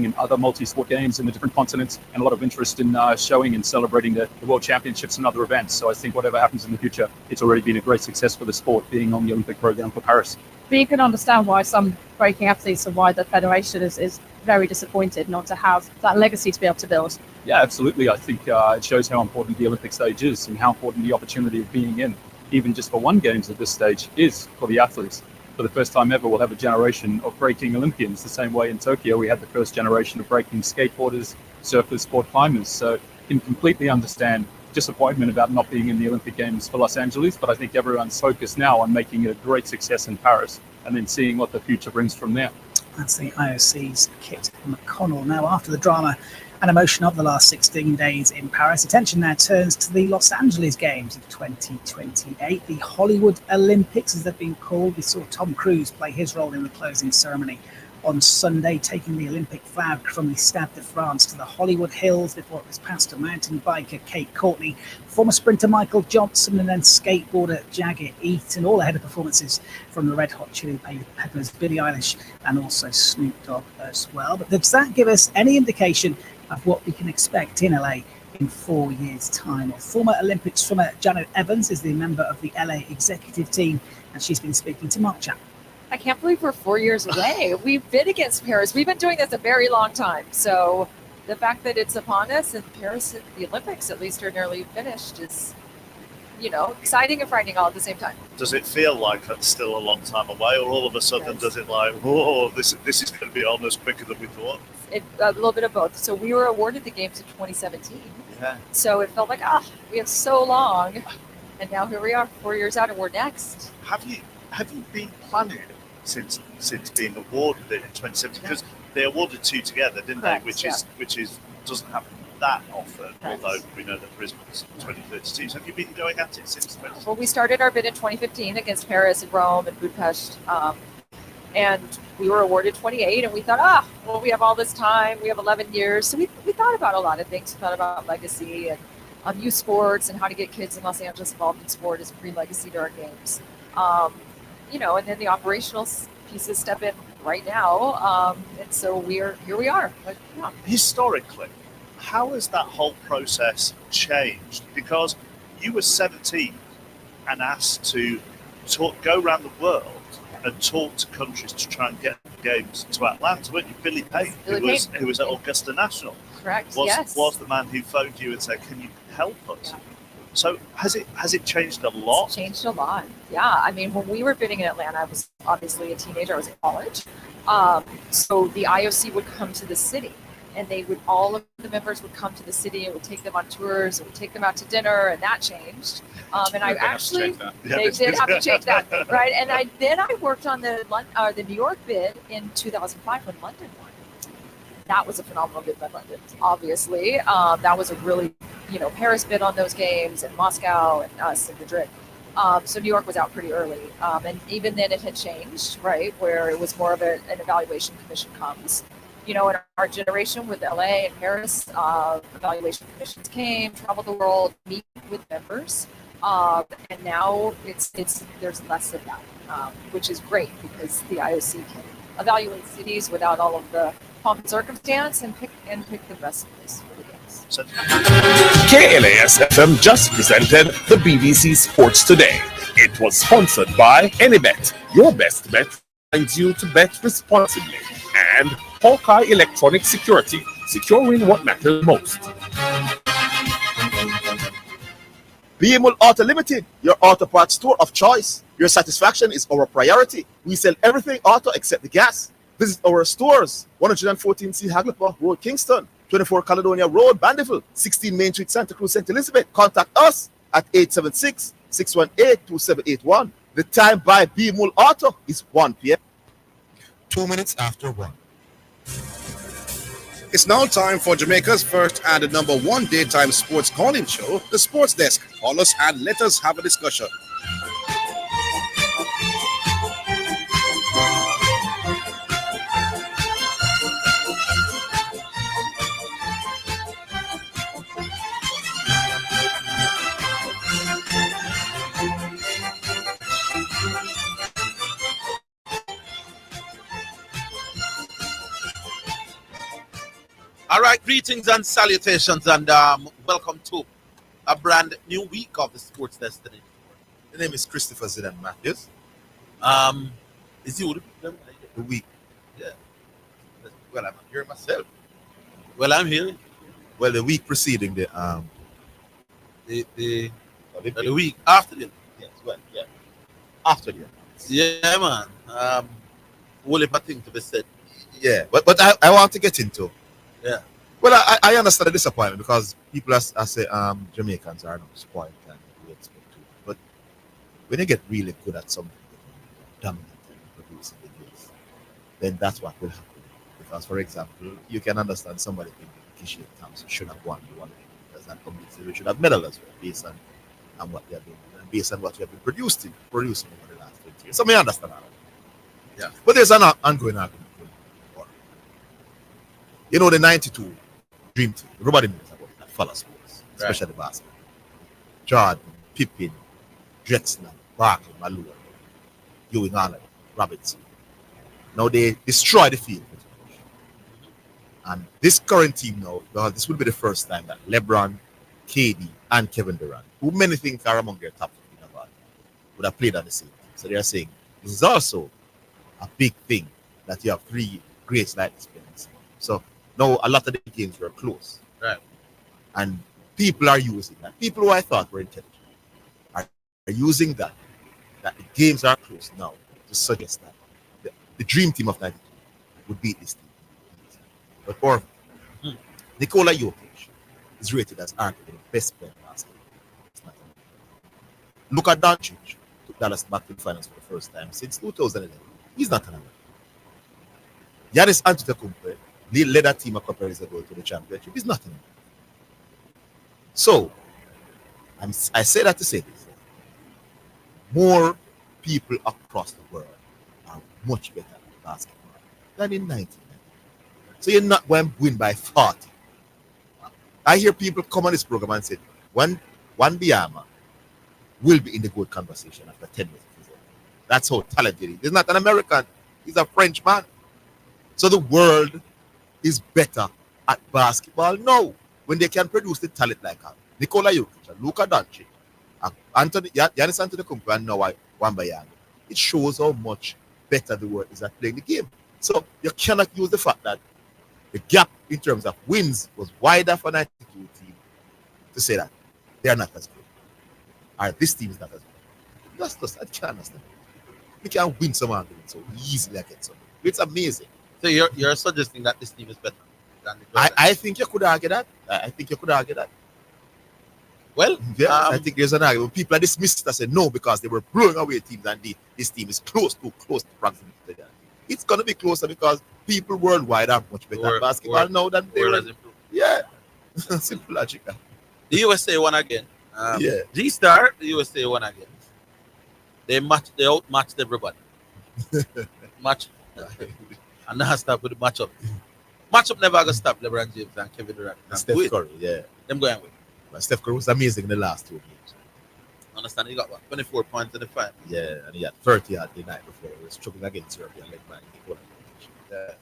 in other multi-sport games in the different continents, and a lot of interest in showing and celebrating the World Championships and other events. So I think whatever happens in the future, it's already been a great success for the sport being on the Olympic program for Paris. But you can understand why some breaking athletes and why the federation is very disappointed not to have that legacy to be able to build. Yeah, absolutely. I think it shows how important the Olympic stage is and how important the opportunity of being in, even just for one games at this stage, is for the athletes. For the first time ever, we'll have a generation of breaking Olympians, the same way in Tokyo we had the first generation of breaking skateboarders, surfers, sport climbers. So you can completely understand disappointment about not being in the Olympic Games for Los Angeles, but I think everyone's focused now on making it a great success in Paris and then seeing what the future brings from there. That's the IOC's Kit McConnell. Now, after the drama and emotion of the last 16 days in Paris, attention now turns to the Los Angeles Games of 2028, the Hollywood Olympics, as they've been called. We saw Tom Cruise play his role in the closing ceremony on Sunday, taking the Olympic flag from the Stade de France to the Hollywood Hills before it was passed to mountain biker Kate Courtney, former sprinter Michael Johnson, and then skateboarder Jagger Eaton, all ahead of performances from the Red Hot Chili Peppers, Billie Eilish, and also Snoop Dogg as well. But does that give us any indication of what we can expect in LA in 4 years' time? Well, former Olympic swimmer Janet Evans is the member of the LA executive team, and she's been speaking to Mark Chapman. I can't believe we're 4 years away. We've been against Paris. We've been doing this a very long time. So the fact that it's upon us and Paris, the Olympics at least, are nearly finished is, exciting and frightening all at the same time. Does it feel like it's still a long time away, or all of a sudden does it like, whoa, this is going to be on us quicker than we thought? A little bit of both. So we were awarded the games in 2017. Yeah. So it felt like, we have so long. And now here we are, 4 years out, and we're next. Have you been planning it since being awarded it in 2017? Because they awarded two together, didn't Correct, they? Which is doesn't happen that often, although we know that Brisbane's 2032. So have you been going at it since 2017? Well, we started our bid in 2015 against Paris and Rome and Budapest. And we were awarded 28, and we thought, we have all this time. We have 11 years. So we thought about a lot of things. We thought about legacy and youth sports and how to get kids in Los Angeles involved in sport as pre-legacy to our games. And then the operational pieces step in right now. And so here we are. But, Historically, how has that whole process changed? Because you were 17 and asked to go around the world and talk to countries to try and get games to Atlanta, weren't you? Billy Payne, who was at Augusta National. Correct, was the man who phoned you and said, can you help us? Yeah. So has it changed a lot? It's changed a lot. Yeah. I mean, when we were bidding in Atlanta, I was obviously a teenager. I was in college. So the IOC would come to the city, and all of the members would come to the city and would take them on tours and would take them out to dinner, and that changed. And I actually, they did have to change that, right? And then I worked on the New York bid in 2005 when London won. That was a phenomenal bid by London, obviously. That was a really, Paris bid on those games, and Moscow, and us in Madrid. So New York was out pretty early. And even then it had changed, right, where it was more of an evaluation commission comes. In our generation with LA and Paris, evaluation commissions came, traveled the world, meet with members. And now there's less of that, which is great because the IOC can evaluate cities without all of the pomp and circumstance and pick the best place for the games. KLAS FM just presented the BBC Sports Today. It was sponsored by Anybet. Your best bet finds you to bet responsibly. And Hawkeye Electronic Security, securing what matters most. BML Auto Limited, your auto parts store of choice. Your satisfaction is our priority. We sell everything auto except the gas. Visit our stores, 114C Haglapa Road, Kingston, 24 Caledonia Road, Bandeville, 16 Main Street, Santa Cruz, St. Elizabeth. Contact us at 876-618-2781. The time by BML Auto is 1 p.m. 2 minutes after 1. It's now time for Jamaica's first and the number one daytime sports calling show, The Sports Desk. Call us and let us have a discussion. All right, greetings and salutations, and welcome to a brand new week of the Sports Destiny. The name is Christopher Zidane Matthews. Is you The week. Yeah. Well, I'm here myself. Well, I'm here. Well, the week preceding the The week after the yes, well, yeah. After the yeah, man. Whole heap of things to be said. yeah, but I want to get into. Yeah. Well, I understand the disappointment because people are say Jamaicans are not spoiled and we expect to. But when you get really good at something, dominant and producing the games, then that's what will happen. Because, for example, you can understand somebody thinking Kishi Thompson should have won the one because that completely we should have medal as well, based on what they have been and based on what we have been producing over the last 20 years. So I understand that. Yeah. But there's an ongoing argument. You know, the 92 Dream Team, everybody knows about that follow sports, especially basketball. Jordan, Pippen, Drexler, Barkley, Malone, Ewing Allen, Robinson. Now they destroy the field. And this current team now, well, this will be the first time that LeBron, KD, and Kevin Durant, who many think are among their top 15 of all, would have played on the same team. So they are saying this is also a big thing that you have three greats like this playing. So now a lot of the games were close. Right. And people are using that. People who I thought were intelligent are using that the games are close now to suggest that the dream team of 92 would beat this team. But Orville, Nikola Jokic is rated as arguably the best player in basketball. It's not enough. Look at Doncic, took Dallas back to the finals for the first time since 2011. He's not an Giannis Antetokounmpo led that team a couple of years ago to the championship. He's not an So, I say that to say this. More people across the world are much better at basketball than in 1990. So you're not going to win by 40. I hear people come on this program and say, one Biama will be in the good conversation after 10 minutes. That's how talented he is. He's not an American. He's a French man. So the world is better at basketball now when they can produce the talent like Nikola Jokic and Luka Doncic and Giannis Antetokounmpo and now Wembanyama. It shows how much better the world is at playing the game. So you cannot use the fact that the gap in terms of wins was wider for 92 team to say that they are not as good. Or this team is not as good. That's just, I can't understand. We can win some arguments so easily against them. It's amazing. So you're suggesting that this team is better than the I think you could argue that. I think you could argue that. Well, yeah, I think there's an argument. People are dismissed and say no because they were blowing away teams and this team is close to proximity to that. It's going to be closer because people worldwide are much better at basketball now than they were. Yeah. Simple logic. The USA won again. Yeah. G-Star, the USA won again. They outmatched everybody. Match. And now stop with the matchup. Matchup never gonna stop LeBron James and Kevin Durant. And Steph Curry, yeah. Them going with. But Steph Curry was amazing in the last 2 games. Understand? He got what, 24 points in the final. Yeah, and he had 30 at the night before. He was struggling against Serbia led by Nikola Jokic. Yeah.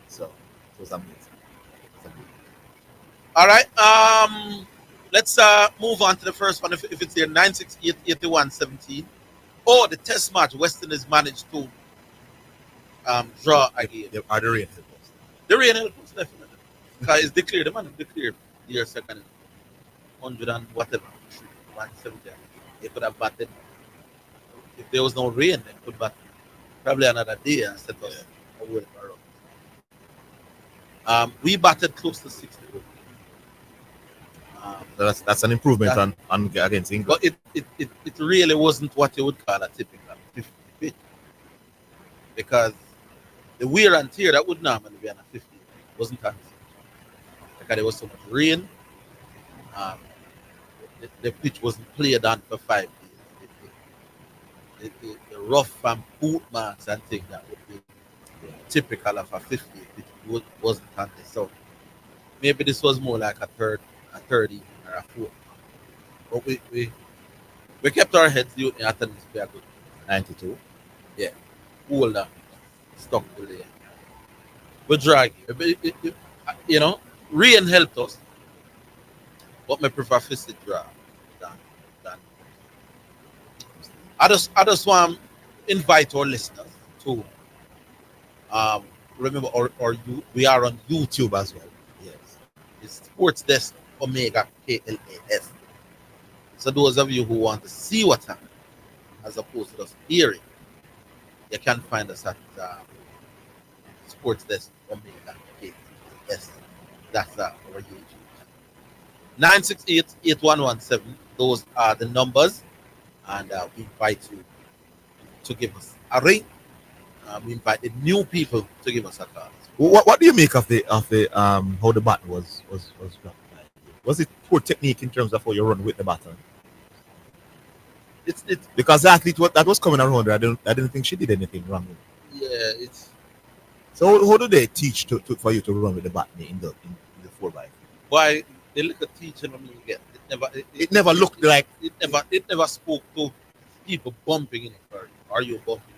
So it was amazing. All right. Let's move on to the first one. If it's here, 9-6-81-17. Oh, the test match. West Indies managed to draw again. Are the rain helpers? The rain helpers, definitely. Because it's declared, the man is declared year second 100 and whatever. 170. They could have batted. If there was no rain, they could bat probably another day and set us away for we batted close to 60. That's an improvement on against England. But it really wasn't what you would call a typical 50 pitch. Because the wear and tear that would normally be on a 50 wasn't on. Because there was so much rain. The pitch wasn't played on for 5 days. The rough and boot marks and things that would be typical of a 50 it wasn't on this. So maybe this was more like a 30 or a 4. But we kept our heads due in attendance. We are good. 92. Yeah. Hold on. Stuck with it. We're dragging. You know, Rain helped us, but me prefer fisted draw than. I just want to invite our listeners to remember we are on YouTube as well. Yes, it's Sports Desk Omega KLAS. So those of you who want to see what's happening, as opposed to just hearing, you can find us at Sports Desk Omega KLAS. That's our YouTube. 968-8117. Those are the numbers, and we invite you to give us a ring. We invite the new people to give us a call. What do you make of the how the baton was dropped? Was it poor technique in terms of how you run with the baton? It's Because the athlete that was coming around her, I didn't think she did anything wrong with it. yeah. It's So how do they teach for you to run with the baton in the 4x? why the little teaching me get It never looked like it never spoke to people bumping in it. Are you bumping?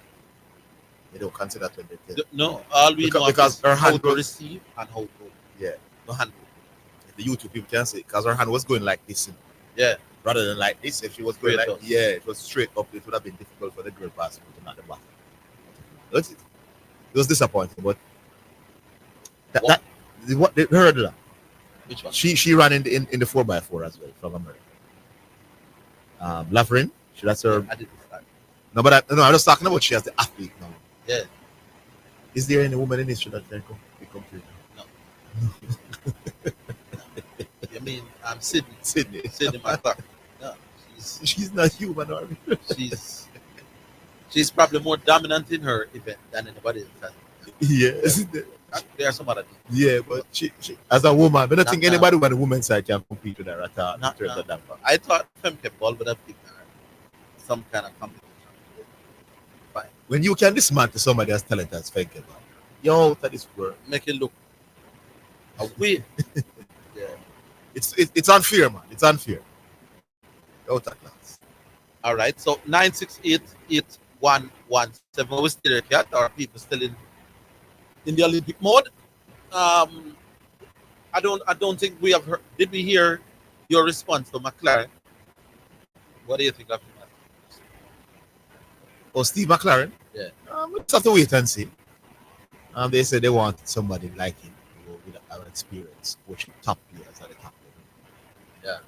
they don't consider that when they tell. No, all we know because is her how hand to was- receive and how to Yeah, no hand. the YouTube people can say because her hand was going like this, Yeah, rather than like this. If she was going Straight like up. it was straight up. It would have been difficult for the girl passing to at the back. That's it. It was disappointing, but what they heard that which one? she ran in the 4x4 as well from America. Lavrin, that's her. I did this time. No, but I'm just talking about she as the athlete now. Yeah, Is there any woman in history that can become no. You mean I'm Sydney Sydney? McClark? No, She's not human, are we? she's probably more dominant in her event than anybody else. Yes. There are some other things. Yeah, but she as a woman, I don't think Not anybody on the women's side can compete with her at all in Not terms now. of that. I thought Femke Ball would have given her some kind of competition. Fine. When you can dismantle somebody as talented as Fenke, yo, that is work. Make it look a way. Yeah. It's unfair, man. It's unfair. Out of class. All right. So 968-8117. We still here, cat. Are people still in the Olympic mode? I don't think we have heard. Did we hear your response to McLaren? What do you think of him? Oh, Steve McLaren? Yeah. We just have to wait and see. They said they wanted somebody like him with our experience, coaching top players at the top level.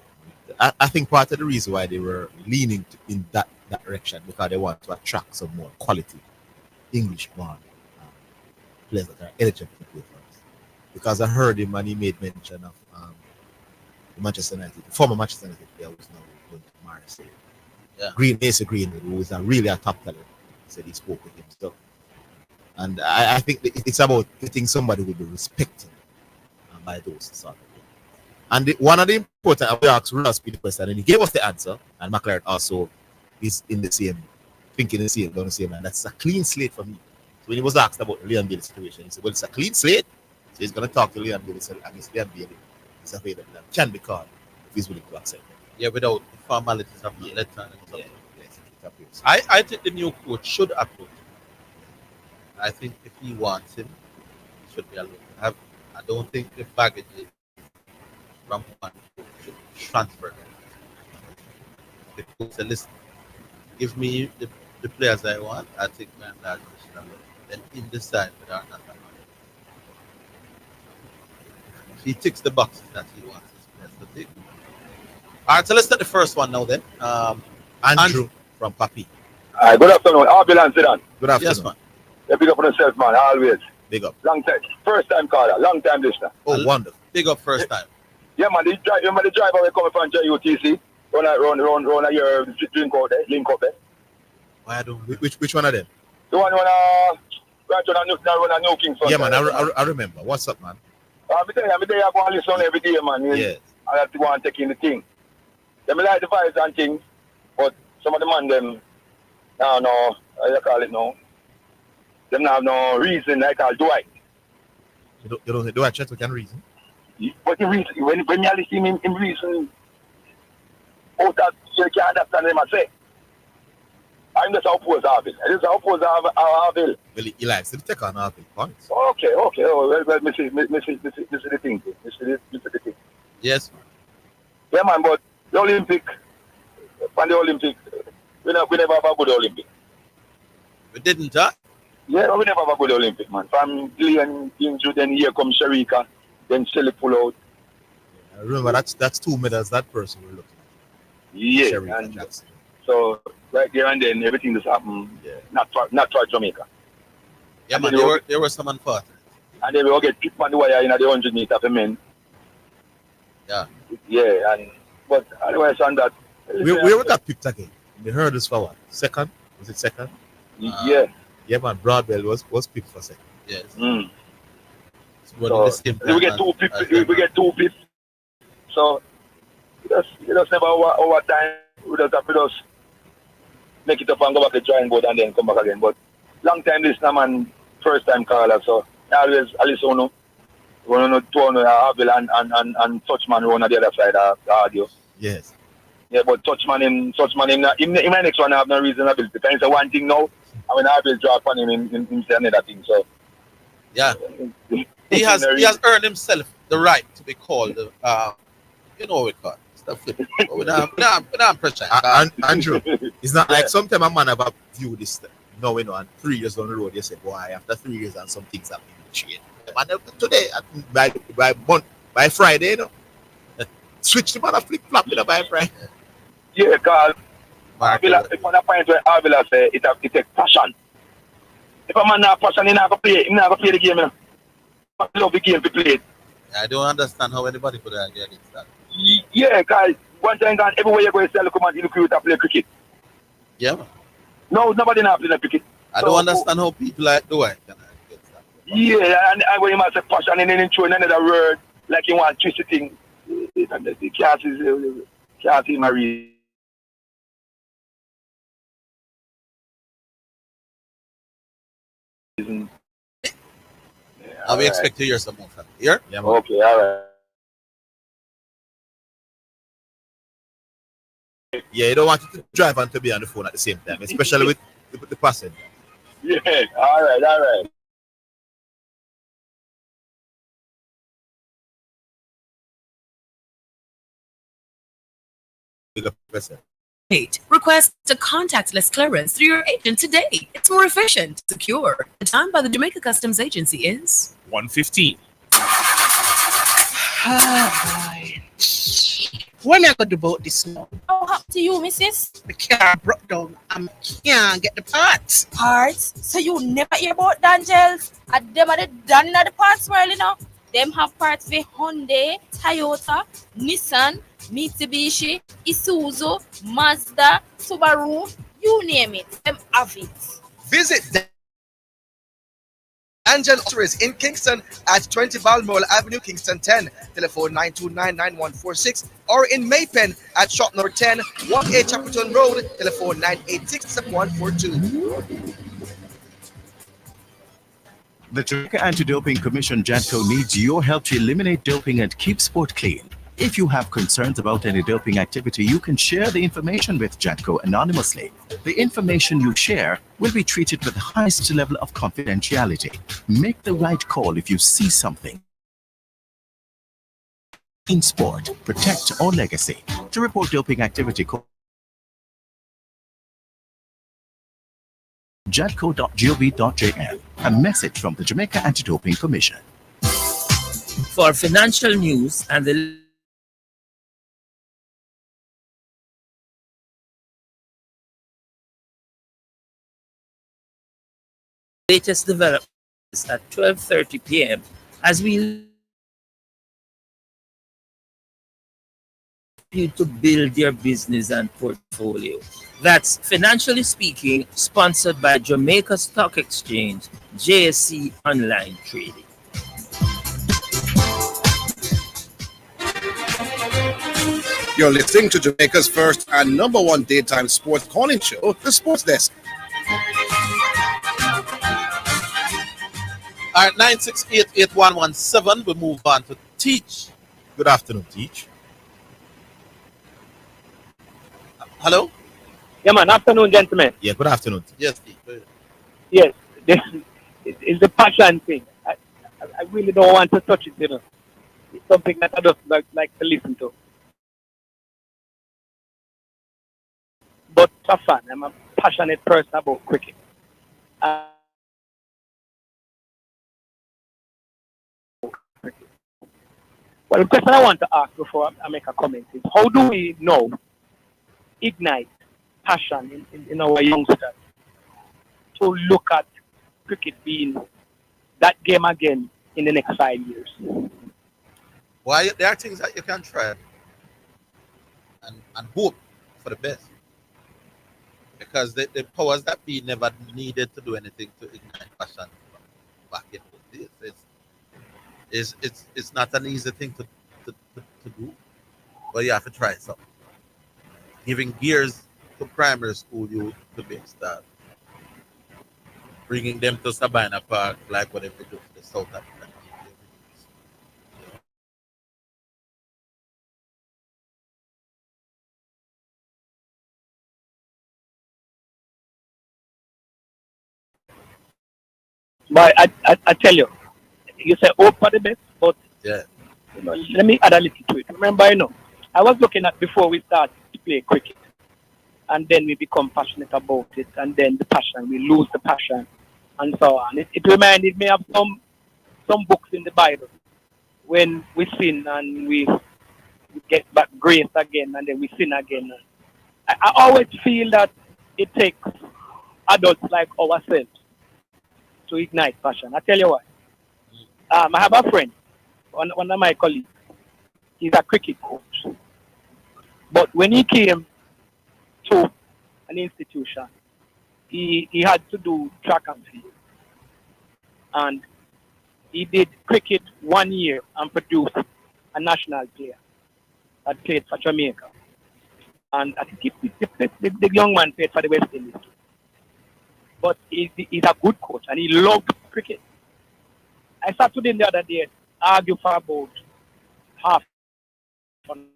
Yeah. I think part of the reason why they were leaning in that direction because they want to attract some more quality English-born players that are eligible to play for us. Because I heard him and he made mention of the Manchester United, the former Manchester United player who's now going to Marseille. Yeah. Mason Greenwood, who is really a top talent, said he spoke with him. So, and I think it's about getting somebody who will be respected by those sort of things. And one of the important, we asked Ross the question, and he gave us the answer. And McLaren also is in the same, thinking the same, down the same line. That's a clean slate for me. So when he was asked about the Leon Bailey situation, he said, well, it's a clean slate. So he's going to talk to Leon Bailey. So I guess Leon Bailey is available and can be called if he's willing to accept it. Yeah, without the formalities of the letter. Yeah. Yes, I think the new coach should approach him. I think if he wants him, he should be allowed to have. I don't think the baggage is from one coach should transfer. The coach said, listen, give me the players I want, I think man that should allow. Then in decide whether or not I want it. If he ticks the boxes that he wants his players to tick. All right, so let's start the first one now then. Andrew from Papi. Good afternoon, Orville and Zidane. Good afternoon. Yes, man. Yeah, big up on yourself, man, always. Big up. Long time, first time caller, long time listener. Oh, wonderful. Big up first time. Yeah, man, the driver will coming from JUTC, run a year, link up there. Why I don't Which one of them? The one when right on a New Kingston. Yeah, man, I remember. What's up, man? I'm telling you, I'm there, I go and listen every day, man. Yes. I have to go and take in the thing. They like the vibes and things, but some of the man, them, no, how you call it now? Them have no reason, like I'll do it. You don't do a chat, we can reason. But the reason, when you listen in reason, out that you can't understand them, I say. I'm just opposed Orville. I just oppose Orville. Well, he likes to take on Orville points. Okay. Oh, well, me see the thing. Me see the thing. Yes. Yeah, man, but the Olympic, from the Olympic, we never have a good Olympic. We didn't, huh? Yeah, we never have a good Olympic, man. From Gillian injured, then here comes Sharika, then Shelly pull out. I remember that's 2 medals that person we're looking at. Yeah, Sharika and Jackson. so right there and then everything just happened. Yeah. Not for Jamaica. Yeah, and man, there were some unfortunate. And then we all get picked on the wire in the 100 meter for men. Yeah. Yeah, but otherwise on that. Where we got picked again? The hurdles for what? Second? Was it second? Yeah. Yeah, man. Broadwell was picked for second. Yes. Mm. So, the same we get two pips. We get 2 pips. So we just never over time. We just have to just make it up and go back to the drawing board and then come back again. But long time this now, man, first time caller. So always at least one to Orville and Touchman on the other side of the audio. Yes. Yeah, but Touchman in my next one I have no reasonability. Can say one thing now, I mean Orville draw upon him in say another thing. So yeah. He has earned himself the right to be called you know what we call it. Stuff we don't pressure. Andrew, it's not like sometimes a man have a view this now, and 3 years down the road, you say, boy, after 3 years and some things have been changed. Man, today, by Friday, you know, switch the man a flip flop by Friday. Yeah, because if on a point where Orville say it takes passion. If a man not passion, he not gonna play the game, you know. I love the game to play it. I don't understand how anybody could argue against that. Yeah, guys, one time gone, everywhere you go, you sell come and you recruit to play cricket. Yeah, man. No, nobody not play cricket. I don't understand how people like do it. Yeah, and when you must say passion and then throw another word, like you want to twist the thing. The can't see my reason. Yeah, we expect to hear some more from here. Yeah, okay, all right. Yeah, you don't want to drive and to be on the phone at the same time, especially with the passenger. Yeah, all right. Request a contactless clearance through your agent today. It's more efficient, secure. The time by the Jamaica Customs Agency is 1:15. What am I going to do about this now? How happened to you, missus? The car broke down. I can't get the parts. Parts? So you never hear about Dangels? And them are the done in the parts world, you know? Them have parts for Hyundai, Toyota, Nissan, Mitsubishi, Isuzu, Mazda, Subaru, you name it. Them have it. Visit Angel Autos in Kingston at 20 Balmoral Avenue, Kingston 10, telephone 929-9146, or in Maypen at shop number 10, 1A Chapelton Road, telephone 986-7142. The Jamaica Anti-Doping Commission, JADCO, needs your help to eliminate doping and keep sport clean. If you have concerns about any doping activity, you can share the information with JADCO anonymously. The information you share will be treated with the highest level of confidentiality. Make the right call if you see something in sport. Protect our legacy. To report doping activity, call jadco.gov.jn. A message from the Jamaica Anti-Doping Commission. For financial news and the latest developments at 12:30 p.m. as we you to build your business and portfolio. That's Financially Speaking, sponsored by Jamaica Stock Exchange, JSC Online Trading. You're listening to Jamaica's first and #1 daytime sports calling show, The Sports Desk. All right, 9688117. We move on to Teach. Good afternoon, Teach. Hello? Yeah, man. Afternoon, gentlemen. Yeah, good afternoon. Yes, Steve. Yes, this is the passion thing. I really don't want to touch it, you know. It's something that I just like to listen to. But I'm a fan. I'm a passionate person about cricket. Well, the question I want to ask before I make a comment is, how do we know ignite passion in our youngsters to look at cricket being that game again in the next 5 years? Why there are things that you can try and hope for the best. Because the powers that be never needed to do anything to ignite passion back in those days. It's not an easy thing to do, but you have to try something. Giving gears to primary school youth to be a start. Bringing them to Sabina Park like whatever they do for the South African people. But I tell you, you say hope for the best, but yeah. Let me add a little to it. Remember, I was looking at before we started to play cricket, and then we become passionate about it, and then the passion, we lose the passion, and so on. It reminded me of some books in the Bible when we sin and we get back grace again, and then we sin again. I always feel that it takes adults like ourselves to ignite passion. I tell you what. I have a friend, one of my colleagues. He's a cricket coach. But when he came to an institution, he had to do track and field. And he did cricket 1 year and produced a national player that played for Jamaica. And I think the young man played for the West Indies. But he's a good coach and he loved cricket. I sat with him the other day, argue for about half an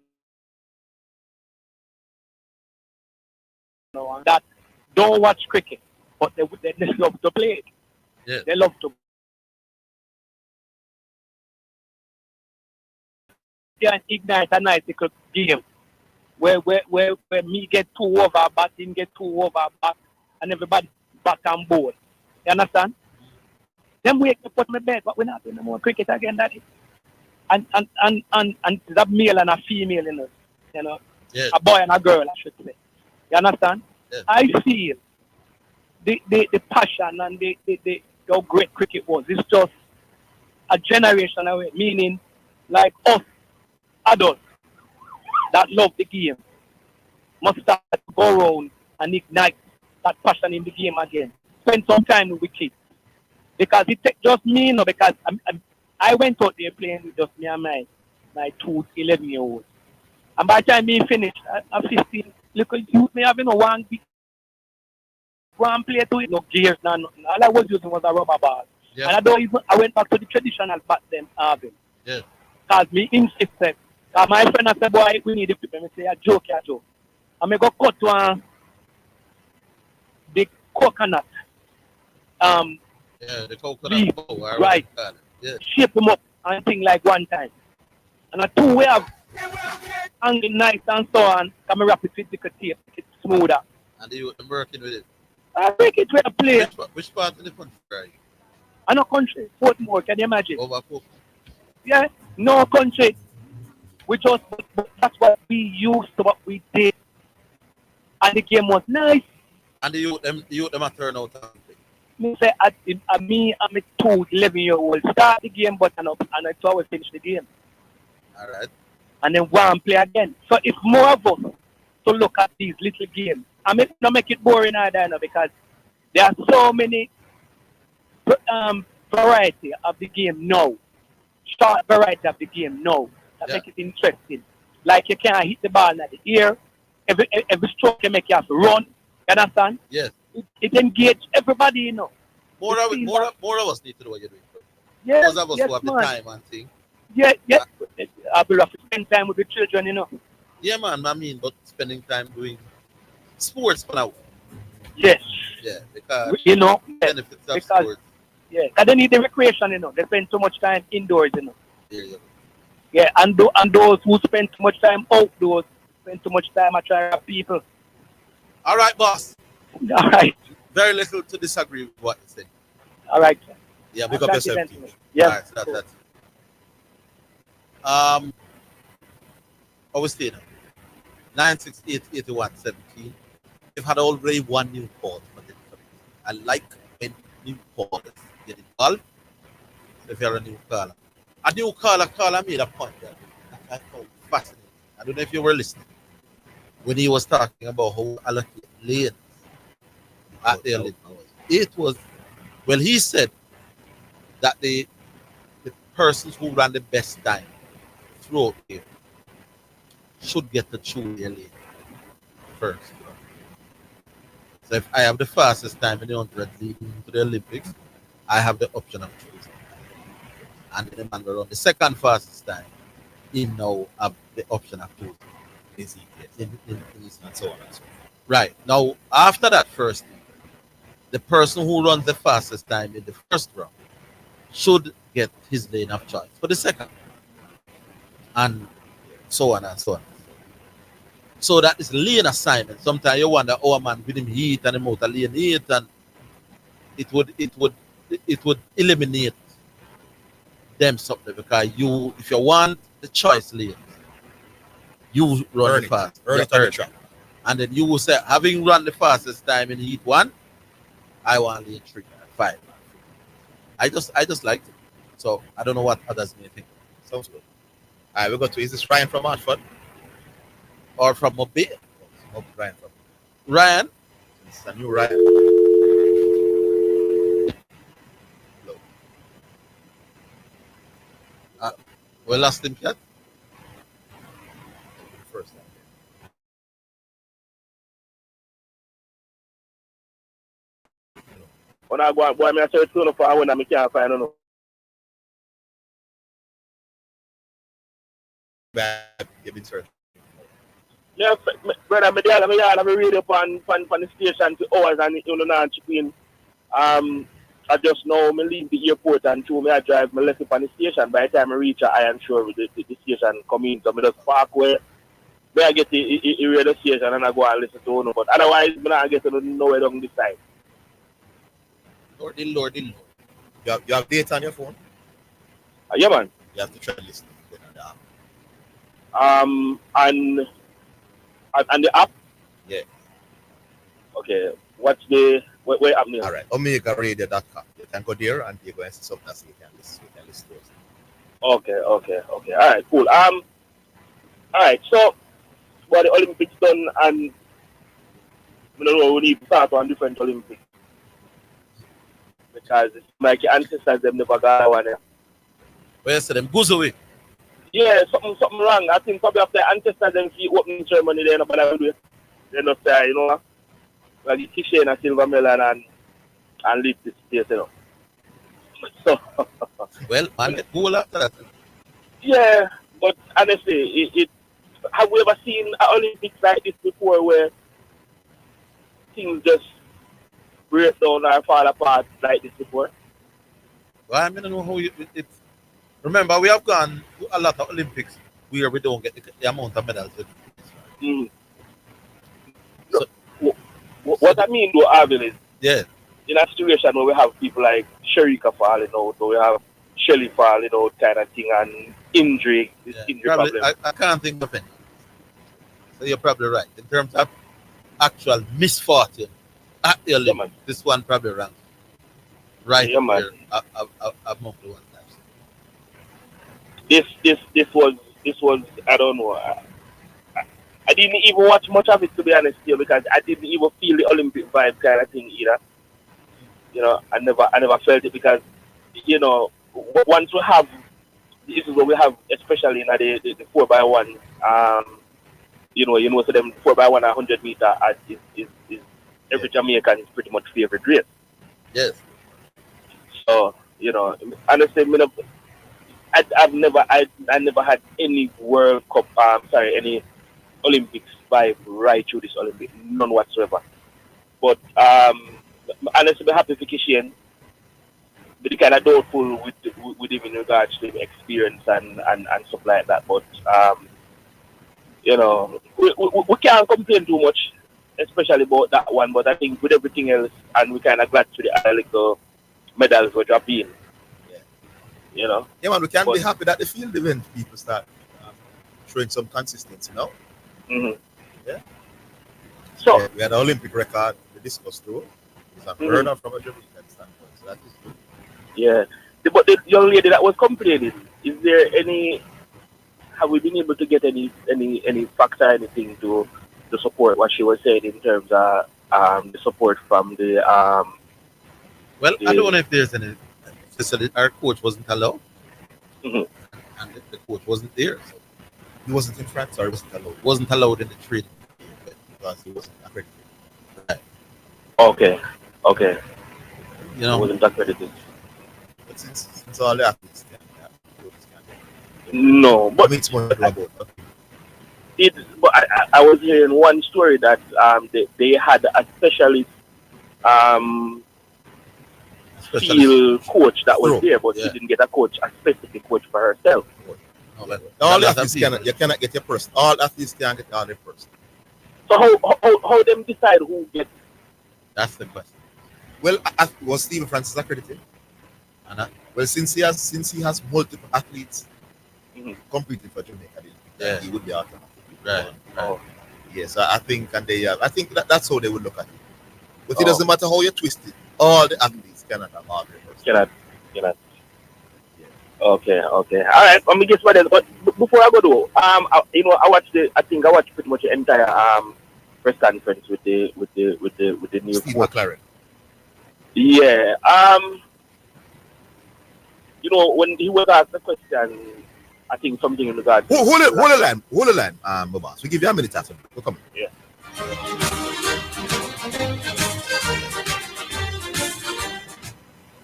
hour. That don't watch cricket, but they love to play it. Yeah. They love to. Yeah, ignite a nice little game where me get two over, batting get two over, bat, and everybody back and board. You understand? Then we put my bed, but we're not doing no more cricket again, daddy. And that male and a female in us, yeah. A boy and a girl, I should say. You understand? Yeah. I feel the passion and the how great cricket was. It's just a generation away, meaning like us adults that love the game must start to go around and ignite that passion in the game again. Spend some time with kids. Because it take just me, because I went out there playing with just me and my 11-year-old. And by the time me finished, I'm 15, little youth, me having one big one play to it, no gears, no nothing. All I was using was a rubber ball. Yeah. And I went back to the traditional bat then, Orville. Yeah. Because me insisted. Because my friend said, boy, we need equipment. I say, a joke. And I go cut one big coconut. Yeah, the coconut bowl, right. Yeah. Shape them up and thing like one time. And a two way of hanging nice and so on. Come wrap it with the tape, it's smoother. And you working with it? I break it with a play. Which part of the country are you? I know country, Portmore, can you imagine? Over Portmore. Yeah, no country. We just, but that's what we used to, what we did. And the game was nice. And the youth them a turn out. Me say, me and my 11-year-old start the game, but and it's always finish the game. All right. And then one play again. So it's more of us to look at these little games. I mean, not make it boring either, because there are so many variety of the game now. Short variety of the game now. That make it interesting. Like you can't hit the ball in the air. Every stroke can make you have to run. You understand? Yes. It engage everybody, More of us need to do what you're doing. Yes, Those of us who have the time and thing. Yeah. I will have to spend time with the children, Yeah, man, I mean, but spending time doing sports for now. Yes. Yeah, because You know, benefits of because sports. yeah, 'cause they need the recreation, you know. They spend too much time indoors, you know. There you go. Yeah, and those who spend too much time outdoors spend too much time attracting people. All right, boss. All right. Very little to disagree with what you said. All right. Yeah, Thank big up you, yourself. gentlemen. Teach. Yeah. All right, so that's I was saying 9688117. They've had already one new call for them. I like when new callers get involved. So if you're a new caller made a point that I found fascinating. I don't know if you were listening when he was talking about how allocate lanes at their Olympics. It was well, he said that the persons who ran the best time throughout here should get to choose their lane first. So if I have the fastest time in the 100 leading to the Olympics, I have the option of choosing. And the man will run the second fastest time, he now have the option of choosing. And so on and so on. Right. Now, after that first, the person who runs the fastest time in the first round should get his lane of choice for the second. And so on and so on. So that is lane assignment. Sometimes you wonder, oh man, with him heat and him out of lane heat, and it would eliminate them something because you, if you want the choice lane, you run the fast. Earn it on the track. And then you will say, having run the fastest time in heat 1, I want lane 3, 5. I just liked it. So I don't know what others may think. Sounds good. All right, we got to, is this Ryan from Hartford? Or from Mobile? Ryan from. Ryan? It's a new Ryan. We lost him yet? First time. When I go, boy, I search for a when I can't find no. You've been searching. Yeah, brother, I'm read up on the station for hours and you know now chipping. I just know me leave the airport and to me I drive me left up on the station. By the time I reach I am sure with the station come in. So I just park where I get the radio station and I go and listen to one. But otherwise I not get to nowhere down this side. Lord. You have data on your phone? Yeah man. You have to try to listen. And the app? Yeah. Okay. What's the where app name? All right. OmegaRadio.com. You can go there and you go and see something that you can listen to. Okay. All right, cool. All right, so well the Olympics done and I don't know we need to start on different Olympics. Because it's like your ancestors them never got one. Where so them goes away? Yeah, something wrong. I think probably after ancestors them see opening ceremony they not bother with. They not say, you know, like the kitchen and silver melon and leave this place, you know. So well, man, get cool after that. Yeah, but honestly, it have we ever seen an Olympics like this before where things just break down or fall apart like this before? Well, I don't know how it's. Remember, we have gone to a lot of Olympics where we don't get the amount of medals. Mm. So, what I mean, though, Orville, is in a situation where we have people like Sherika falling out, or we have Shelly falling out, kind of thing, and injury Probably, problem. I can't think of any. So you're probably right. In terms of actual misfortune at the Olympics, this one probably wrong. Right here among the ones. This was I don't know. I didn't even watch much of it, to be honest here, because I didn't even feel the Olympic vibe kind of thing either. You know, I never felt it because, you know, once we have, this is what we have, especially in the 4x1. You know, so them 4x1 100 meter is every Jamaican's pretty much favorite race. Yes. So you know, honestly, I never had any World Cup. Any Olympics vibe right through this Olympic, none whatsoever. But honestly, I'm happy for Kishian, but kind of doubtful with him in regards to experience and stuff like that. But we can't complain too much, especially about that one. But I think with everything else, and we kind of glad to the other little medals were dropping. Yeah, man, we can be happy that the field event people start showing some consistency now. Mm-hmm. Yeah. So we had an Olympic record we discussed through. It's unheard of from a Jamaican standpoint. So that is good. Yeah. But the young lady that was complaining, is there any? Have we been able to get any factor, anything to support what she was saying in terms of the support from the Well, I don't know if there's any. She said our coach wasn't allowed, and the coach wasn't there. So he wasn't in France, or he wasn't allowed. Wasn't allowed in the training because he wasn't accredited. Right. Okay. You know, wasn't accredited. But since all the athletes can. No, but it's more about. But I was hearing one story that they had a specialist field coach that was there, but she didn't get a specific coach for herself. All athletes you cannot get your person. All athletes can get all their person. So how them decide who gets? That's the question. Well, was Stephen Francis accredited? Well, since he has multiple athletes competing for Jamaica, he would be automatic. Right. Oh. Yes, I think that's how they would look at it. But it doesn't matter how you twist it. All the athletes cannot have all their person. Cannot. Yeah. Okay. All right. Let me guess what else. But before I go though, I watched pretty much the entire press conference with the new Steve McLaren. Yeah. When he was asked the question, I think something in regards. Hold the line, boss. We give you a minute after. We'll come. Yeah.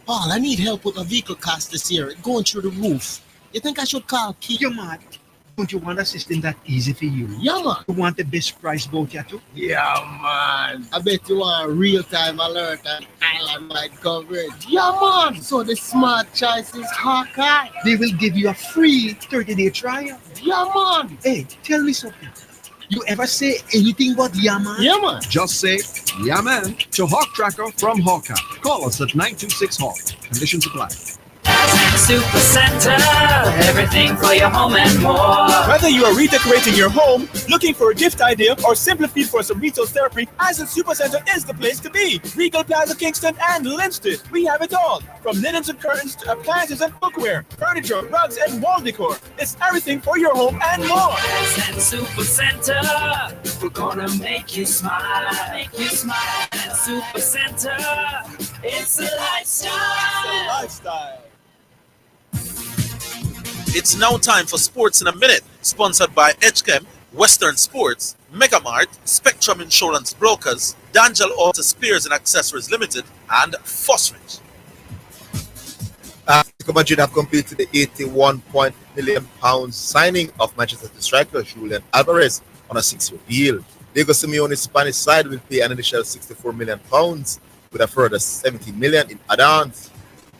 Paul, I need help with a vehicle cost this year, going through the roof. You think I should call Keith? You're mad. Don't you want a system that easy for you? Yeah, man. You want the best price boat here too? Yeah, man. I bet you want real-time alert and island-wide coverage. Yeah, man. So the smart choice is Hawkeye. They will give you a free 30-day trial. Yeah, man. Hey, tell me something. You ever say anything but yeah, man? Yeah, man. Just say yeah, man to Hawk Tracker from Hawkeye. Call us at 926 Hawk. Conditions apply. Super Center, everything for your home and more. Whether you are redecorating your home, looking for a gift idea, or simply feel for some retail therapy, Asden Super Center is the place to be. Regal Plaza, Kingston, and Linstead. We have it all. From linens and curtains to appliances and cookware, furniture, rugs, and wall decor. It's everything for your home and more. Asden Super Center, we're gonna make you smile. Asden Super Center, it's a lifestyle. It's now time for Sports in a Minute, sponsored by HChem, Western Sports, Megamart, Spectrum Insurance Brokers, Dangel Auto Spears and Accessories Limited, and Fosrich. Atletico Madrid have completed the £81 million signing of Manchester City striker Julian Alvarez on a 6-year deal. Diego Simeone's Spanish side will pay an additional £64 million with a further $17 million in add-ons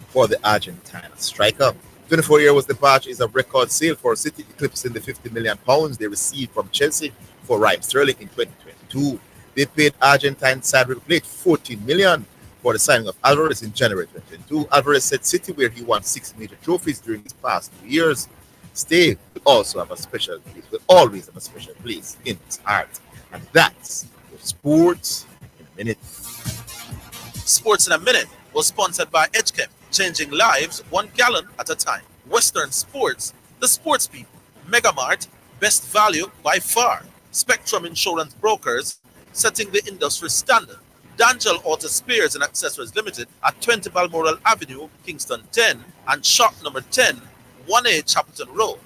for the Argentine striker. 24-year-old departure is a record sale for City, eclipsing the £50 million they received from Chelsea for Raheem Sterling in 2022. They paid Argentine side River Plate $14 million for the signing of Alvarez in January 2022. Alvarez said City, where he won 6 major trophies during his past 2 years, will always have a special place in his heart. And that's Sports in a Minute. Sports in a Minute was sponsored by HChem, changing lives 1 gallon at a time. Western Sports, the sports people. Megamart, best value by far. Spectrum Insurance Brokers, setting the industry standard. Dangel Auto Spears and Accessories Limited at 20 Balmoral Avenue, Kingston 10, and shop number 10, 1A Chapelton Road.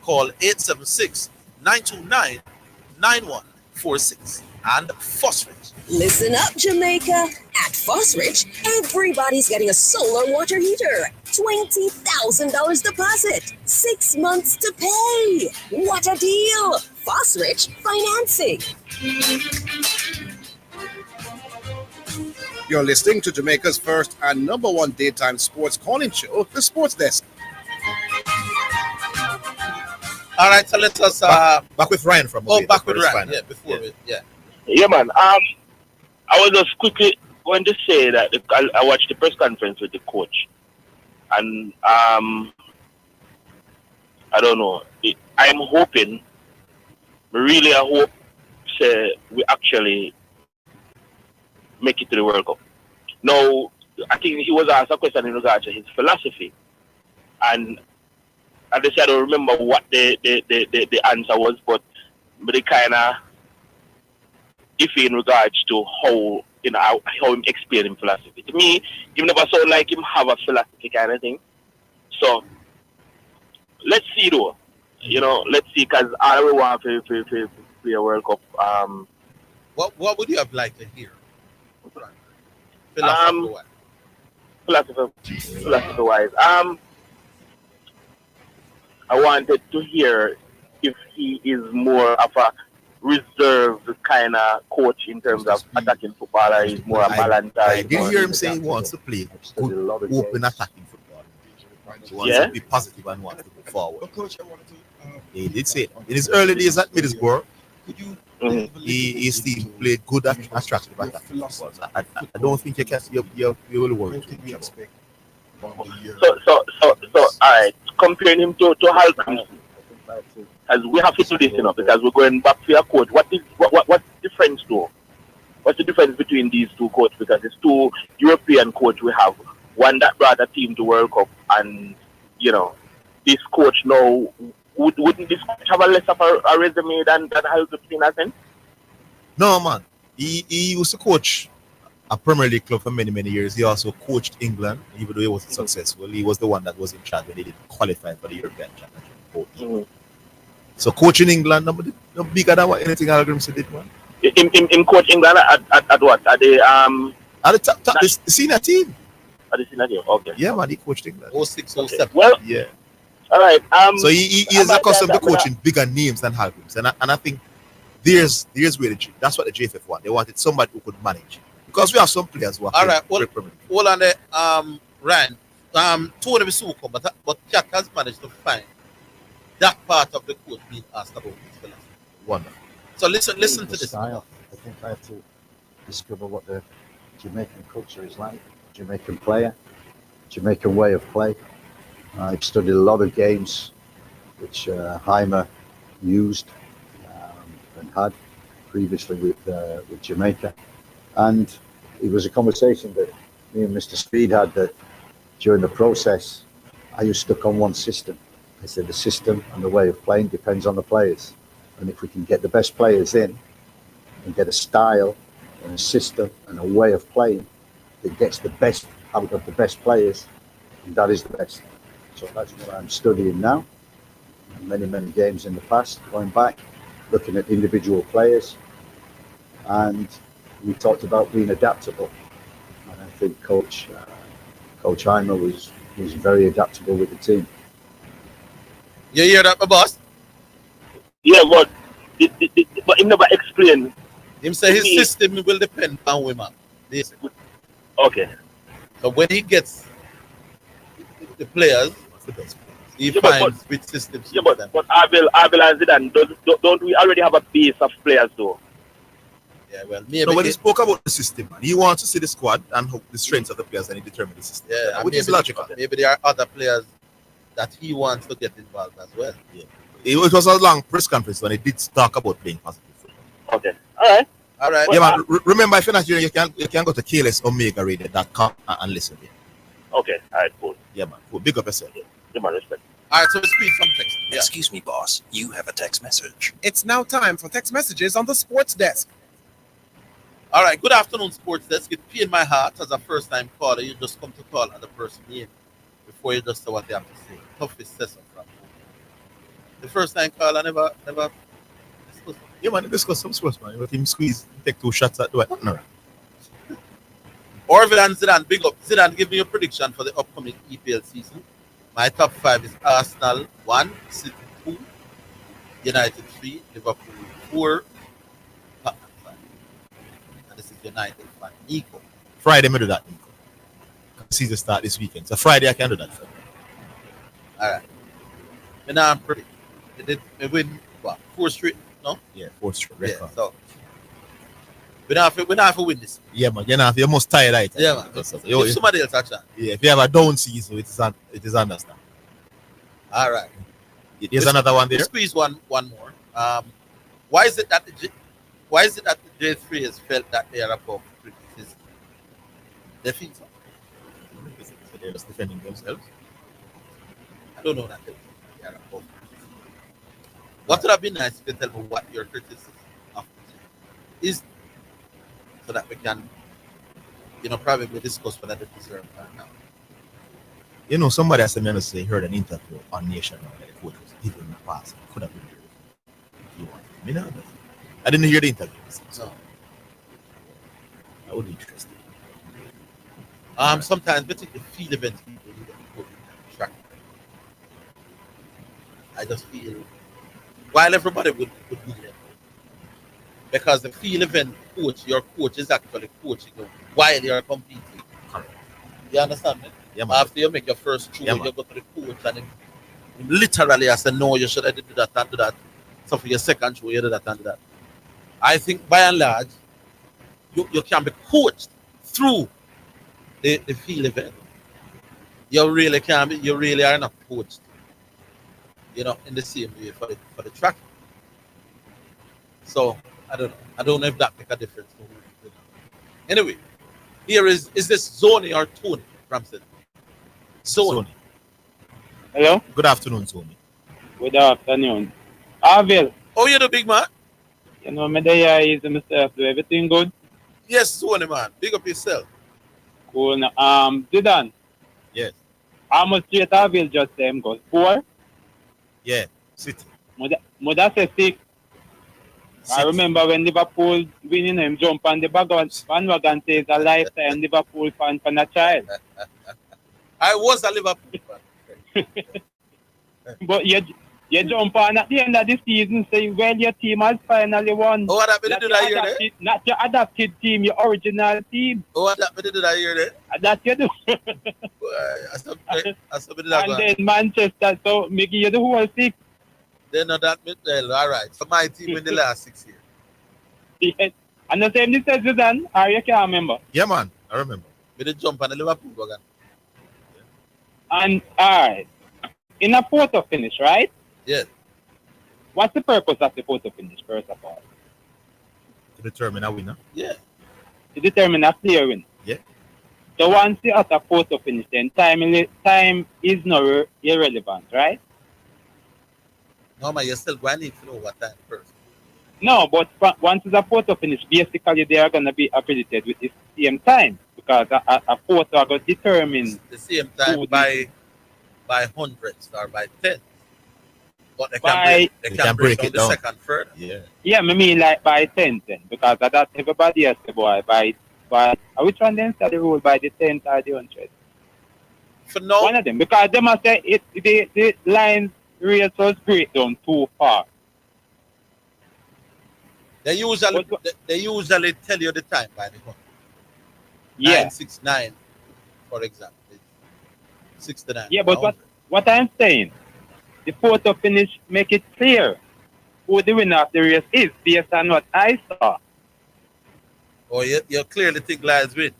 Call 876-929-9146. And Fosrich. Listen up, Jamaica. At Fosrich, everybody's getting a solar water heater. $20,000 deposit. 6 months to pay. What a deal. Fosrich Financing. You're listening to Jamaica's first and number one daytime sports calling show, The Sports Desk. All right, so let us back with Ryan from back with Ryan. Yeah, before we Yeah, man. I was just quickly going to say that I watched the press conference with the coach, and I don't know. I'm hoping, really, I hope we actually make it to the World Cup. Now, I think he was asked a question in regard to his philosophy, and I just I don't remember what the answer was, but they kind of iffy in regards to how him explaining philosophy. To me, he never sound like him have a philosophy kind of thing. So let's see though. Let's see, because I really want to play a World Cup. What would you have liked to hear? Philosophy-wise, I wanted to hear if he is more of a reserved kind of coach in terms of attacking football, or he's more a balanced. I did hear him say he wants to play good, open attacking football. He wants to be positive and wants to go forward. He did say in his early days at Middlesbrough, his team played good, attractive attacking football. I don't think you will worry too much about it. So, all right. Comparing him to Halpern, as we have to do this, because we're going back to your coach. What's the difference though? What's the difference between these two coaches? Because it's two European coaches we have. One that brought a team to World Cup, and this coach now wouldn't this coach have a less of a resume than Halpern in a sense? No, man. He used to coach a Premier League club for many, many years. He also coached England, even though he wasn't successful. He was the one that was in charge when they didn't qualify for the European Championship. So coaching England, no bigger than what anything Algrim did, man. In coach England at what? At the top, the senior team. At the senior team, okay. Yeah, man, he coached England. 06, 07. Okay. Well, yeah. All right. So he is accustomed to coaching bigger names than Algrims, and I think there's where that's what the JFF want. They wanted somebody who could manage. Because we have some players who are all right. Hold on there, Ryan. Tony Bisuko, but Jack has managed to find that part of the coach being asked about his philosophy. Wonderful. So listen to this. Style. I think I have to discover what the Jamaican culture is like, Jamaican player, Jamaican way of play. I've studied a lot of games which Jaime used and had previously with Jamaica. And it was a conversation that me and Mr. Speed had, that during the process, I was stuck on one system. I said the system and the way of playing depends on the players. And if we can get the best players in and get a style and a system and a way of playing that gets the best out of the best players, and that is the best. So that's what I'm studying now. Many, many games in the past, going back, looking at individual players. And we talked about being adaptable, and I think Coach Jaime was very adaptable with the team. You hear that, my boss? Yeah, but he never explained. Him say his system will depend on women. Okay. So when he gets the players, he finds which systems. Yeah, but Orville and Zidane, don't we already have a base of players though? Yeah, well, when he spoke about the system, man, he wants to see the squad and the strengths of the players, and he determined the system. Yeah, which is logical. Maybe there are other players that he wants to get involved as well. Yeah. It was a long press conference when he did talk about playing positive football. Okay. All right. Yeah, man. Remember, if you're not here, you can go to KLSOmegaRadio.com and listen. Yeah. Okay. All right. Cool. Yeah, man. Cool. Big up yourself. Yeah, man. Respect. All right. So let's read some text. Yeah. Excuse me, boss. You have a text message. It's now time for text messages on the sports desk. All right. Good afternoon, sports desk. It pained my heart as a first-time caller. You just come to call other person name before you just say what they have to say. Toughest session from the first-time caller never. Yeah, man. Discuss some sports, man. Let him squeeze, take 2 shots at the way. No. Orville and Zidane, big up. Zidane, give me your prediction for the upcoming EPL season. My top 5 is Arsenal 1, City 2, United 3, Liverpool 4, Tottenham 5. And this is United fan Nico. Friday, me do that. Nico. Season start this weekend. So Friday, I can do that. All right. And now I'm pretty. They win what? 4 straight? No? Yeah, 4 straight record. Yeah, so we don't have to win this. Yeah, man. You're most tired, right? Yeah, man. If somebody else actually. Yeah, if you have a down season, it is understand. All right. There's another one there. Squeeze one more. Why is it that the J3 has felt that they are above criticism? They feel so. So they're just defending themselves. I don't know that they are above criticism. What would have been nice if you tell me what your criticism of it is, so that we can, probably discuss whether they deserve that now. Somebody has to say he heard an interview on Nation that the coach was given in the past. Could have been here. I didn't hear the interview. So that would be interesting. Sometimes I think the field events people need to put in track. I just feel while everybody would do that, because the field event coach, your coach is actually coaching you while you're competing. You understand me? Yeah, after you make your first show, you go to the coach and him literally I say, no, you should have do that and do that. So for your second show, you do that and do that. I think by and large, you can be coached through the field event. You really can be, you really are not coached, in the same way for the track. So I don't know if that make a difference. Anyway, here is this Zoni or Tony from Zidane? Zoni. Hello? Good afternoon, Zoni. Good afternoon. Orville. Oh, you're the big man? Me there is myself. Do everything good? Yes, Zoni, man. Big up yourself. Cool. Zidane. Yes. How much straight Orville just them got? 4? Yeah, City. Mother say 6. I remember when Liverpool winning him jump on the bandwagon says a lifetime Liverpool fan from a child. I was a Liverpool fan. But you jump on at the end of the season saying, well, your team has finally won. Oh, that did I hear that? Not your adapted team, your original team. Oh, that did I hear that? That you do. And then Manchester, so make you the whole 6. They know that well, all right. So my team in the last 6 years. Yes. And the same this says Zidane, or you can't remember? Yeah, man. I remember. With the jump on the Liverpool wagon. And all right. In a photo finish, right? Yes. What's the purpose of the photo finish, first of all? To determine a winner. Yeah. To determine a player winner. Yeah. So once you have a photo finish, then time is no irrelevant, right? No, man, you still going to need to know what time first. No, but once it's a photo finish, basically they are going to be accredited with the same time, because a photo are going to determine the same time by hundreds or by 10. But they can break it down the second further. Yeah, I mean like by 10 then, because that everybody has to boy by which one then start the rule by the 10th or the 100th? For now, one of them, because they must say the line race was break down too far. They usually tell you the time by the one. Yeah. 969, for example. 69. Yeah, but what I'm saying, the photo finish make it clear who the winner of the race is based on what I saw. Oh, you clearly think Lions win?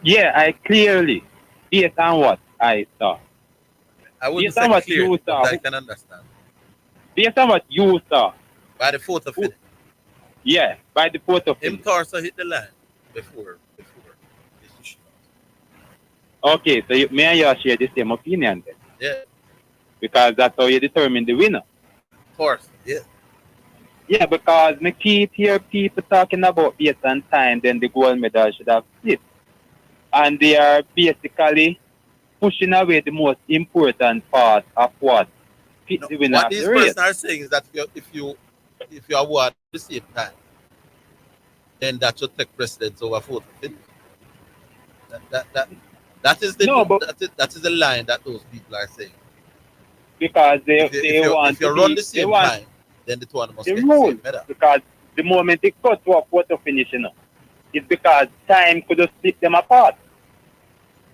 Yeah, I clearly, based on what I saw. I wouldn't based on what clear, you saw. I can understand. Based on what you saw. By the photo finish? Yeah, by the photo finish. Him Torso hit the line before. Okay, so may I share the same opinion then? Yeah. Because that's how you determine the winner. Of course, yeah. Yeah, because I keep hear people talking about based on time, then the gold medal should have slipped. And they are basically pushing away the most important part of what fit the winner What of these the race. persons are saying is that if you award at the same time, then that should take precedence over photo finish. That is the line that those people are saying. because they want if you to run be, the they same want time, then the two of them must the get the rule same medal. because the moment it cut to a quarter finish, it's because time could have split them apart.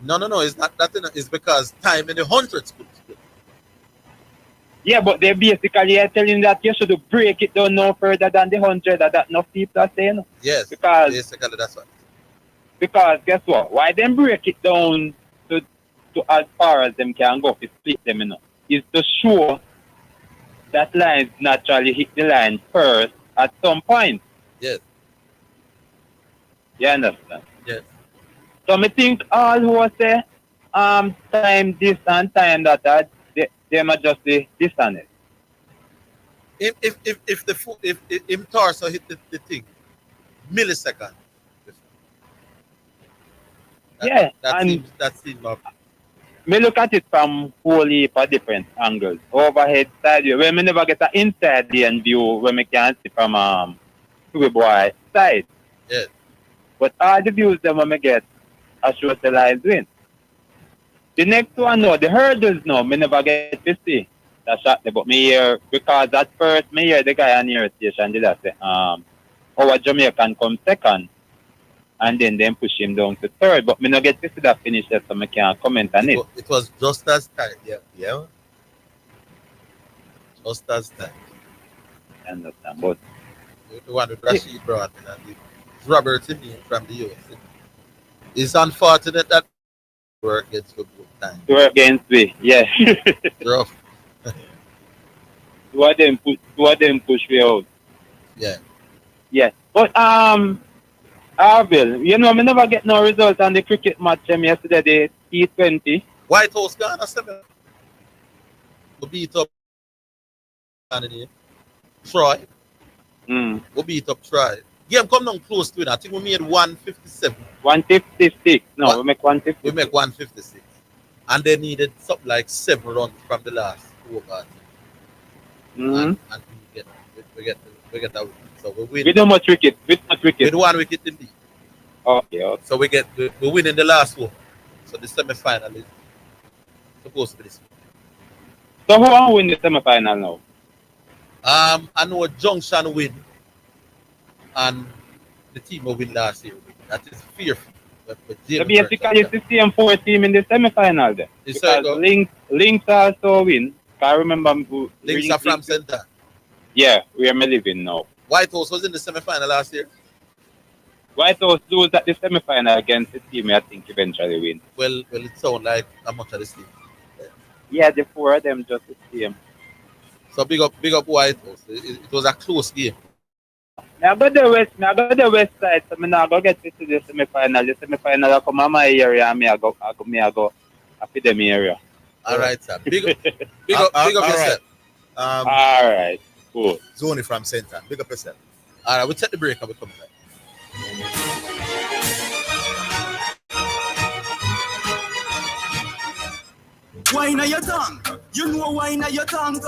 No, it's not that. It's because time in the hundreds could split. Yeah, but they basically are telling that you should break it down no further than the 100 that enough people are saying. Yes, Because basically that's what. Because guess what? Why them break it down to as far as them can go to split them, is to show that lines naturally hit the line first at some point. Yes. You understand? Yes. So I think all who say time this and time that they might just be dishonest. If him torso hit the thing millisecond. That seems up. Me look at it from whole heap of different angles. Overhead side view. Where me never get an inside lane view where me can see from two boy side. Yes. But all the views that me get are show the lines win. The next one the hurdles me never get to see. That shot there, but me hear because at first me hear the guy on your station did say our Jamaican come second. And then them push him down to third. But me not get to see that finish yet, so I can't comment on it. It was just as tight, yeah. Just as tight. I understand, but the one with Rashid brought in and Robert Sidney from the US. It's unfortunate that work against good time. Work against me, yeah. Rough. Two of them push me out. Yeah. Yeah. But Orville, me never get no result on the cricket match yesterday, the T20. White House Ghana 7. We beat up Troy. We beat up Troy. Game come down close to it. I think we made 157. 156. No, we make 156. We make 156. And they needed something like 7 runs from the last overs. And we get that win. So we win. We do much wicket. With 1 wicket in lead. Okay. So we win in the last one. So the semi-final is supposed to be this. So who will win the semi-final now? I know Junction win, and the team will win last year. That is fearful. So basically, it's the same 4 team in the semi-final then. Because Links also win. I remember who Links are from Center. Yeah, where I'm living now. White House was in the semi-final last year. White House lose at the semi-final against the team I think eventually win. Well, it sounds like how much of this team. Yeah, the 4 of them just the same. So big up White House. It was a close game. I go the west side, so I now go get to the semi-final. The semi-final I come to my area and I go up to them area. All right, sir. Big up yourself. All right, cool. Zoni from Center. Big up yourself. All right, we'll take the break and we'll come back. Wine on your tongue. You know wine on your tongue.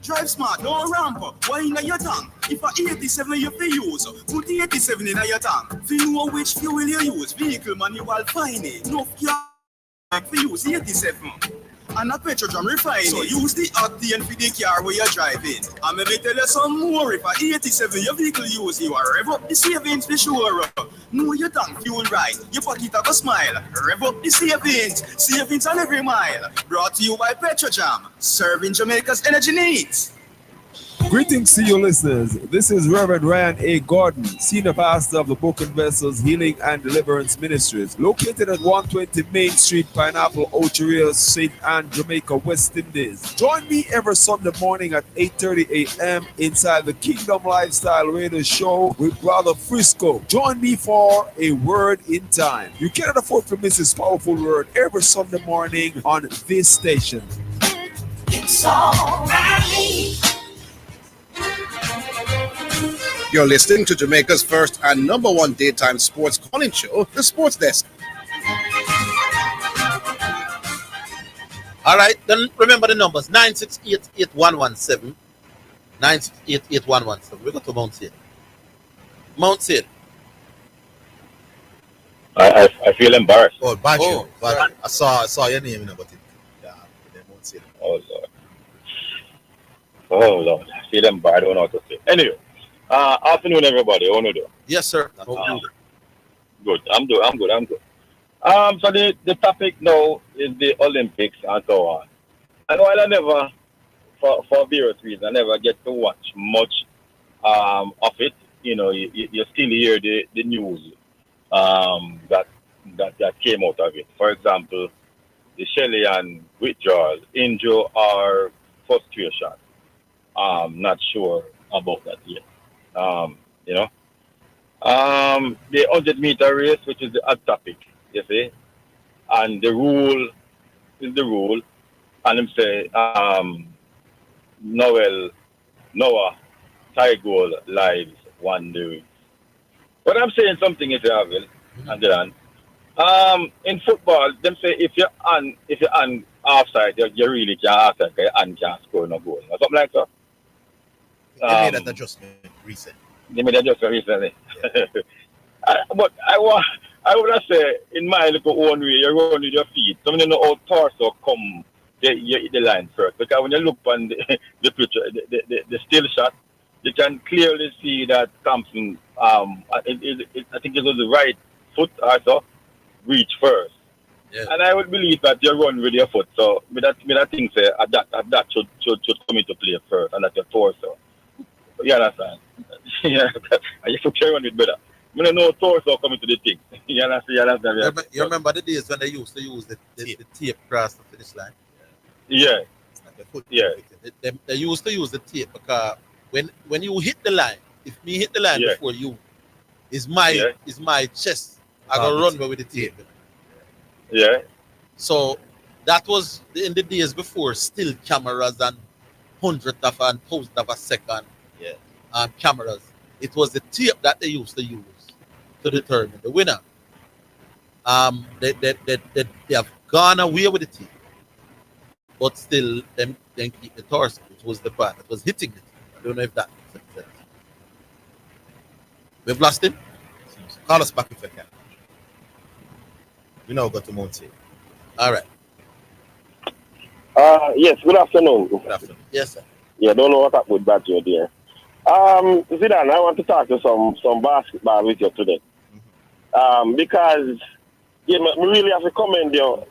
Drive smart, no ramp. Wine on your tongue. If a 87 you fi use, put the 87 in your tongue. Fi know which fuel you use. Vehicle manual fine it. No car fi use 87. And a petrol refine. So use the octane for the car where you're driving. And maybe tell you some more. If a 87 your vehicle use, you are rev up the savings for sure. Know your tank fuel right. Your pocket have a smile. Rev up the savings. Savings on every mile. Brought to you by Petrojam. Serving Jamaica's energy needs. Greetings to you listeners. This is Reverend Ryan A. Gordon, Senior Pastor of the Broken Vessels Healing and Deliverance Ministries, located at 120 Main Street, Pineapple, Ocho St. Anne, Jamaica, West Indies. Join me every Sunday morning at 8:30 a.m. inside the Kingdom Lifestyle Radio Show with Brother Frisco. Join me for a word in time. You cannot afford to miss this powerful word every Sunday morning on this station. It's all right. You're listening to Jamaica's first and #1 daytime sports calling show, The Sports Desk. All right, then remember the numbers 9688117. 9688117. We go to Mount Sid. Mount Sid. I feel embarrassed. But I saw your name, but Mount Sid. Oh Lord. Oh Lord, see them bad. I don't know what to say. Anyway, afternoon everybody. How you do? Yes, sir. Good. I'm good. I'm good. So the topic now is the Olympics and so on. And while I never, for various reasons, I never get to watch much of it. You know, you still hear the news that came out of it. For example, the Chilean withdrawal, injury or frustration. Not sure about that yet. You know, the 100-meter race, which is the hot topic, you see, and the rule is the rule, and them say Noah tie goal lives one day. But I'm saying something is Orville and then in football, them say if you're on offside, you really can't offside because your hand can't score no goal or something like that. They made that adjustment recently. They made that adjustment recently. But I would have say in my little own way, you run with your feet. Some you know how torso come, you hit the line first. Because when you look on the picture, the still shot, you can clearly see that Thompson, I think it was the right foot also, reach first. Yeah. And I would believe that you run with your foot. So me that thing say that should come into play first, and that your torso. You understand? Yeah, and you should carry on with better. I don't know torso coming to the thing. You understand? You remember the days when they used to use the tape across the finish line? Yeah. Yeah. They used to use the tape because when you hit the line, if me hit the line before you, is my chest. I gotta run with the tape. Yeah. So that was in the days before still cameras and hundredth of and thousandth of a second cameras. It was the tape that they used to use to determine the winner. They have gone away with the tape, but still them keep the torso, which was the part that was hitting it. I don't know if that makes sense. We've lost him. Call us back if you can. We now go to Monty. All right. Yes, good afternoon. Good afternoon. Yes, sir. Yeah, don't know what happened with Badger there. Zidane, I want to talk to some basketball with you today. Because we really have to commend you,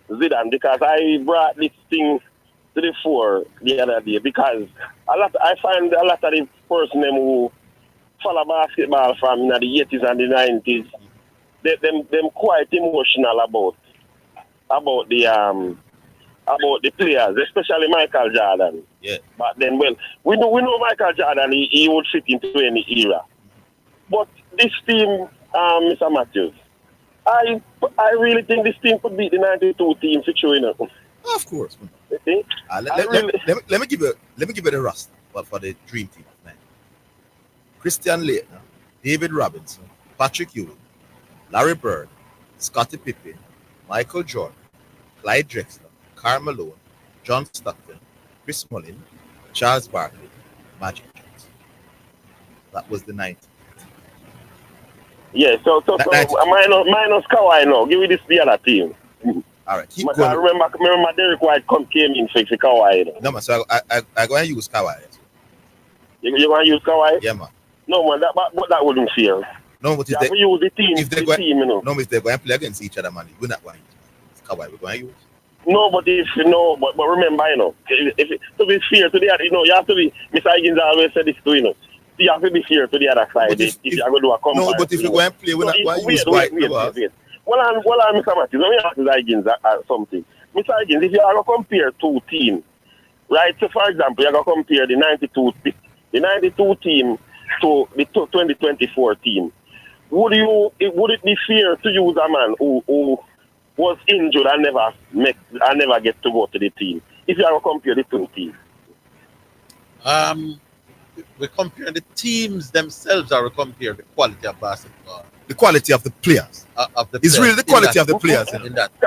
Zidane, because I brought this thing to the fore the other day because I find a lot of the person who follow basketball from the 80s and the 90s, them quite emotional about the players, especially Michael Jordan. Yeah. But then, well, we know Michael Jordan, he would fit into any era. But this team, Mr. Matthews, I really think this team could beat the 92 team for sure. Of course. Let me give you the roster for the dream team of 90. Christian Laettner, David Robinson, Patrick Ewing, Larry Bird, Scottie Pippen, Michael Jordan, Clyde Drexler, Karl Malone, John Stockton, Chris Mullin, Charles Barkley, Magic Johnson. That was the 90. Yeah, so minus Kawhi now. Give me the other team. All right, keep going. I remember Derek White came in fix Kawhi. No, man, so I go and use Kawhi. You going to use Kawhi? Yeah, man. No, man, that wouldn't fair. No, but if they use the team, No, if they're going to play against each other, man, we're not going to use Kawhi. We're going to use. No, but but remember, if to be fair to the other, you have to be. Mr. Higgins always said this too, you have to be fair to the other side. If you're going to do a comparison. No, but if you're going to play, we're not going to use White. Wait. Well, Mr. Matthews, let me ask Mr. Higgins something. Mr. Higgins, if you are going to compare two teams, right? So, for example, you're going to compare the 92 team to the 2024 team. Would it be fair to use a man who was injured and never get to go to the team? If you are going to compare the two teams. We're comparing the teams themselves, or we compare the quality of basketball? The quality of the players. It's really the quality of the players.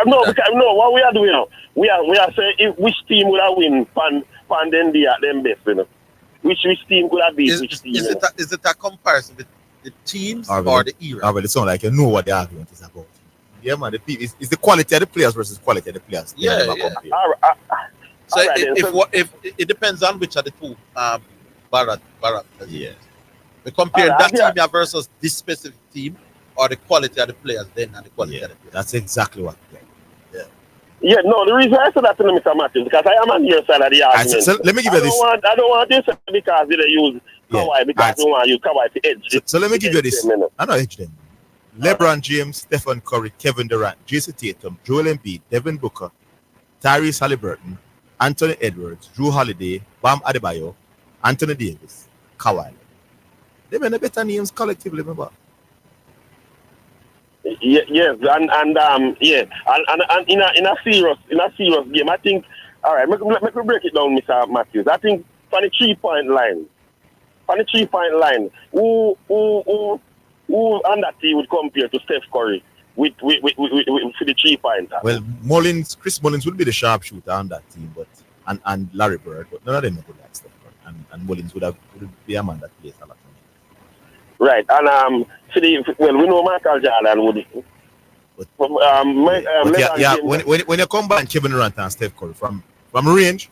No, what we are doing now, we are saying which team would have win pan them best, Which team could have beat which team? Is it a comparison with the teams or the era? It sounds like you know what the argument is about. Yeah, man. It's the quality of the players versus quality of the players. Yeah. So All right, then. if it depends on which of the two Barrett. Yeah. We compare All right, that yeah. team here versus this specific team, or the quality of the players then and the quality of the players. That's exactly what. Yeah, no, the reason I said that to Mr. Matthews because I am on your side of the argument. So let me give you this. I don't want this because they use Kawhi because they want to use Kawhi to edge. So let me give you this. I know edge them. LeBron James, Stephen Curry, Kevin Durant, Jason Tatum, Joel Embiid, Devin Booker, Tyrese Halliburton, Anthony Edwards, Drew Holiday, Bam Adebayo, Anthony Davis, Kawhi. They made better names collectively, remember? Yes, and in a serious game, I think. All right, let me break it down, Mr. Matthews. I think for the 3-point line, who on that team would compare to Steph Curry with for the 3-pointer? Well, Chris Mullins would be the sharpshooter on that team, but and Larry Bird, but none of them would like Steph Curry, and Mullins would be a man that plays a lot. Right, and we know Michael Jordan would. When you combine Kevin Durant and Steph Curry from range,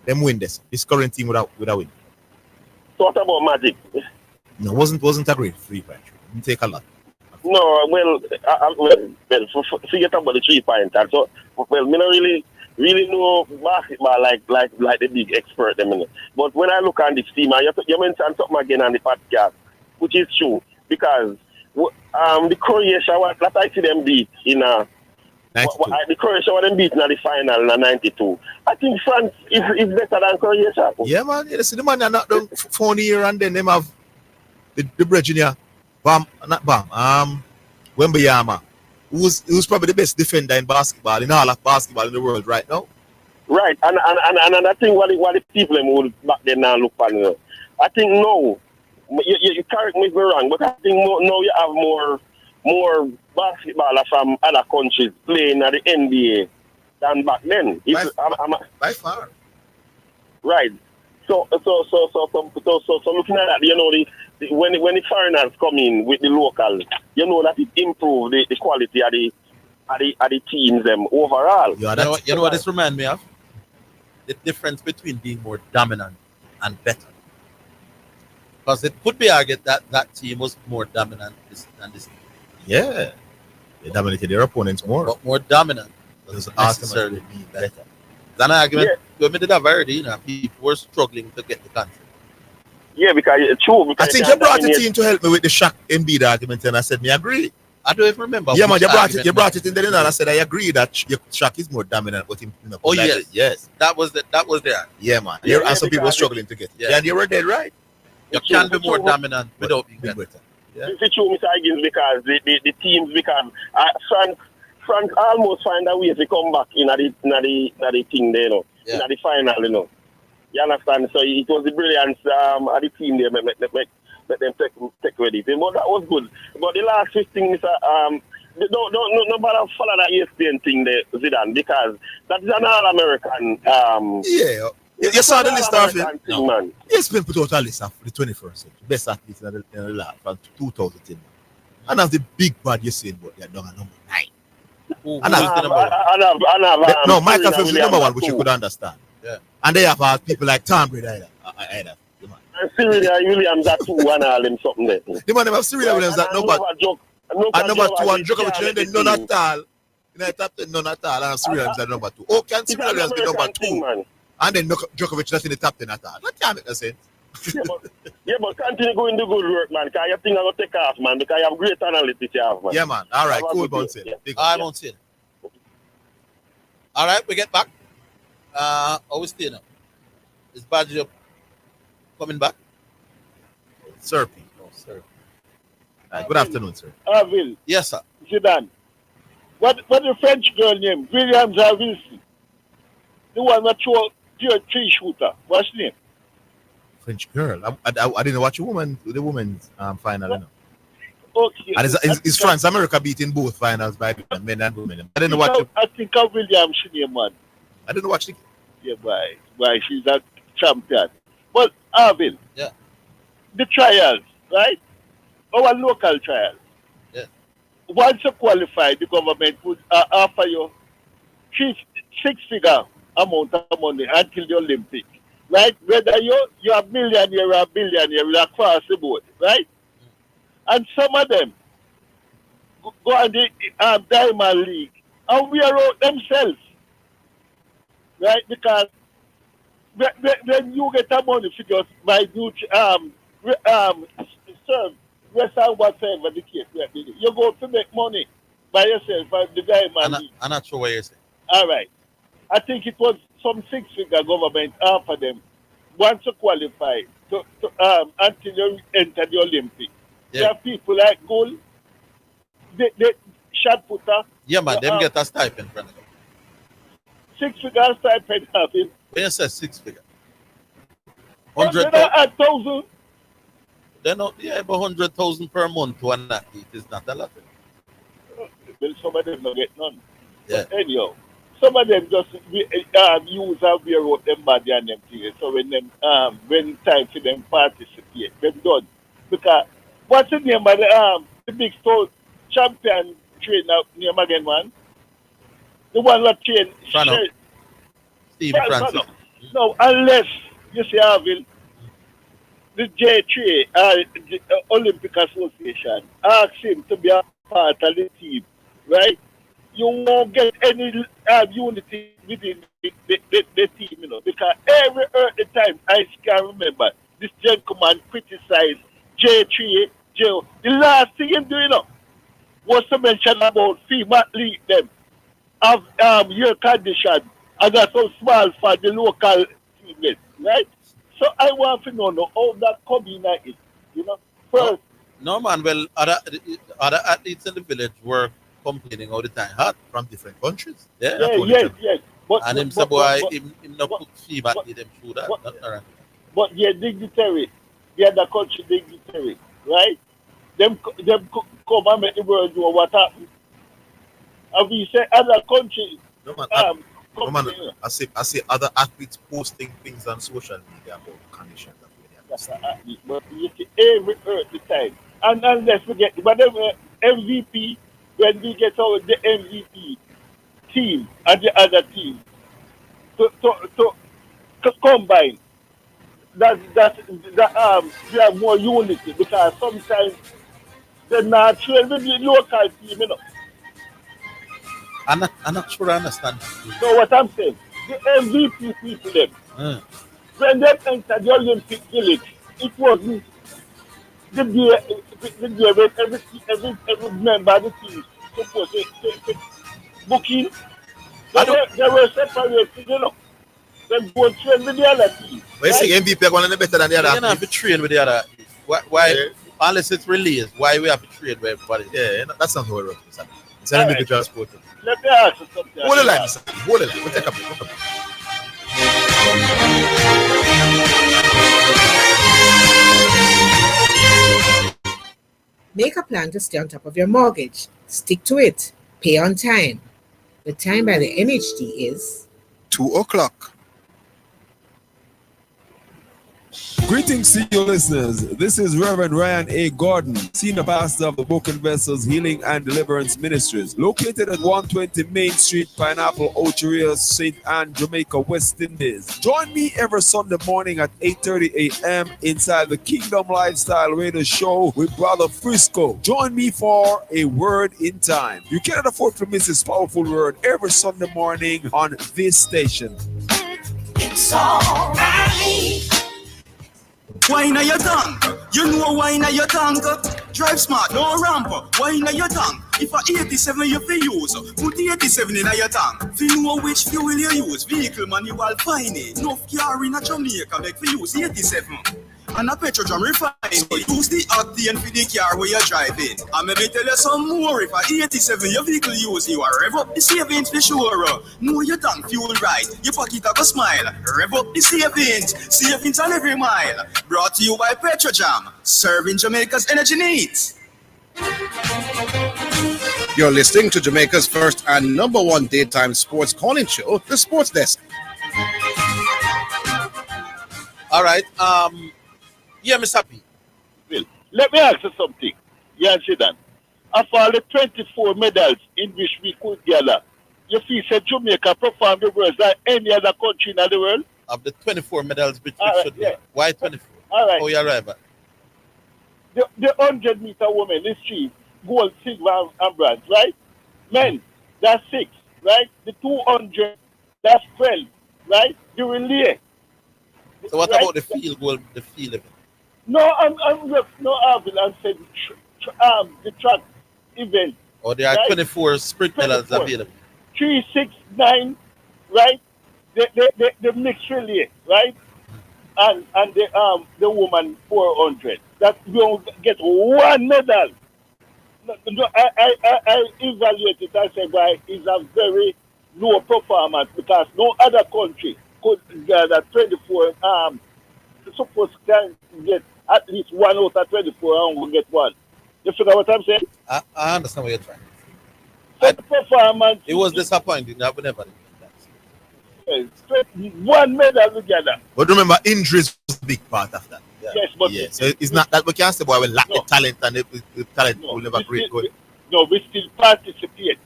them win this. This current team would have win. So what about Magic? No, wasn't a great free point. Didn't take a lot. No, forget about the 3-pointer. So, me not really know basketball like the big expert them. But when I look on this team, you mentioned something again on the podcast, which is true because the Croatia, that I see them beat in the Croatia them beat in the final in 92. I think France is better than Croatia. Yeah, man. You see the man are not done 4 years and then them have the Virginia Wembayama, who's probably the best defender in basketball, in all of basketball in the world right now. Right, and I think what the people would back then now look on. I think no. You correct me if I'm wrong, but I think now you have more basketballers from other countries playing at the NBA than back then. By far. Right. So looking at that, you know, when the foreigners come in with the locals, you know that it improves the quality of the teams overall. You know what this reminds me of? The difference between being more dominant and better. Because it could be argued that team was more dominant than this team. Yeah. They dominated their opponents more. But more dominant doesn't necessarily mean better. It's an argument. We did have already, people were struggling to get the country. Yeah, because it's true. Because I think you brought it in to help me with the Shaq Embiid argument, and I said, me agree. I don't even remember. Yeah, man, you brought it in there, and I said, I agree that Shaq is more dominant, but him. Oh, yes. That was there. Yeah, man. And some people were struggling to get it. Yeah, and you were dead right. You can be more dominant without being better. Yeah. It's true, Mr. Higgins, because the teams, because France almost find a way to come back in the thing there, in the final, You understand? So it was the brilliance of the team there, make them take credit. But that was good. But the last 15 Mr. Don't bother follow that ESPN thing there, Zidane, because that is an all-American. Yeah. You saw the list of it? No. ESPN put out a list of the 21st century best athletes in the lab from 2010. And of the big bad you said, but they're done at number 9. No, Michael Phelps is number 1, which you could understand. Yeah. And they have people like Tom Brady either. And Serena Williams at 2 and all them something there. The man have Serena Williams at number 2 and Djokovic and then none at all. In the top 10, none at all. And Serena Williams at number 2. Oh, can Serena Williams be number 2? And then Djokovic not in the top 10 at all. That can't make no sense. but continue going to good work, man. Because you think I'm going to take off, man. Because you have great analytics, you have, man. Yeah, man. All right, cool, Bouncing. I'm on scene. All right, we get back. Always stay now. Is Badger coming back? Sir, Pete. Oh, sir. Good afternoon, sir. Orville. Yes, sir. Zidane. What the French girl name? Williams or Wilson? The one that threw pure 3-shooter. What's the name? French girl. I didn't watch the women's final. You know. Okay. And is France America beating both finals by men and women? I didn't watch. I think of Williams name, man. I didn't watch the. Yeah, why she's a champion. But Orville. Yeah. The trials, right? Our local trials. Yeah. Once you qualify, the government would offer you 6-figure amount of money until the Olympic. Right? Whether you're a millionaire or a billionaire across the board, right? And some of them go on the Diamond League and wear out themselves. Right? Because when you get a money for just buy new serve, restaurant, whatever the case may be, you go to make money by yourself at the Diamond League. I'm not sure what you're saying. All right. I think it was some six-figure government offer them once you qualify until you enter the Olympics. There are people like Gold, the shot putter. Yeah, man, them get a stipend from them. Six-figure stipend having. When you say 6 figure? 100,000. They're not, but 100,000 per month to an athlete is not a lot. Well, some of them don't get none. Yeah. But anyhow, some of them just use and wear out them body and them things. So when time for them participate, them done. Because what's the name of the big store champion trainer name again, man? The one that trained Steve Francis. No, unless you see Orville, the J3, the Olympic Association, ask him to be a part of the team, right? You won't get any unity within the team, you know, because every time I can remember this gentleman criticized J3, the last thing him doing, you know, was to mention about female league them of your condition and that's so small for the local teammates, right? So I want to know how that combination, you know, first. No, man, well, other athletes in the village were complaining all the time, hot from different countries. Yeah, yes. And him say, boy, him not put fever in them through that. But they're dignitary. They're the country dignitary, right? Them come and make the world know what happened. And we say other countries. No, man, I see other athletes posting things on social media about conditions. But you see every the time. And unless we get whatever MVP, when we get our the MVP team and the other team to combine, that we have more unity because sometimes they're not trained with the local team, you know. I'm not sure I understand. So what I'm saying, the MVP people them, when they entered the Olympic village, it wasn't the day when every member of the team supposed to book in. They were separated, you know. They go train with the other team. But you see MVP are going to be better than the other. You don't have to train with the other. Why unless it's released, why we have to train with everybody? Yeah, that's not how it works. It's an individual sport. Let me ask you something. Hold the line, sir. Hold the line. We'll take a break. Make a plan to stay on top of your mortgage. Stick to it. Pay on time. The time by the MHD is 2:00. Greetings to you listeners. This is Reverend Ryan A. Gordon, Senior Pastor of the Book and Vessels Healing and Deliverance Ministries, located at 120 Main Street, Pineapple, Ocheria, St. Anne, Jamaica, West Indies. Join me every Sunday morning at 8:30 a.m. inside the Kingdom Lifestyle Radio Show with Brother Frisco. Join me for a word in time. You cannot afford to miss this powerful word every Sunday morning on this station. It's all right. Wine on your tongue, you know wine on your tongue. Drive smart, no ramp. Wine on your tongue. If a 87 you fi use, put 87 in your tongue. Fi know which fuel you use, vehicle manual fine it. Enough car in a Jamaica make fi use 87. And a petrol refine it. Use the octane for the car where you're driving. And let me tell you some more. If a 87 your vehicle use, you are rev up the savings for sure. Know your tank fuel right, your pocket have a smile. Rev up the savings on every mile. Brought to you by Petrojam, serving Jamaica's energy needs. You're listening to Jamaica's first and number one daytime sports calling show, The Sports Desk. All right. Yeah, Mr. Happy. Well, let me ask you something. Yeah, Zidane. Of all the 24 medals in which we could gather, you feel say Jamaica perform the worst than any other country in the world? Of the 24 medals, which All should right, yeah. be. Why 24? All right. Oh, you're right. But The 100-meter women is 3, gold, silver, and bronze, right? Men, that's 6, right? The 200, that's 12, right? The relay. so what right? about the field goal, the field event? No, Orville, I'm saying the track event. Or there are right? 24 sprint medals 24. available. 3, 6, 9, right? The mixed relay, right? And the woman 400. That we don't get one medal. No, I evaluate it. I say, why it's a very low performance because no other country could gather 24. Supposed to get at least 1 out of 24 and we get 1. You figure what I'm saying? I understand what you're trying. So the performance. It was disappointing. I would never. One medal together. But remember, injuries was a big part of that. Yes, but so it's not that we can't say, boy, we lack the talent and the talent will never create good. No, we still participate.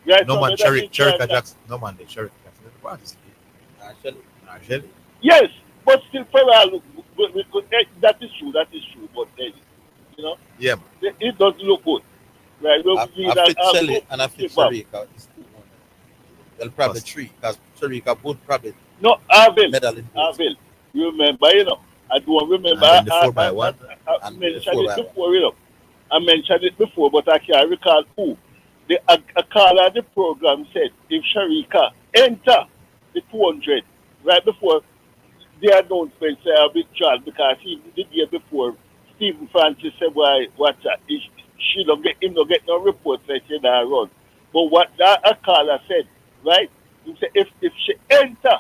Right? No man, Sherika Jackson. No man, Sherika Jackson didn't participate. Actually. Yes, but still, we could, that is true. But then, you know, yeah, it doesn't look good. Right? I fit Shelly and I fit Sherika. Well, probably 3 because Sherika would probably medal in Orville, you remember, you know, I don't remember. And the 4x1. I mentioned it before, you know. I mentioned it before, but I can't recall who. A caller of the program said if Sherika enter the 200 right before the announcement say a bit child because the year before Stephen Francis said, why, what's that? She don't get no report that she not run. But what a caller said, right? He said if she enter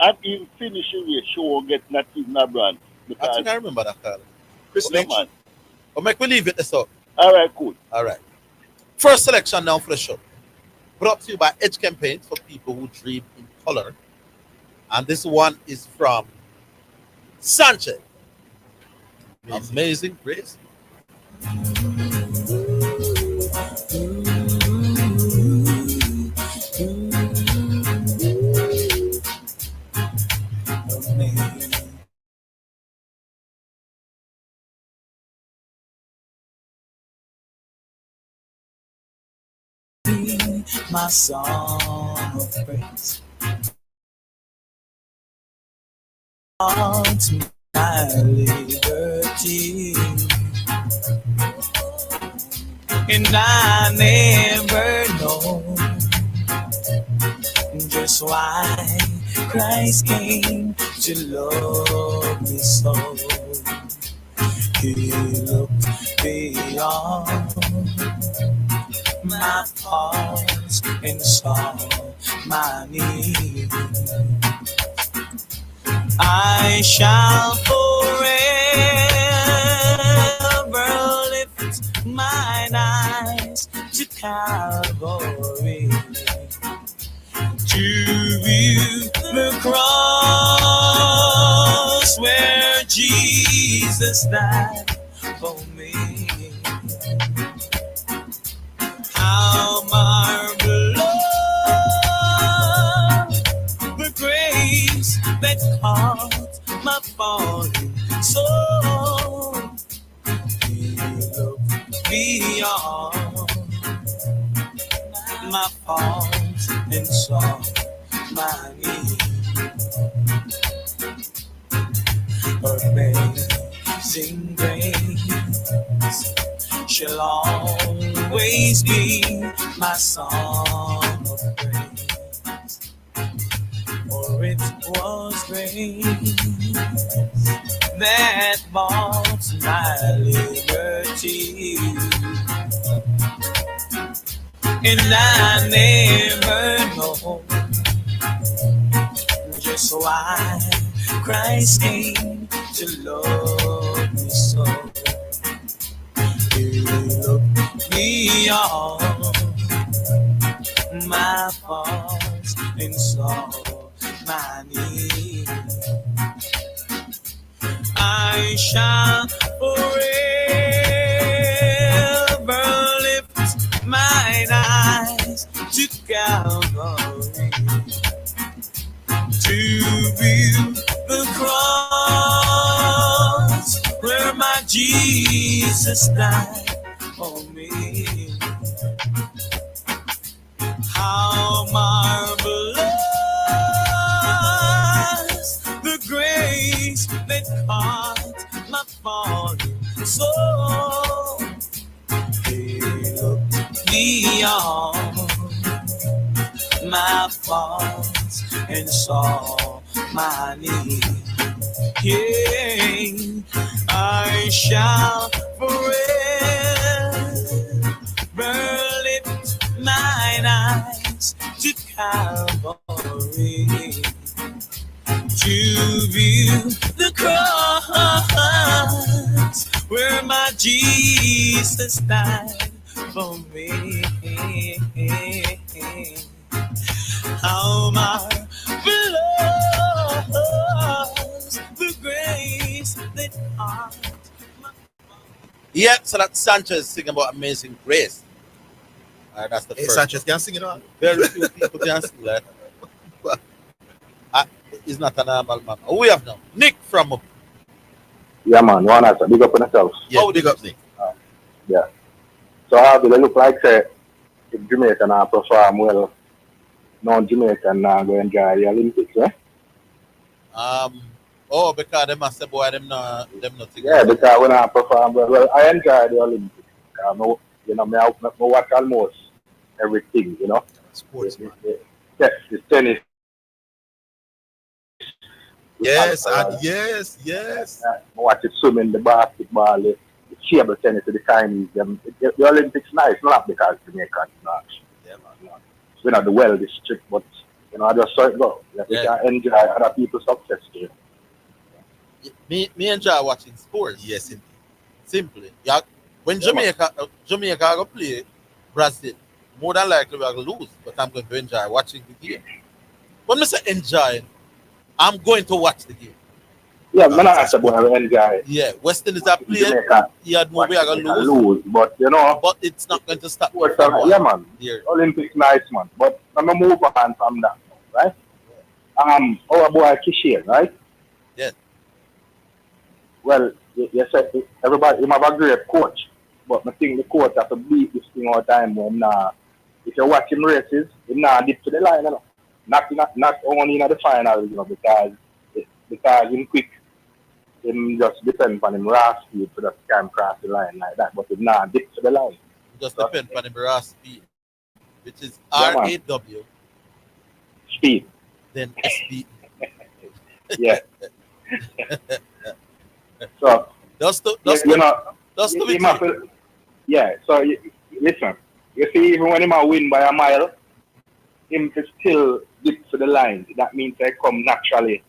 and even finish the race, she won't get not even a brand. I think I remember that caller. Chris Lynch. Or make we leave it this up. All right, cool. All right. First selection now for the show. Brought to you by Edge Campaigns for people who dream in color. And this one is from Sanchez. Amazing Grace. My song of praise, to my liberty, and I never know just why Christ came to love me so. He looked beyond my faults and saw my need. I shall forever lift mine eyes to Calvary, to view the cross where Jesus died for me. How marvelous the grace that caught my falling soul. He looked beyond my faults and saw my need. Amazing grace shall always be my song of praise, for it was grace that bought my liberty, and I never know just why Christ came to love me so. He looked beyond my faults and saw my need. I shall forever lift mine eyes to Calvary, Calvary to view the cross where my Jesus died for me. How marvelous the grace that caught my falling soul. He looked beyond my faults and saw my need. Yeah, I shall forever lift mine eyes to Calvary to view the cross where my Jesus died for me. How marvelous the grace that art. Yeah, so that's Sanchez singing about Amazing Grace. That's the Hey, first Sanchez one. can sing it on. Very few people can sing that. He's not a normal man. Who we have now? Nick from Yeah, man. One answer. Big up on yourself. Yeah, big up, Nick. Yeah. So how do they look like, say, if Jamaica now perform well, non-Jamaican now go enjoy the Olympics, eh? Because they must say, boy, them not Yeah, because when I perform well, I enjoy the Olympics. I watch almost everything, you know. Sports, man. The tennis. Yes, yes. I watch it swimming, the basketball, the table tennis, the Chinese. The Olympics nice, not because Jamaica is not. Yeah, man. We're not the well district, but I just saw it go. We can enjoy other people's success too. Me enjoy watching sports. Yes, simply. Yeah, when Jamaica go play Brazil, more than likely we are going to lose, but I'm going to enjoy watching the game. When I say enjoy, I'm going to watch the game. Yeah, man, I said, boy, I enjoy it. Yeah, West Indies are playing. Yeah, no, we are going to lose. But, but it's not going to stop. Yeah, man. Olympics nice, man. But I'm going to move on from that, right? Our boy Kishian, right? Yes. Well, you said everybody, he have a great coach. But I think the coach has to beat this thing all the time. If you watch him races, he's not dip to the line, you know. Not only in the final, because him quick, him just depend on him raw speed so that he can cross the line like that. But him not dip to the line. Just depend on him raw speed, which is RAW. Speed. Then SB. Yeah. So yeah. So listen, you see, even when him win by a mile, him to still dip to the line. That means they come naturally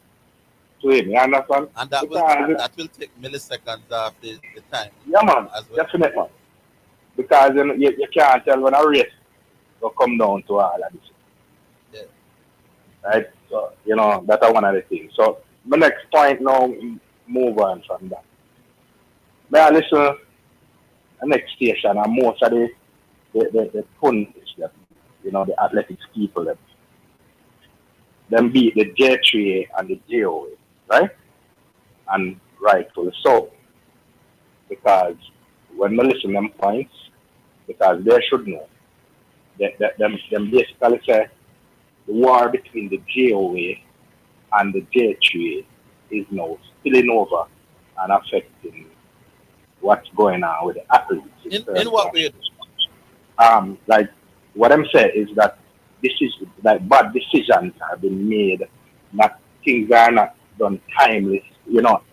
to him. You understand? And that will take milliseconds off the time. Yeah, man. As well. Definitely, man. Because you can't tell when a race will come down to all of this. Yeah. Right? So, that's one of the things. So, my next point now, move on from that. May I listen to the next station and most of the pundits, the athletics people, them beat the J3A and the JOA, right? And rightfully so. Because when I listen to them points, because they should know, them basically say the war between the JOA and the J3A is now spilling over and affecting what's going on with the athletes. In what way? Like what I'm saying is that this is like bad decisions have been made, not things are not done timely,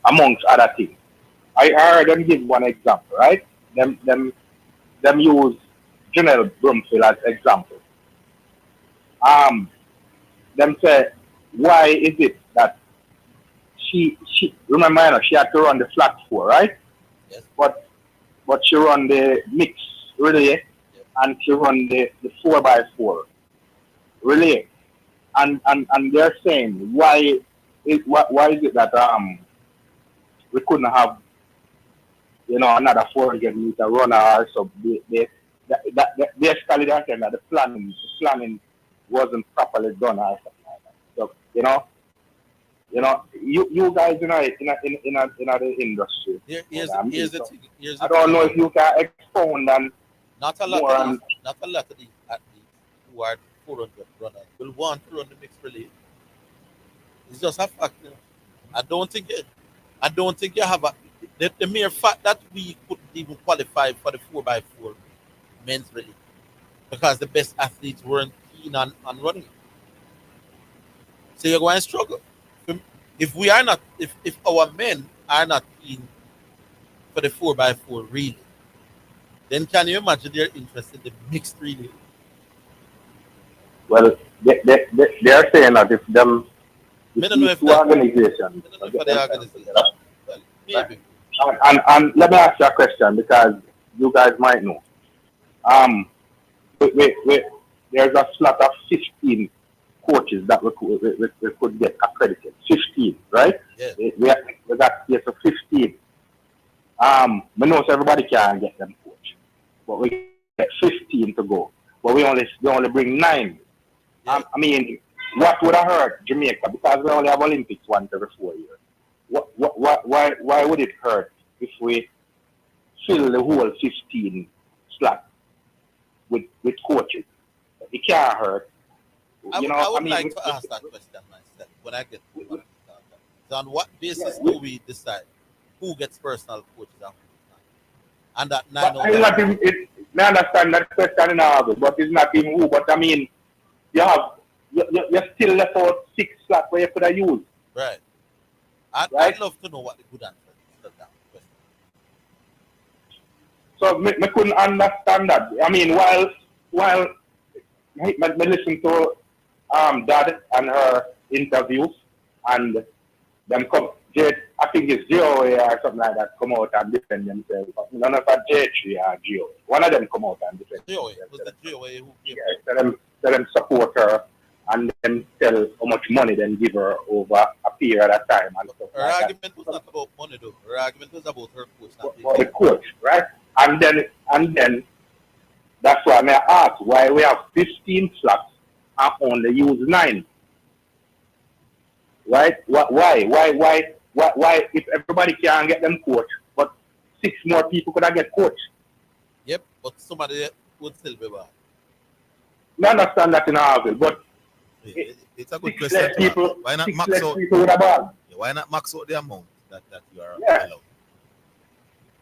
amongst other things. I heard them give one example, right? Them use Janelle Brumfield as example. Them say, why is it that she remember she had to run the flat 4, right? Yes. But she run the mix relay and she run the 4x4 relay. And they're saying why is it that we couldn't have another 400-meter runner or so. They basically they're saying that the planning wasn't properly done or something like that. So, you guys, in the industry. Here's the thing. I don't know if you can expound on not a lot more of these, not a lot of these athletes who are 400 runners will want to run the mixed relay. It's just a fact. I don't think you have the mere fact that we couldn't even qualify for the 4x4 men's relay because the best athletes weren't keen on running. So you're going to struggle. If we are not, if our men are not keen for the 4x4 relay, then can you imagine their interest in the mixed relay? Well, they are saying that if them two organizations. Maybe. And let me ask you a question because you guys might know. There's a slot of 15 coaches that we could get accredited. 15, right? Yeah. We got here for 15. We know so everybody can get them coach, but we get 15 to go. But we only bring 9. Yeah. I mean, what would have hurt Jamaica because we only have Olympics once every 4 years? Why would it hurt if we fill the whole 15 slot with coaches? It can't hurt. I would like to ask that question myself when I get to it. So on what basis do we decide who gets personal coaches and who not? And that 9 I understand that question in all, but it's not even who. But I mean, you still left out 6 slots where you could have used. Right. I'd love to know what the good answer is to that question. So me couldn't understand that. I mean, while I listen to Dad and her interviews and them come, I think it's GOA or something like that, come out and defend themselves. None of that J3 or GOA. One of them come out and defend GOA. Was the GOA who came tell them support her and then tell how much money then give her over a period of time. And stuff her like argument that. was not about money though. Her argument was about her coach. For the coach, right? And then that's why I ask why we have 15 slots and only use 9. Right? Why if everybody can get them coach, but 6 more people could have get coach? Yep, but somebody would still be bad. I understand that in Orville, but it's a good question. People, why not 6 max less out? people with a ball? Yeah, why not max out the amount that you are allowed?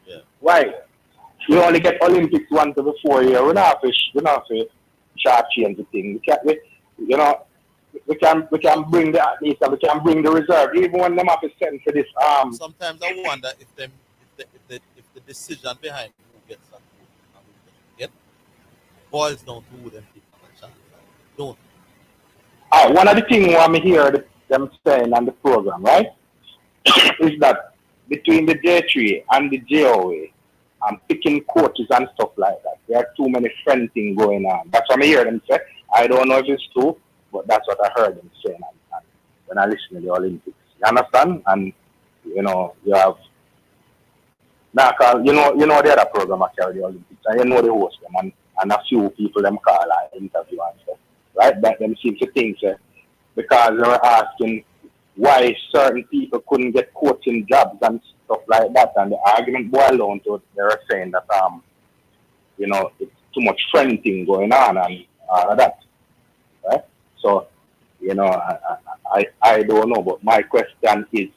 Yeah. Why? We only get Olympics once every 4 years. We don't have to short change the thing. We can bring the athletes and we can bring the reserve, even when them have to send for this. Sometimes I wonder if the decision behind who gets that and who doesn't get boils down to who them people have a chance. Don't. One of the things I hear them saying on the program, right, is that between the J3 and the JOA, picking coaches and stuff like that, there are too many friend things going on. That's what I hear them say. I don't know if it's true, but that's what I heard them saying when I listen to the Olympics. You understand? And you have you know the other program I carry the Olympics, and you know the host them and a few people them call and interview and stuff. Right? That them seem to think because they were asking why certain people couldn't get coaching jobs and stuff like that, and the argument boiled down to they were saying that it's too much friend thing going on and all of that. Right? So, I don't know, but my question is,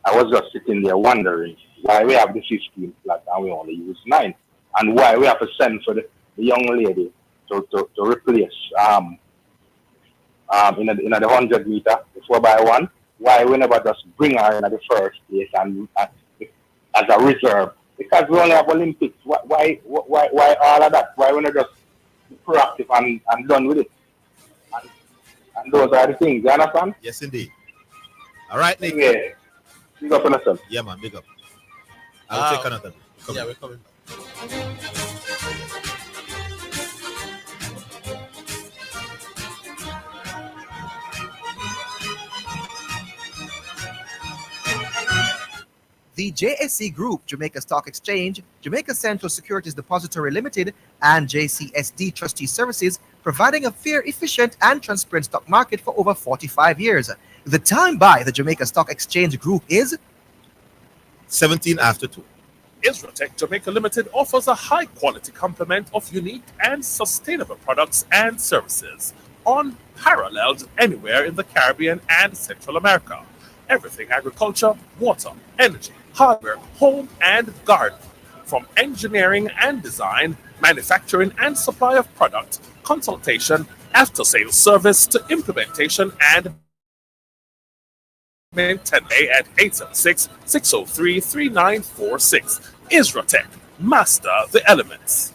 I was just sitting there wondering why we have the 15 slots and we only use 9, and why we have to send for the young lady to replace in the 100 meter, the 4x1. Why we never just bring her in the first place and as a reserve? Because we only have Olympics. Why all of that? Why we not just be proactive and done with it? And those are the things, you understand? Yes, indeed. All right, Nick. Yeah. Big up on yourself. Yeah, man, big up. I'll take another. Yeah, we're coming back. The JSC Group, Jamaica Stock Exchange, Jamaica Central Securities Depository Limited, and JCSD Trustee Services, providing a fair, efficient, and transparent stock market for over 45 years. The time by the Jamaica Stock Exchange Group is 17 after 2. Isratech Jamaica Limited offers a high-quality complement of unique and sustainable products and services, unparalleled anywhere in the Caribbean and Central America. Everything agriculture, water, energy, hardware, home, and garden. From engineering and design, manufacturing and supply of product, consultation, after-sales service to implementation and maintenance at 876-603-3946. Isratech, master the elements.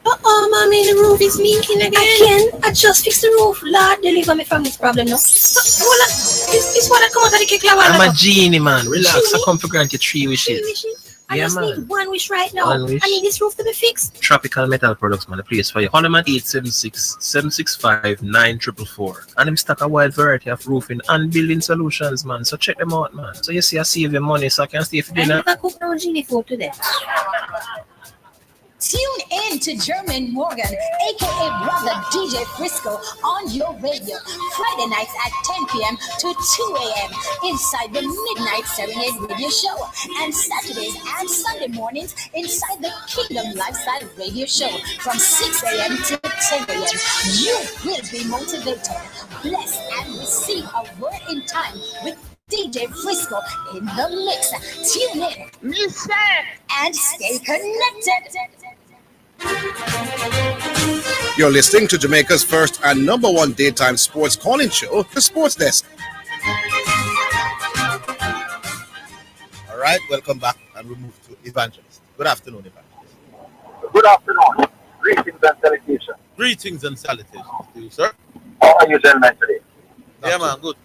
Mommy, the roof is leaking again. I just fixed the roof. Lord, deliver me from this problem now. It's what I come out of the cake. I'm a genie, man. Relax. I come for grant you 3 wishes. I just need one wish right now. One wish. I need this roof to be fixed. Tropical Metal Products, man. The place for you. Call them at 876-765-9444. And them stock a wide variety of roofing and building solutions, man. So check them out, man. So you see, I save your money so I can stay for dinner. I never cook no genie food today. Tune in to German Morgan, aka Brother DJ Frisco, on your radio. Friday nights at 10 p.m. to 2 a.m. inside the Midnight Serenade Radio Show. And Saturdays and Sunday mornings inside the Kingdom Lifestyle Radio Show from 6 a.m. to 10 a.m. You will be motivated, blessed, and receive a word in time with DJ Frisco in the mix. Tune in, and stay connected. You're listening to Jamaica's first and number one daytime sports calling show, The Sports Desk. All right, welcome back, and we move to Evangelist. Good afternoon, Evangelist. Good afternoon. Greetings and salutations. Greetings and salutations to you, sir. How are you gentlemen today? Yeah, man, good.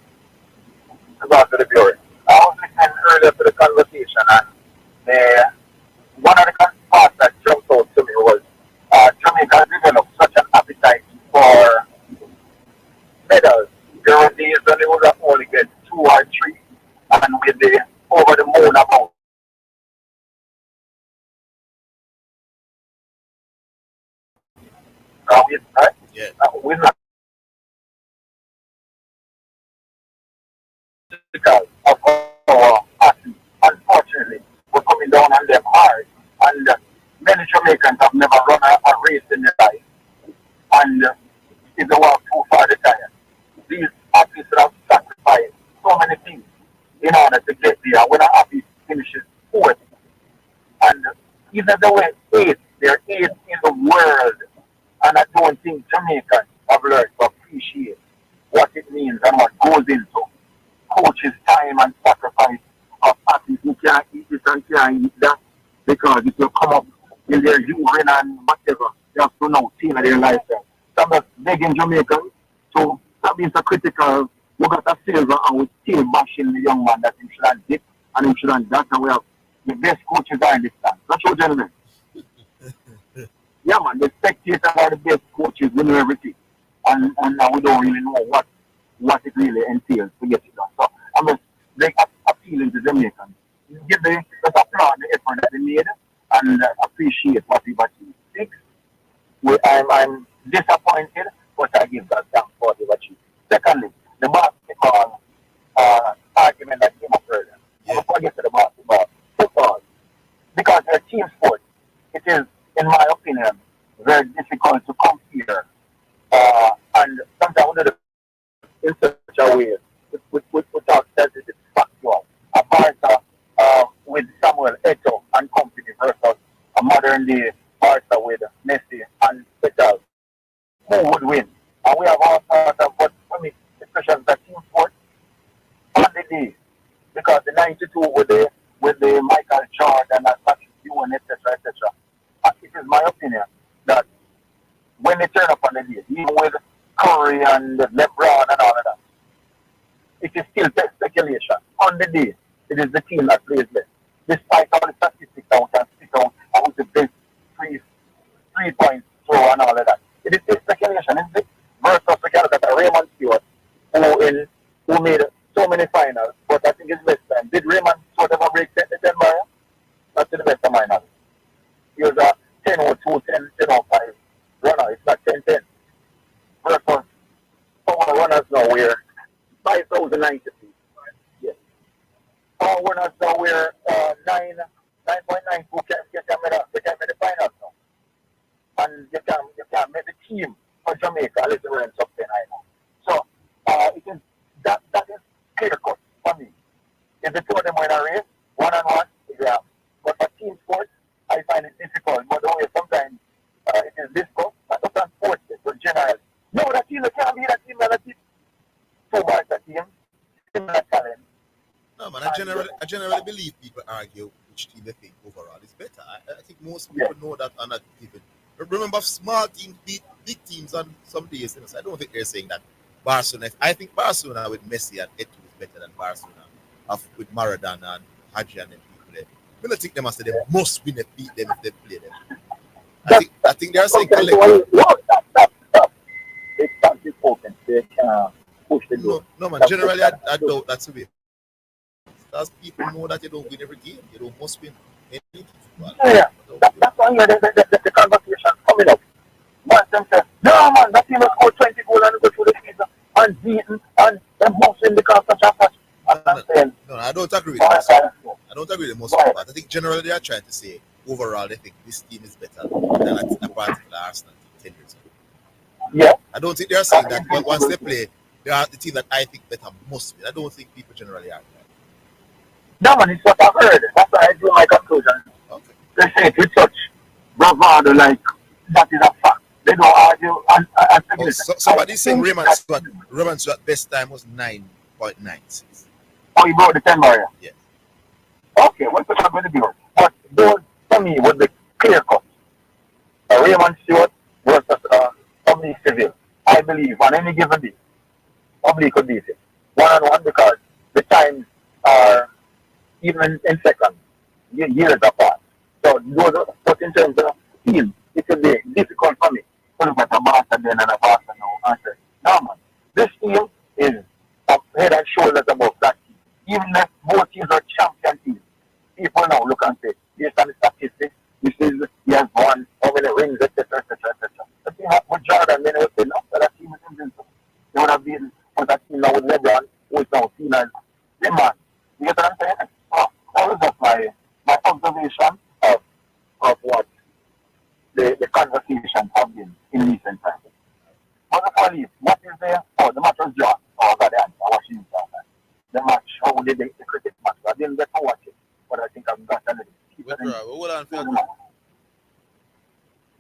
About to the bureau. I was listening earlier to the conversation, and one of the parts that jumped out to me was Jamaica developed such an appetite for medals. There were days when they would only get 2 or 3, and with the over the moon amount. Right? Yeah. We're not of our athletes. Unfortunately, we're coming down on them hard, and many Jamaicans have never run a race in their life, and if they walk too far, they tire. These athletes have sacrificed so many things in order to get there. When an athlete finishes 4th, and even if they were 8th, they're 8th in the world, and I don't think Jamaicans have learned to appreciate what it means and what goes into coaches' time and sacrifice of athletes who can't eat this and can't eat that, because if you come up in their urine and whatever, they have to now tailor their lifestyle. So I'm just begging Jamaicans to stop being so critical. We got a silver and we still bashing the young man that he shouldn't dip and he shouldn't that, and we have the best coaches are in this time. That's your gentlemen. Yeah, man, the spectators are the best coaches. We know everything. And now we don't really know what it really entails to get it done. So I'm just appealing to Jamaicans. Just applaud the effort that they made and appreciate what we've achieved. 6, I'm disappointed, but I give that thanks for what we've achieved. Secondly, the basketball argument that came up earlier. Don't forget to the basketball. Football, because they're team sports, it is, in my opinion, very difficult to compare. And sometimes we do it in such a way, we talk that it is factual. A Barca with Samuel Eto'o and company versus a modern day Barca with Messi and Petal. Who would win? And we have all sorts of, but for me, especially the team sport, on the day, because the 92 with the Michael Jordan and Patrick Ewing, etc., etc. It is my opinion that when they turn up on the day, even with Curry and LeBron and all of that, it is still speculation. On the day, it is the team that plays best. Despite all the statistics that we can stick out and with the best three-point throw and all of that. It is still speculation, isn't it? Versus we can look at Raymond Stewart, who made so many finals, but I think his best time. Did Raymond Stewart ever break 10 by Not to the best of my knowledge. He was a 10-02, 10-05 runner. It's not 10-10. Versus our runners now we're 5,090 feet. Yes. Our runners now we're 9.92 can make the finals now. And you can make the team for Jamaica a little run up 10 now. So it is that is clear cut for me. If the two of them were in a race, one-on-one, yeah. But for team sports, I find it difficult. But the way sometimes it is difficult, not just on sports, but generally. No, that team, can't be that team, that team. Two bars that team, similar talent. No, man, I generally believe people argue which team they think overall is better. I think most people know that are not even. Remember, small teams beat big teams on some days. I don't think they're saying that Barcelona. I think Barcelona with Messi and Eto'o is better than Barcelona with Maradona and Hadji and them people there. I don't think they must say they must win and beat them if they play them. I think they are saying collectively. They can't be open. They can push the door. No, man. Generally, I doubt that's the way. Because people know that you don't win every game. You don't must win any football. Yeah. That's why the conversation coming up. Once them say, no, man, that team will score 20 goals and go through the season and beaten and them must win because such and such. No, I don't agree with that. I don't agree with most of that. I think generally they are trying to say overall they think this team is better than a particular Arsenal team 10 years ago. Yeah. I don't think they are saying that once they play, they are the team that I think better must win. I don't think people generally are. No, man, it's what I've heard. That's why I drew my conclusion. Okay. They say it with such bravado, like that is a fact. They don't argue and somebody's saying Raymond Stewart's best time was 9.96. Oh, you brought the 10 barrier? Yeah. Okay, what's the going to be? But those, for me, would be clear cut. Raymond Stewart versus Omni Civil. I believe on any given day, Omni could beat it. One-on-one because the times are even in seconds, years apart. So those are, but in terms of team, it could be difficult for me to look at a Barca then and a Barca now and say, no man, this team is up head and shoulders above that team. Even if both teams are champion teams, people now look and say, based on the statistics, this is, he has won how many rings, etc., etc., etc. The thing with Jordan, then they would say, no, that team is invincible. They would have been on that team now with LeBron, who is now seen as the man. You get what I'm saying? So that was just my observation of what the conversations have been in recent times. But before I leave, what is there? Oh, the match was drawn. Oh, God, I watched it. The match, how they the cricket match. I didn't get to watch it, but I think I've got a little. We hold on for a draw.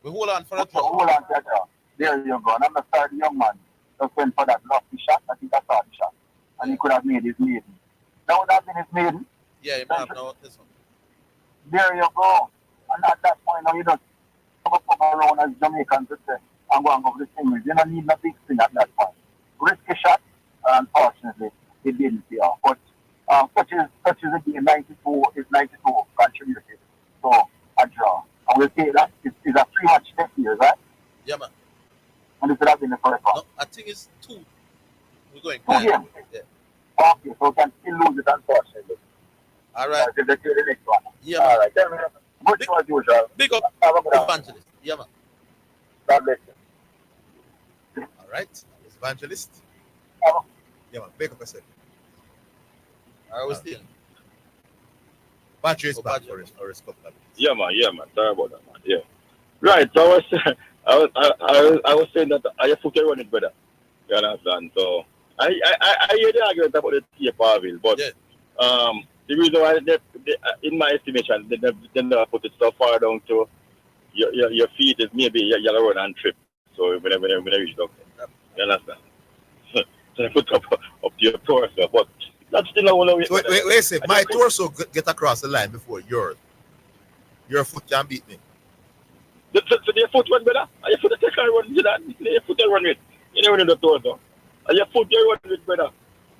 We hold on for a draw. Hold on for a draw. There you go. And I'm the third young man just went for that lofty shot. I think I saw the shot. And he could have made his maiden. That would have been his maiden. Yeah, he might have known this one. There you go. And at that point, now you just come around as Jamaicans to say, I'm going to go for the singles. You don't need no big thing at that point. Risky shot, unfortunately, it didn't pay off. But such is a game. 92 is 92 contributed. So a draw. And we'll say that it's a 3-match next year, right? Yeah, man. And this would have been the first one. No, I think it's 2. We're going 2 games. Yeah. Okay, so we can still lose it, unfortunately. All right. The next one. Yeah, all right. Tell me, good show as usual. Big up Evangelist. Yeah, man. God bless you. All right. Evangelist. Yeah, man. Big up yourself. I was still. Battery is back for his couple of minutes. Yeah, man. Sorry about that, man. Yeah. Right. So I was saying that I have to run it better. You understand? So I hear the argument about the tape Orville, but the reason why they, in my estimation, they never put it so far down to your feet is maybe you'll run and trip. So when I reach down, you understand? So they put up to your torso, but that's still not one of it. Wait a second. My torso get across the line before yours. Your foot can beat me. So your foot went better? And your foot take and run with that? Your foot run with. You never know the torso. And your foot you run with better.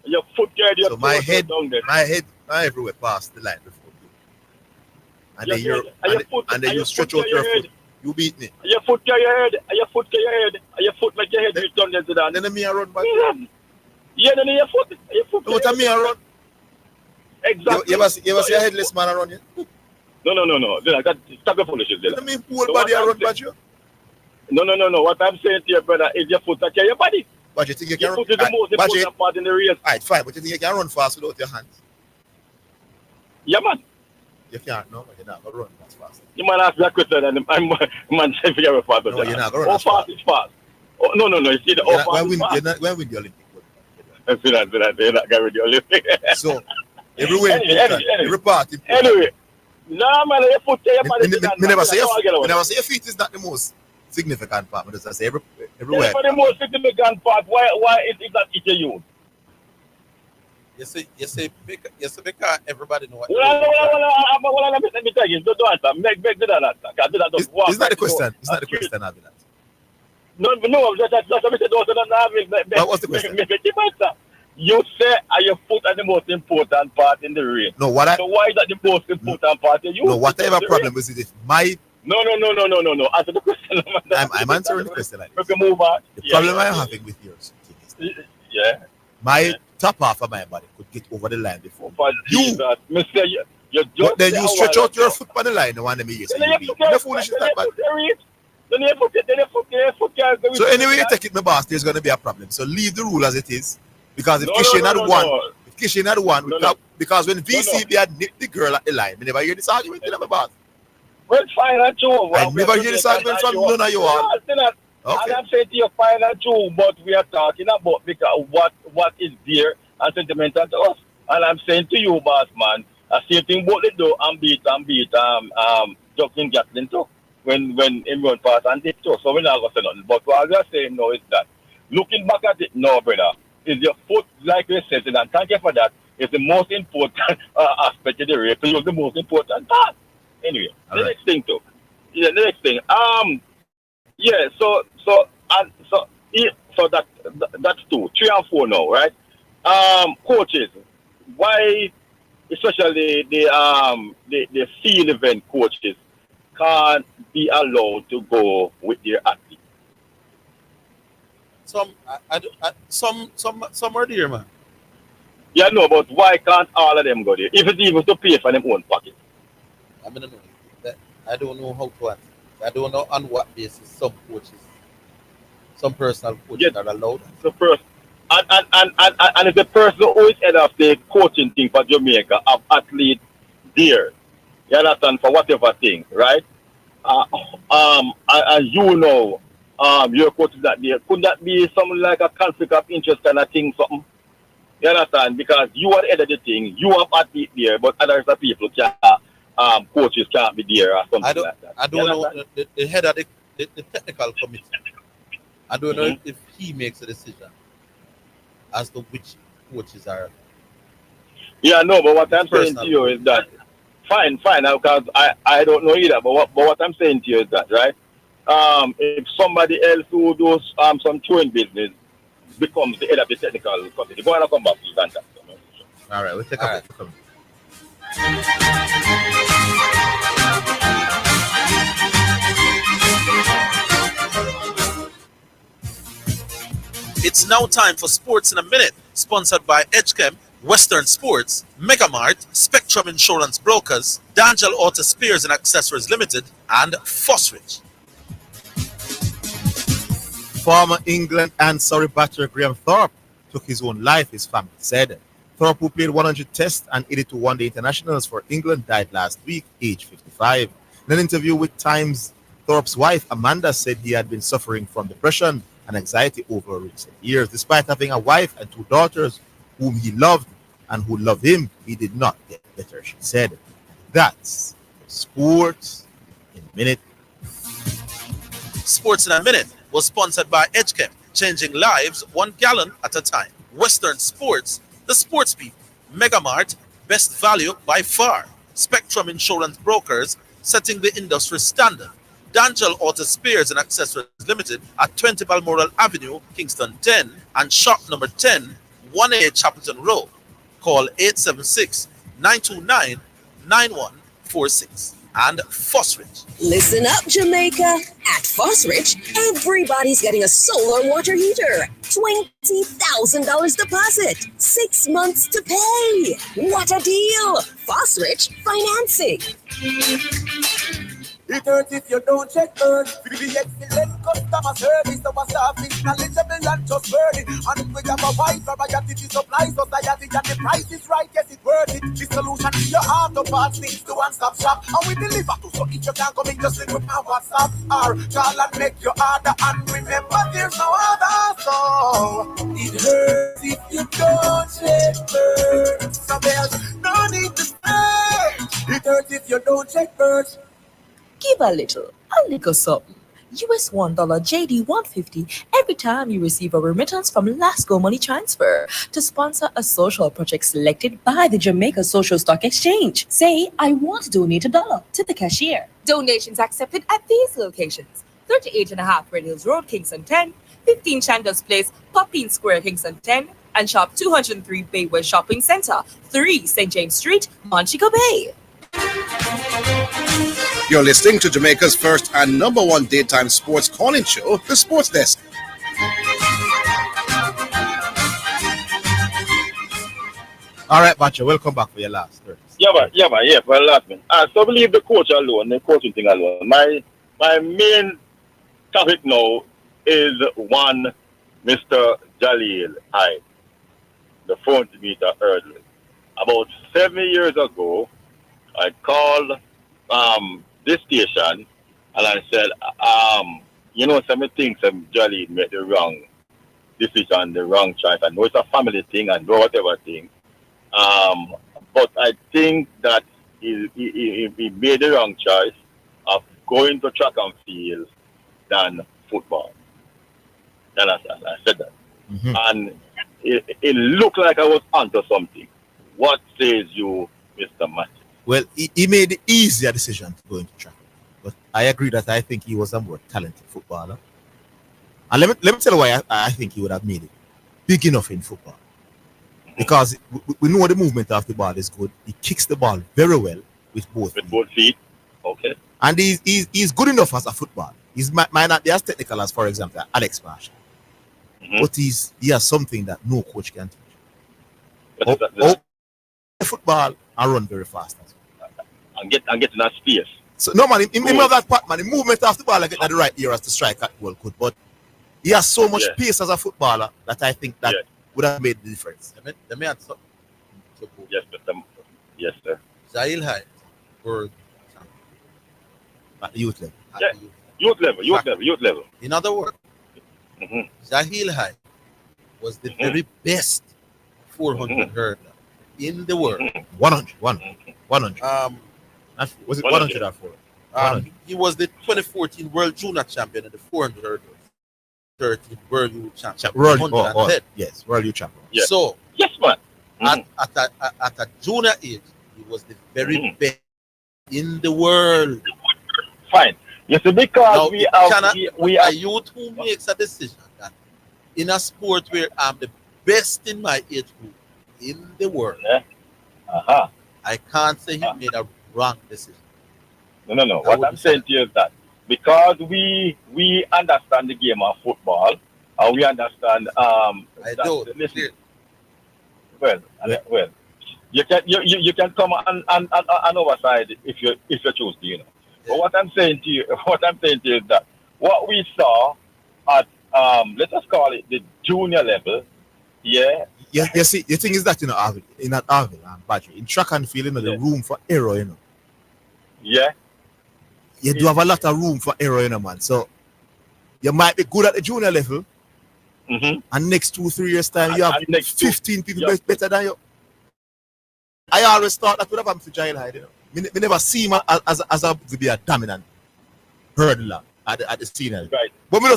And your foot carried your torso down there. My head everywhere past the line before you. And then you stretch out your foot. You beat me. And your foot carry your head. And your foot carry your head. And your foot make your head reach down there to that. Then me I run back. Yeah, then your foot. What me I run? Exactly. You ever see a headless man around here? No. Stop the foolishness. I mean, whole body I run past you? No. What I'm saying to you, brother, is your foot carry your body. But you think you can your foot is the most important part in the race. Alright, fine, but you think you can run fast without your hands? Yeah, man. You can't, no, you're not going to run as fast. You might ask that question, and man say you're fast. No, you're not going to run as fast. How fast is fast? Oh, no. You see, you're not going to win the Olympic. You're not going to win the Olympic. So, every win, every part. Anyway. No, man, your foot carry your body. Me never say your feet is not the most significant part. But I say everywhere. For the most significant part, why is it not each of you? You say because everybody know what. Well, let me tell you. Don't answer. Make that answer. It's not the question. It's not the question. I'll be that. No. That's what I said. What's the question? You say your foot are the most important part in the race. No, so why is that the most important part? No, whatever problem is it, my. No. Answer the question. I'm answering the question like this. We can move on. The problem I'm having with yours is my top half of my body could get over the line before. But you. But then you stretch out your foot on the line and want to make it. You're foolish that bad. So anyway, you take it, my boss, there's going to be a problem. So leave the rule as it is. Because if Kishin had won, because when VCB had nipped the girl at the line, we never hear this argument in my boss. Well, fine and true. I never hear this argument from none of you all. Okay. I'm saying to you, fine and true, but we are talking about because what is dear and sentimental to us. And I'm saying to you, boss man, I see thing about the door and beat Justin Gatlin too. When everyone pass and did too. So we're not going to say nothing. But what we are saying now is that looking back at it now, brother, is your foot, like we said, and thank you for that, is the most important aspect of the race. So you're the most important part. Anyway, the next thing too. Yeah, the next thing. So that's 2, 3 and 4 now, right? Coaches, why especially the field event coaches can't be allowed to go with their athletes? Some are there, man. Yeah, no, but why can't all of them go there? If it's even to pay for them own pocket. I don't know how to answer. I don't know on what basis some coaches, some personal coaches are allowed. The first, and if the person who is head of the coaching thing for Jamaica have athletes there, you understand, for whatever thing, right? And you know, your coach is not there. Could that be something like a conflict of interest kind of thing, something? You understand? Because you are the head of the thing, you have athletes there, but others of people can't, coaches can't be there or something like that. I don't know the head of the technical committee. I don't know if he makes a decision as to which coaches are. Yeah, no, but what I'm saying to you is that fine, because I don't know either, but what I'm saying to you is that, right? If somebody else who does some throwing business becomes the head of the technical committee, go and come back, please, and all right, we'll take a break. It's now time for Sports in a Minute, sponsored by Edgechem, Western Sports, Megamart, Spectrum Insurance Brokers, D'Angelo Auto Spares and Accessories Limited, and Fosrich. Former England and Surrey batter Graham Thorpe took his own life, his family said. Thorpe, who played 100 tests and 82 one-day internationals for England, died last week, age 55. In an interview with Times, Thorpe's wife, Amanda, said he had been suffering from depression and anxiety over recent years. Despite having a wife and 2 daughters whom he loved and who love him, he did not get better, she said. That's Sports in a Minute. Sports in a Minute was sponsored by Edgechem, changing lives 1 gallon at a time. Western Sports, the sports people. Megamart, best value by far. Spectrum Insurance Brokers, setting the industry standard. D'Angelo Auto Spares and Accessories Limited at 20 Balmoral Avenue, Kingston 10, and shop number 10, 1A Chapelton Road. Call 876-929-9146. And Fosrich. Listen up, Jamaica. At Fosrich, everybody's getting a solar water heater. $20,000 deposit. 6 months to pay. What a deal. Fosrich financing. It hurts if you don't check earth. For the excellent customer service, our staff is knowledgeable and trustworthy. And if we have a wide variety to supply society and the price is right, yes, it's worth it. The solution to your auto parts needs to one-stop shop. And we deliver to, so if you can't come in, just link with my WhatsApp or call and make your order. And remember, there's no other, so it hurts if you don't check earth. So there's no need to stay. It hurts if you don't check earth. Give a little something. US $1 JD 150 every time you receive a remittance from Lasco Money Transfer to sponsor a social project selected by the Jamaica Social Stock Exchange. Say, I want to donate $1 to the cashier. Donations accepted at these locations: 38.5 Red Hills Road, Kingston 10, 15 Chandos Place, Poppin Square, Kingston 10, and Shop 203 Bay West Shopping Center, 3 St. James Street, Montego Bay. You're listening to Jamaica's first and number one daytime sports calling show, The Sports Desk. All right, Bacha, welcome back for your last third. Yeah, for the last one. So believe the coach alone, the coaching thing alone. My main topic now is one Mr. Jaleel Hyde, the 40-meter hurdle. About 7 years ago, I called this station and I said, some things Jaleel made the wrong decision, the wrong choice. I know it's a family thing and whatever thing. But I think that he made the wrong choice of going to track and field than football. And I said that. Mm-hmm. And it looked like I was onto something. What says you, Mr. Matthew? Well, he made the easier decision to go into track. But I agree that I think he was a more talented footballer. And let me tell you why I think he would have made it big enough in football. Because we know the movement of the ball is good. He kicks the ball very well with both feet. Okay. And he's good enough as a footballer. He might not be as technical as, for example, Alex Marshall. Mm-hmm. But he has something that no coach can teach. Football and run very fast as well. And get in that space. So no man, he have that part, man. The movement of the ball I get at the right ear as to strike at goal good. But he has so much pace as a footballer that I think that would have made the difference. Let me add something. Yes, sir. Zahil Hyde for at the youth level. Youth level. In other words, Zahil Hyde was the very best 400 hurdler in the world. 100. Was it 100 or 400? He was the 2014 World Junior Champion in the 400 hurdles. 13th World Youth Champion. Yes, World Youth Champion. Yes. So, yes, man. At a junior age, he was the very best in the world. Fine. Yes, because now, we are a youth who makes a decision that in a sport where I'm the best in my age group in the world, I can't say he made a wrong decision. No. What I'm saying to you is that because we understand the game of football and we understand listen. Well, you can come and overside if you choose to, you know. But what I'm saying to you is that what we saw at let us call it the junior level, You see, the thing is that Orville and Badger, in track and field, the room for error, Yeah. You do have a lot of room for error, man. So you might be good at the junior level, and next 2-3 years time you have 15 people better than you. I always thought that would have happened to Jaleel Hyde. We never see him as to be a dominant hurdler at the senior. Right. But me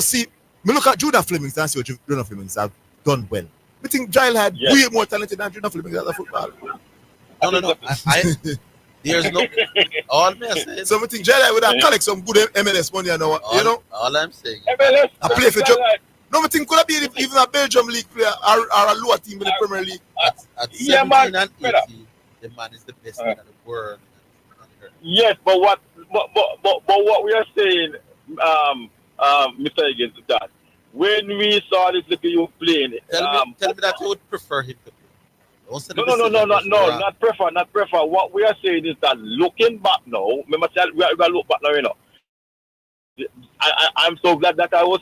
look at Judah Flemings and see what Judah Flemings have done well. I think Jaleel Hyde way more talented than Judah Flemings as a footballer. No. There's no. All I'm saying. So I think Jaleel Hyde would have collect some good MLS money, you know. All I'm saying. MLS. I play for Joe. No, I think could have been even a Belgium league player or a lower team in the Premier League. At 17 and 18, the man is the best in the world. Yes, but what we are saying, Mr. Higgins, is that when we saw this little youth playing, tell me that you would prefer him to play. Not prefer. What we are saying is that looking back now, remember, we are look back now, you know. I'm so glad that I was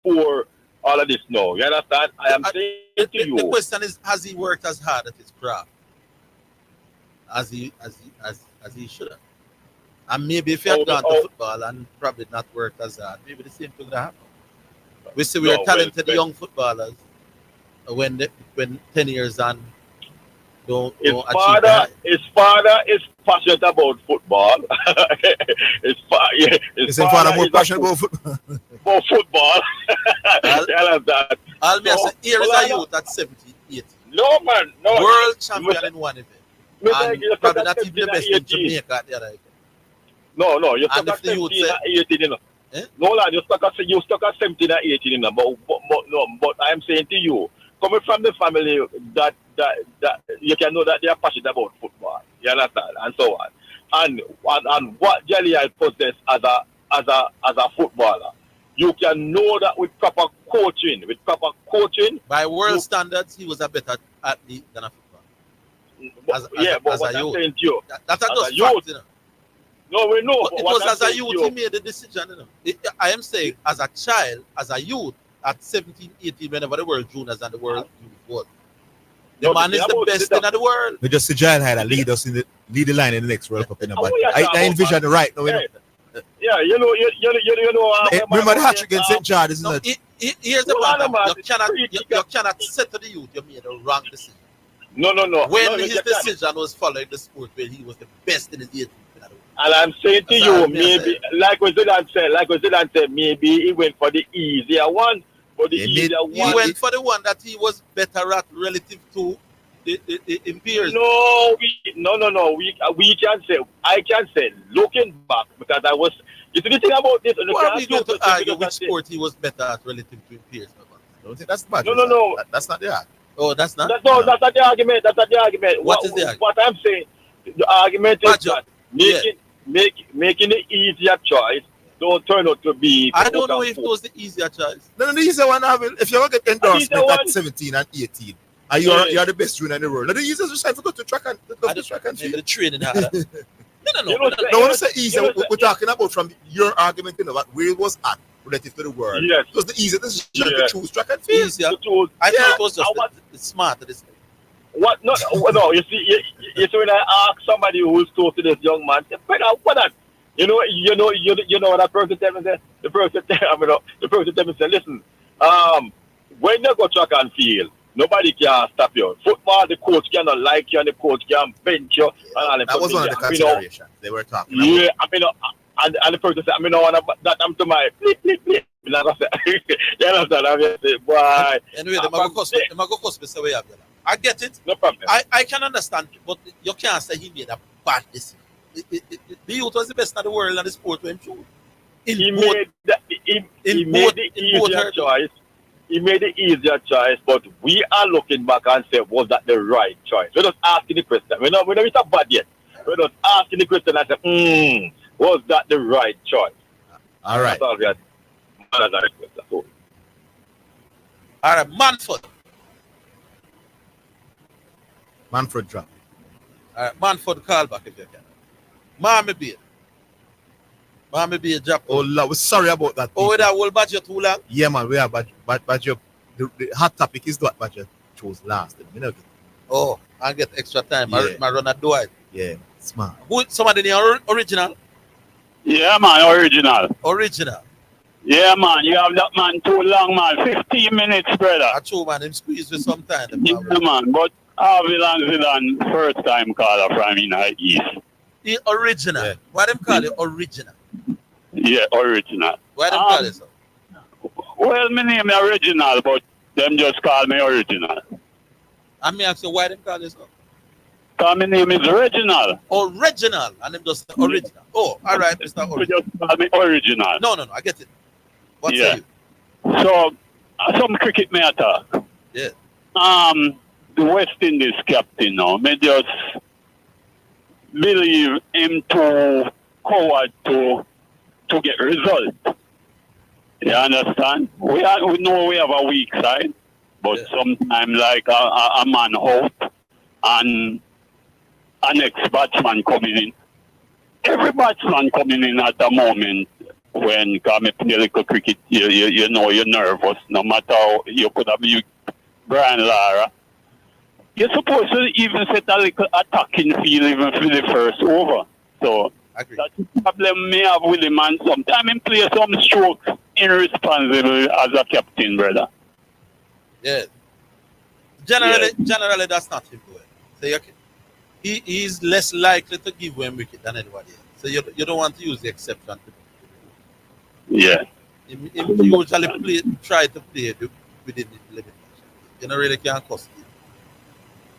for all of this now. You understand? I am saying to you. The question is, has he worked as hard at his craft as he should have? And maybe if he had gone to football and probably not worked as hard, maybe the same thing would happen. We see we are talented young footballers when 10 years on his father is passionate about football. his father more passionate about football. About football. I'll be saying, here is a youth at 17, 18. No, man. No. World champion in one event. And probably not even the best in Jamaica at the other event. No, you're stuck at 17 and 18, you know. No, lad, you're stuck at 17 and 18, you know. But I'm saying to you, coming from the family that you can know that they are passionate about football. You understand? And so on. And what Jelly I possess as a footballer, you can know that with proper coaching. By world standards, he was a better athlete than a footballer. But what I'm saying to you, that's just fact, you know. No, we know. But it was as a youth he made the decision, you know. I am saying, as a child, as a youth, at 17, 18, whenever the World Juniors and the World Youth was. The man is the best in the world. We just see Giant had a lead the line in the next World Cup in the back. I envision the right now. Yeah, you know. Remember the hat-trick against St. George, isn't it? Here's the problem. You cannot say to the youth you made a wrong decision. No. When his decision was following the sport where he was the best in his age. And I'm saying to you, maybe, like Zidane said, maybe he went for the easier one. He went for the one that he was better at relative to the peers. No. I can say, looking back, because I was. You see the thing about this. Why are we going to argue which sport he was better at relative to peers? I don't think that's bad. No. That's not the argument. Oh, that's not. That's not the argument. What is the argument? What I'm saying, the argument is that making the easier choice don't turn out to be. I don't know if it was the easier choice. No, the easier one. If you want to get endorsement at 17 and 18, and you're the best junior in the world, the easiest is to go to track and field. The training harder. No. When I say easier, we're talking about from your argument, you know, what where it was at relative to the world. Yes. It was the easiest decision to choose track and field. Easier. I thought it was just the smarter. What? No. You see, when I ask somebody who's close to this young man, what that? You know what that person tell me? The person tell me, listen, when you go track and field, nobody can stop you. Football, the coach cannot like you, and the coach can bench you. And that was one of the considerations they were talking about. Yeah, and the person said, that I'm to my flip. You understand? I say, boy. Anyway, the Mago Cosby way up there. I get it. No problem. I can understand, but you can't say he made a bad decision. The youth was the best in the world and the sport went through. He made the easier choice. He made the easier choice, but we are looking back and say, was that the right choice? We're just asking the question. We're not bad yet. We're just asking the question and say, was that the right choice? All right. That's all we had. All right, Manfred drop. All right, Manfred call back if you can. Mommy be a job. Oh, Lord, we're sorry about that. Oh, that will budget too long? Yeah, man, we are budget. The hot topic is what budget chose last. Oh, I get extra time. Yeah. I run a do it. Yeah, smart. Who? Somebody the original? Yeah, man, original. Yeah, man, you have that man too long, man. 15 minutes, brother. That's true, man. Him squeeze with some time. Yeah, man, but Orville and Zidane, first time caller from in the East. The original. Yeah. Why them call it original? Yeah, original. Why them call it so? Well, my name is original, but them just call me original. I mean, ask you why them call it so? Because my name is original. Original, and them just original. Oh, all right, Mr. Original. You just call me original. No, I get it. What's you? So, some cricket matter. Yeah. The West Indies captain now, me just believe him too coward to get result. You understand? We know we have a weak side. But sometimes like a man out and an ex-batsman coming in. Every batsman coming in at a moment when come play little cricket, you know you're nervous. No matter how you could have used Brian Lara. You're supposed to even set a little attacking field even for the first over. So that's the problem me have with him, and sometimes he play some strokes irresponsible as a captain, brother. Yeah. Generally that's not him doing. So he's less likely to give away wicket than anybody else. So you don't want to use the exception. Yeah. He usually try to play within the limitations. You don't really can't cost him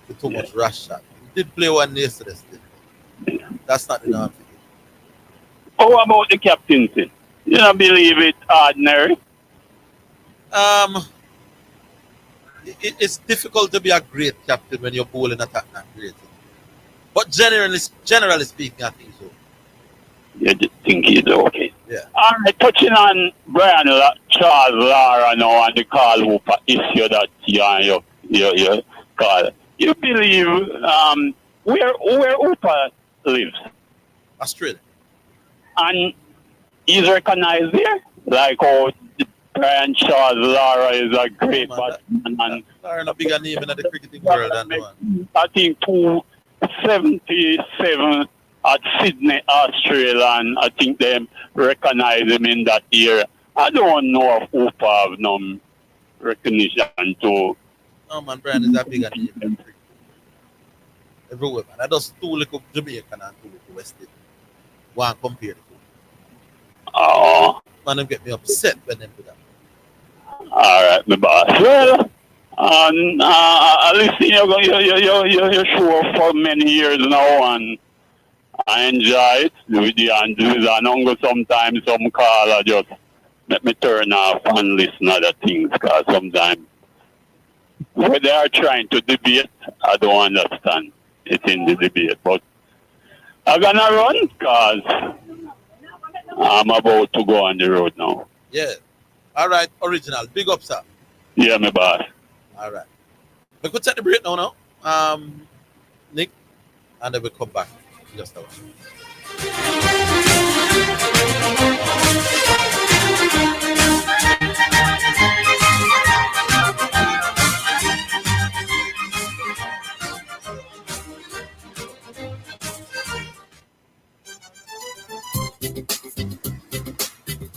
for too much rush shot. He did play one yesterday still. That's not enough. How about the captaincy? You don't believe it ordinary? It's difficult to be a great captain when you're bowling attack not great. But generally speaking, I think so. You think he's okay? Yeah. All right, touching on Charles Lara now and the call whooper issue that you call. You believe where Hooper lives? Australia. And he's recognized there? Like how Brian Charles Lara is a great batsman. And Lara a bigger name in the cricketing world than the one. I think 277 at Sydney, Australia, and I think they recognize him in that year. I don't know if Hooper have no recognition too. No man, Brian is a bigger name. Everywhere, man. I just two little Jamaican and two little West Indian. One compared to. Oh. Man, them get me upset when them do that. All right, my boss. Well, I listen your show for many years now, and I enjoy it with the Andrews and Uncle. Sometimes some caller just let me turn off and listen to other things, because sometimes when they are trying to debate, I don't understand it in the debate. But I'm gonna run because I'm about to go on the road now. Yeah. All right, original. Big up, sir. Yeah, my boss. All right. We could take the break now. Nick, and then we'll come back in just a while.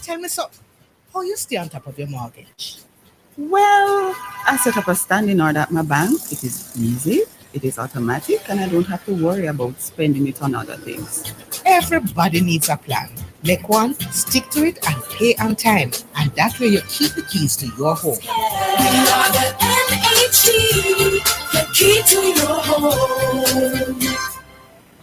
Tell me so, how you stay on top of your mortgage? Well, I set up a standing order at my bank. It is easy, it is automatic, and I don't have to worry about spending it on other things. Everybody needs a plan. Make one, stick to it, and pay on time. And that way you keep the keys to your home. the key to your home.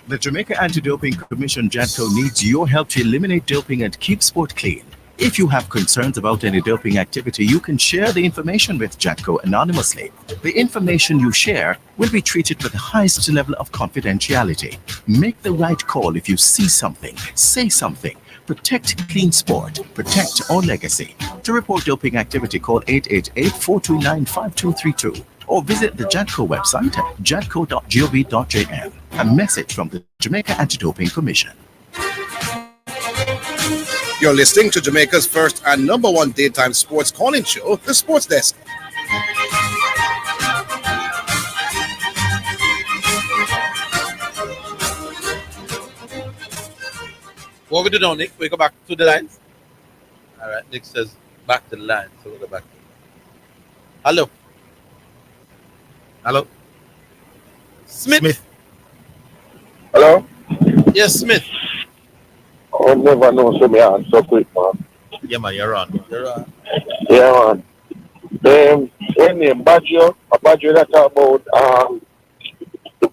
The Jamaica Anti-Doping Commission, JADCO, needs your help to eliminate doping and keep sport clean. If you have concerns about any doping activity, you can share the information with JADCO anonymously. The information you share will be treated with the highest level of confidentiality. Make the right call if you see something, say something. Protect clean sport. Protect our legacy. To report doping activity, call 888-429-5232 or visit the JADCO website at jadco.gov.jm. A message from the Jamaica Anti-Doping Commission. You're listening to Jamaica's first and number one daytime sports calling show, The Sports Desk. What we do now, Nick? We go back to the lines. All right, Nick says back to the line, so we'll go back. Hello. Hello. Smith. Hello? Yes, Smith. I never know so me on so quick, man. Yeah, man, you're on. You're on. Yeah, man. When name Badger that talk about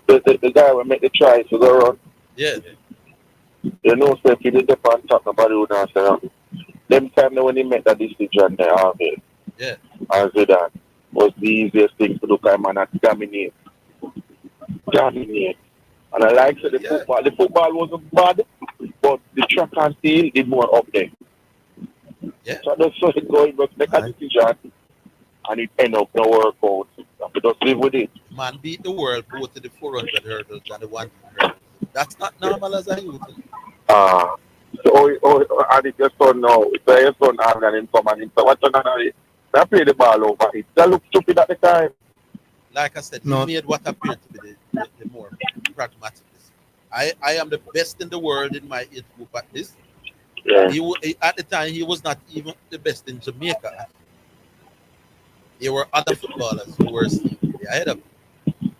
the guy will make the try to go run. Yeah. You know, so if he did the pan talk nobody would answer that. Them time when he made that decision there, Orville. Yeah. And Zidane was the easiest thing to do, because man had dominate. And I like the football. The football wasn't bad, but the track and field did more up there. Yeah. So I just saw it going, but make a decision. and it end up no work out. We just live with it. Man beat the world both to the 400 hurdles and the 100 hurdles. That's not normal as a youth. And if your son now, if your son has an income and him, so what's another? They play the ball over it. That look stupid at the time. Like I said, he made what appeared to be the more pragmatic. I am the best in the world in my age group at this. Yeah. At the time, he was not even the best in Jamaica. There were other footballers who were ahead of him.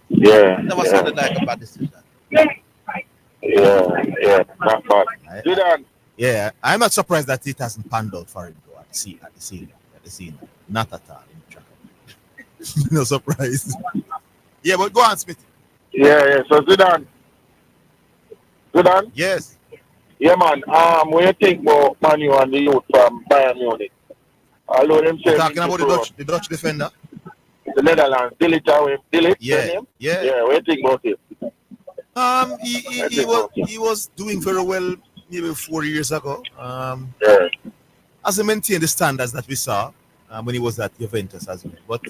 Yeah. Never sounded like a bad decision. Yeah. Not bad. Zidane. Yeah, I'm not surprised that it hasn't panned out for him though at the scene. Not at all. No surprise. Yeah, but go on, Smith. Yeah. So Zidane. Yes. Yeah, man. When you think about Manu and the youth from Bayern Munich, although them say talking about the Dutch defender, the Netherlands, Dillich. Yeah. Yeah. What you think about it? He was doing very well maybe 4 years ago. As he maintained the standards that we saw when he was at Juventus as well. But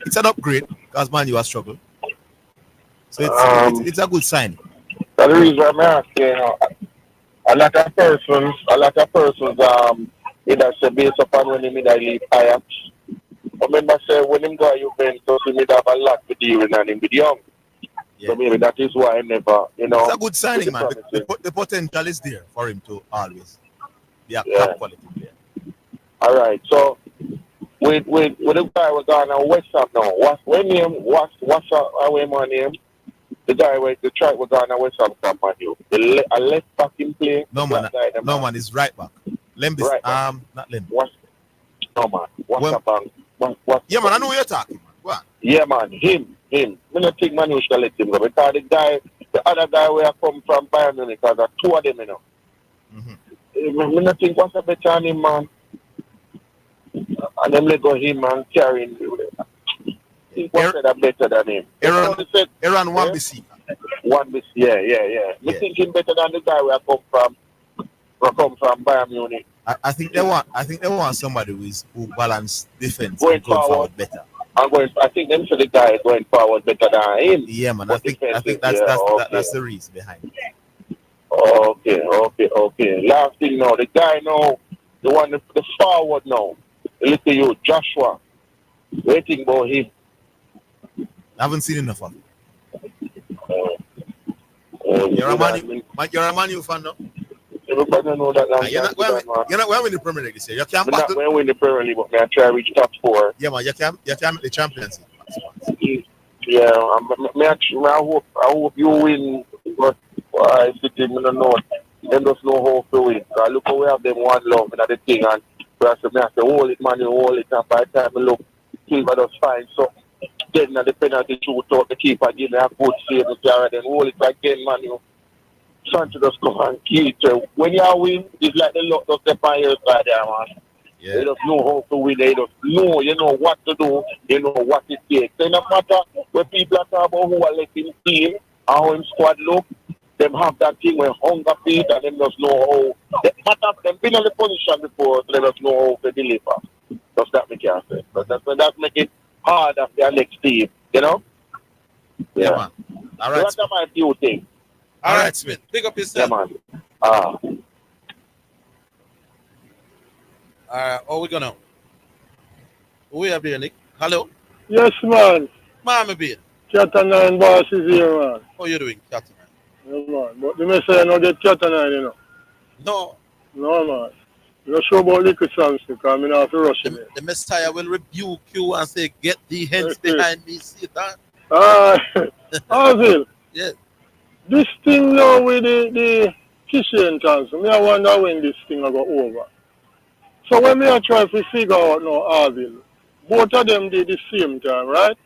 it's an upgrade because Manu has struggled. So it's a good sign. That's the reason I'm asking. A lot of persons, it has to base upon when he made a leave Ajax. I remember say when him go to Juventus, he made have a lot to deal with and him be young. Yeah. So maybe that is why I never, It's a good signing, man. The potential is there for him to always be a top quality player. All right. So with the guy we're going to West Ham now. What's our name? The guy with the track we're going to West Ham from Manu. A left back in play. No man, it's right back. Lembis, right back. Not Lembis. Yeah, man, I know what you're talking, man. What? Yeah, man, him. I don't think Manu should let him go because the other guy where I come from Bayern Munich, because there are two of them, you know. I don't think what's a better than him, man. And then let go him and carry him. What's better than him? Aaron Wan-Bissaka. Yeah. Me thinking better than the guy where I come from Bayern Munich. I think they want somebody who balance defense going forward better. I think them for the guy going forward better than him. Yeah, man. I think that's the reason behind it. Okay. Last thing now, the guy now, the forward now, look at you, Joshua. Waiting about him. I haven't seen enough of him. You're a Man U fan, no? Everybody know that. You're not going to win the Premier League this year. You can't not going to win the Premier League, but I try to reach top 4. Yeah, man. You can't make the Champions League. Yeah, I hope you win. But I don't know. They just know how to win. So I look how we have them one love and the thing, and so I have to hold it, man. You hold it, and by the time I look, Silver just find something. Then the penalty shootout, the keeper give me a good save, then hold it again, man. Sancho just come and kill it. When you win, it's like the luck just step on your side there, man. Yeah. They just know how to win. They just know, you know what to do. You know what it takes. So no matter when people are talking about who are left in team and how in squad look, them have that thing when hunger feet and them just know how. Them been in the position before, so they just know how to deliver. Just that me can say. But that's make it harder for their next team, you know? Yeah, man. All right. So that's my few things. All right, Smith. Pick up yourself. Yeah, man. All right, how we gonna? Who we have here, Nick? Hello? Yes, man. Mama beer. Cat9 boss is here, man. How you doing, Cat9? Yeah, man. But the message I don't get Cat9, you know. No, man. You don't show about liquor songs because I'm not have to rush it. The Messiah will rebuke you and say, get the hands behind me, Satan. Orville. Yes. This thing now with the kitchen chance, I wonder when this thing will go over. So when I try to figure out now, Orville, both of them did the same time, right?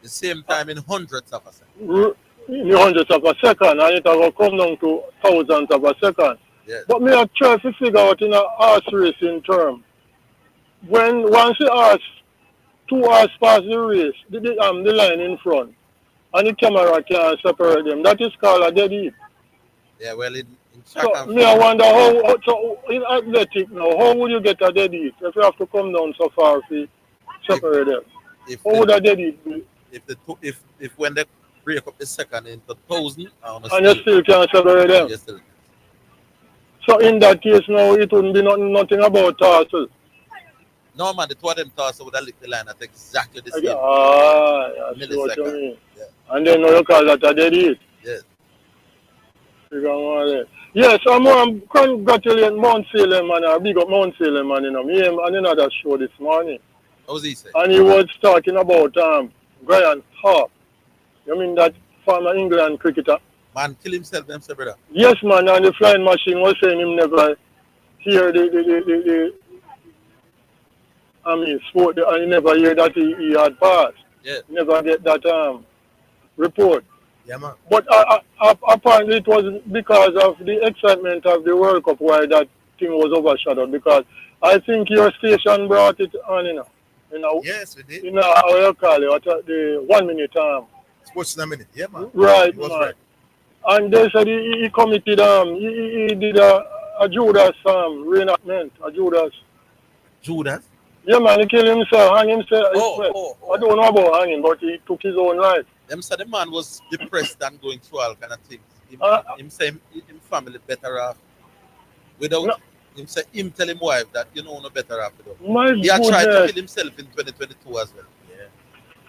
The same time in hundredths of a second. In hundredths of a second, and it will come down to thousands of a second. Yes. But I try to figure out in a horse racing term, when once the horse, 2 horse pass the race, the line in front, and the camera can't separate them, that is called a dead heat. Yeah, well, in so I wonder how, so in athletic now, how would you get a dead heat if you have to come down so far to separate them. If How would I get it? if when they break up the second into 1,000, And you still can't separate them. So in that case now, it wouldn't be nothing about Tarsal. No man, the two of them toss over that little line at exactly the same. I see what you mean. Yeah. And then now you call that a dead heat. Yes. Yes, I'm congratulating Mount Salem man. I big up Mount Salem man, you know. Me and another show this morning. What was he saying? And he was talking about Brian Harp. You mean that former England cricketer? Man, kill himself, them say, brother. Yes, man, and the flying machine was saying him never hear the sport, and he never hear that he had passed. Yeah. Never get that report. Yeah, man. But apparently it was because of the excitement of the World Cup why that thing was overshadowed. Because I think your station brought it on, you know. Yes, we did. You know, how you call it, the 1 minute Sports in a minute, yeah, man. Right, He was man. right. And they said he committed, he did a Judas reenactment, a Judas. Judas? Yeah, man, he killed himself, hang himself. Oh. I don't know about hanging, but he took his own life. Them said the man was depressed and going through all kind of things. Him say him family better off without him say him tell him wife that you know no better off without. He had tried to kill himself in 2022 as well. Yeah.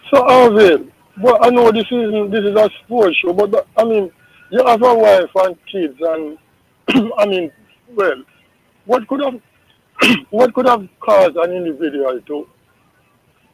So Orville, but I know this is a sports show, but I mean you have a wife and kids and I mean, well, what could have caused an individual to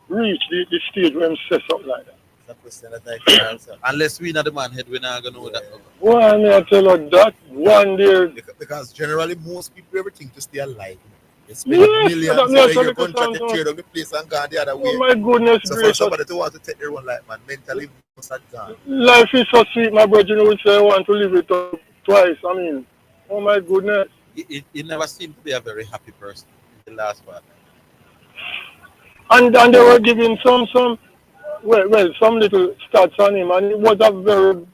reach the stage where he says something like that? That's a question that I can answer. Unless we know the man head, we're not gonna know that. Why may I tell you that one day? Because generally most people everything to stay alive. They spend Yes, millions that in makes your a country sense, to tear down the place and go the other way. Oh my goodness So for gracious. somebody to want to take their own life, man, mentally must have gone. Life is so sweet, my brother. You would say I want to live it up twice. I mean, oh my goodness. He never seemed to be a very happy person in the last part. And they were giving some some little stats on him, and it was a very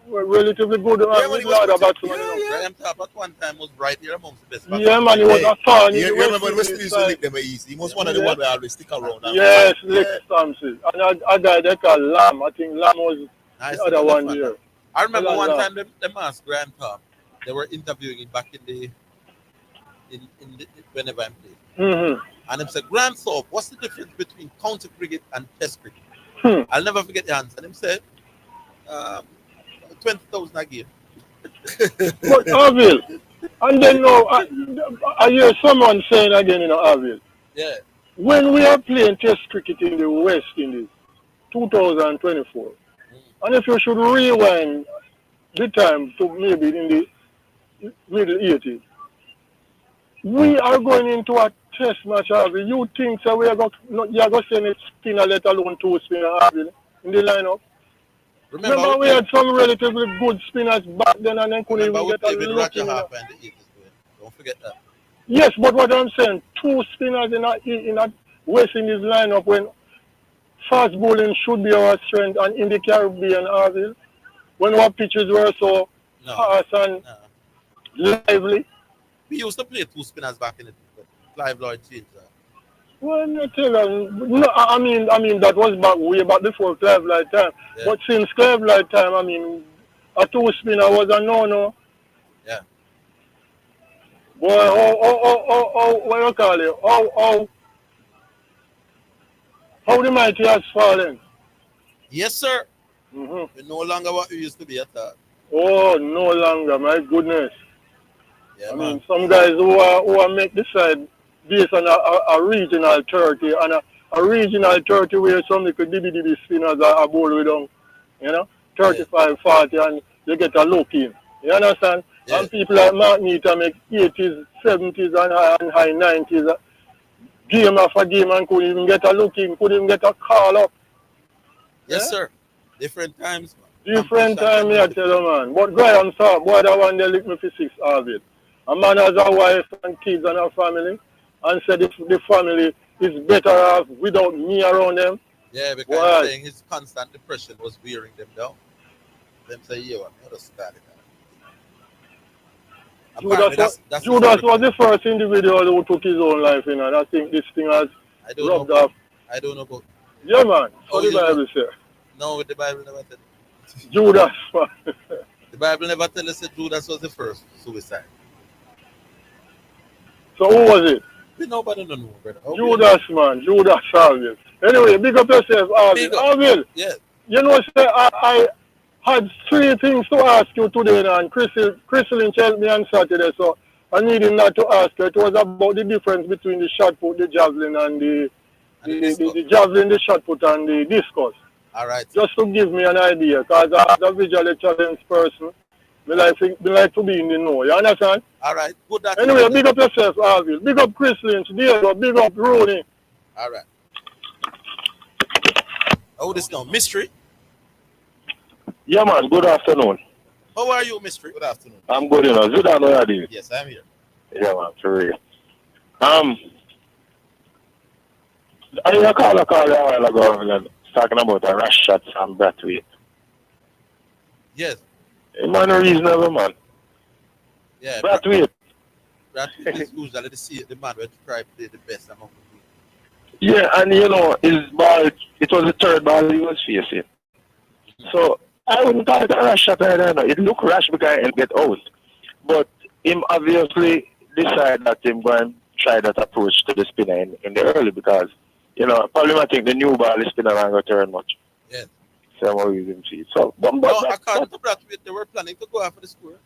relatively good batsman. Graham Top at one time was right here amongst the best. Yeah, man, he was a fan. You remember when West Indies lick them easy? He was one of the ones that always stick around. Yes, Lick Stamps. And a guy they call Lam. I think Lam was the other one there. I remember one time them asked Graham Top. They were interviewing him back in the whenever I'm playing. Mm-hmm. And they said, Graham Thorpe, what's the difference between county cricket and test cricket? I'll never forget the answer. And him said, 20,000 a game. But Orville, and then now I hear someone saying again, Orville. Yeah. When we are playing test cricket in the West Indies, 2024, and if you should rewind the time to maybe in the middle 80s, we are going into a test match, Orville. You think so? You're going to send a spinner, let alone two spinner, Orville, in the lineup? Remember we had some relatively good spinners back then and then couldn't even get a look in. Don't forget that. Yes, but what I'm saying, two spinners in a West Indies lineup when fast bowling should be our strength and in the Caribbean, Orville, when our pitches were so fast and lively. We used to play two spinners back in the Clive Lloyd changed that. Well, I tell you, no, I mean that was way back before Clive Lloyd time. Yeah. But since Clive Lloyd time, I mean, a two spinner was a no. Yeah. Boy, what you call it? How the mighty has fallen. Yes, sir. Mm-hmm. We're no longer what we used to be at that. Oh, no longer, my goodness. Yeah, I mean, some guys who are make the side based on a regional 30 and a regional 30 where some little DB spinners are bowl with them, 35, 40 and you get a look in. You understand? Yeah. And people like Mark Nita make 80s, 70s and high 90s. Game after game and couldn't even get a look in, couldn't even get a call up. Yes, sir. Different times, man. Different time, I tell you, man. But Graham Thorpe, boy, that one they lick me for 6 of it. A man has a wife and kids and a family, and said if the family is better off without me around them. Yeah, because saying his constant depression was wearing them down. Them say, I'm not a started that. Judas was the first individual who took his own life, and I think this thing has rubbed off. I don't know about. Yeah, man. Oh, What the you know- Bible say? No, the Bible never tell. Judas, man. The Bible never tell us that Judas was the first suicide. So who was it? Nobody don't know, brother. How Judas, man. Judas Orville. Anyway, big up yourself, Orville. Orville, Yeah. you know, say, I had 3 things to ask you today, and Crystal helped me on Saturday, so I needed not to ask you. It was about the difference between the shot put, the javelin, and the javelin, the shot put, and the discus. All right. Just to give me an idea, because as a visually challenged person, me like to be in the know. You understand? All right. Good. That Anyway, big up yourself, Orville. Big up Chris Lynch, Diego. Big up Rooney. All right. Oh, this now mystery. Yeah, man. Good afternoon. How are you, mystery? Good afternoon. I'm good, you know. Zidane, where are you? Yes, I'm here. Yeah, man. For real. I called a while ago talking about a rash shot from Bradway. Yes. Man, reasonable, man. Yeah. Bradway. Bradway is usually the man who try to play the best among the people. Yeah, and you know, his ball, it was the third ball he was facing. So, I wouldn't call it a rash shot either. No. It looked rash because he'll get out. But him obviously decided that him go and try that approach to the spinner in the early because, you know, probably I think the new ball is spinner and go turn much. Yeah. So I'm always in feet. So, According to Bradway, they were planning to go after the score.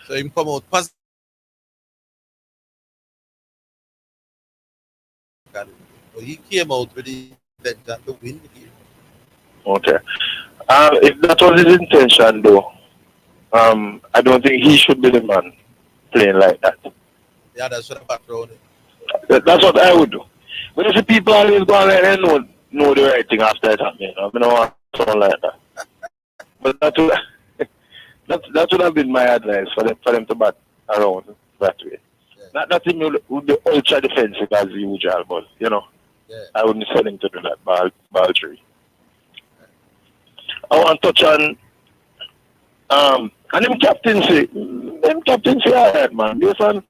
So him come out positive. So he came out with the intention to win the game. Okay. If that was his intention, though, I don't think he should be the man playing like that. Yeah, that's what I'm throwing. That's what I would do. But if the people always go and let them know the right thing after it happening, I don't want someone like that. But that would have been my advice for them to bat around that way. Yeah. Not him would be ultra defensive as usual, but you know, I wouldn't send him to do that ball tree. I want to touch on and them captaincy alright, man. Based on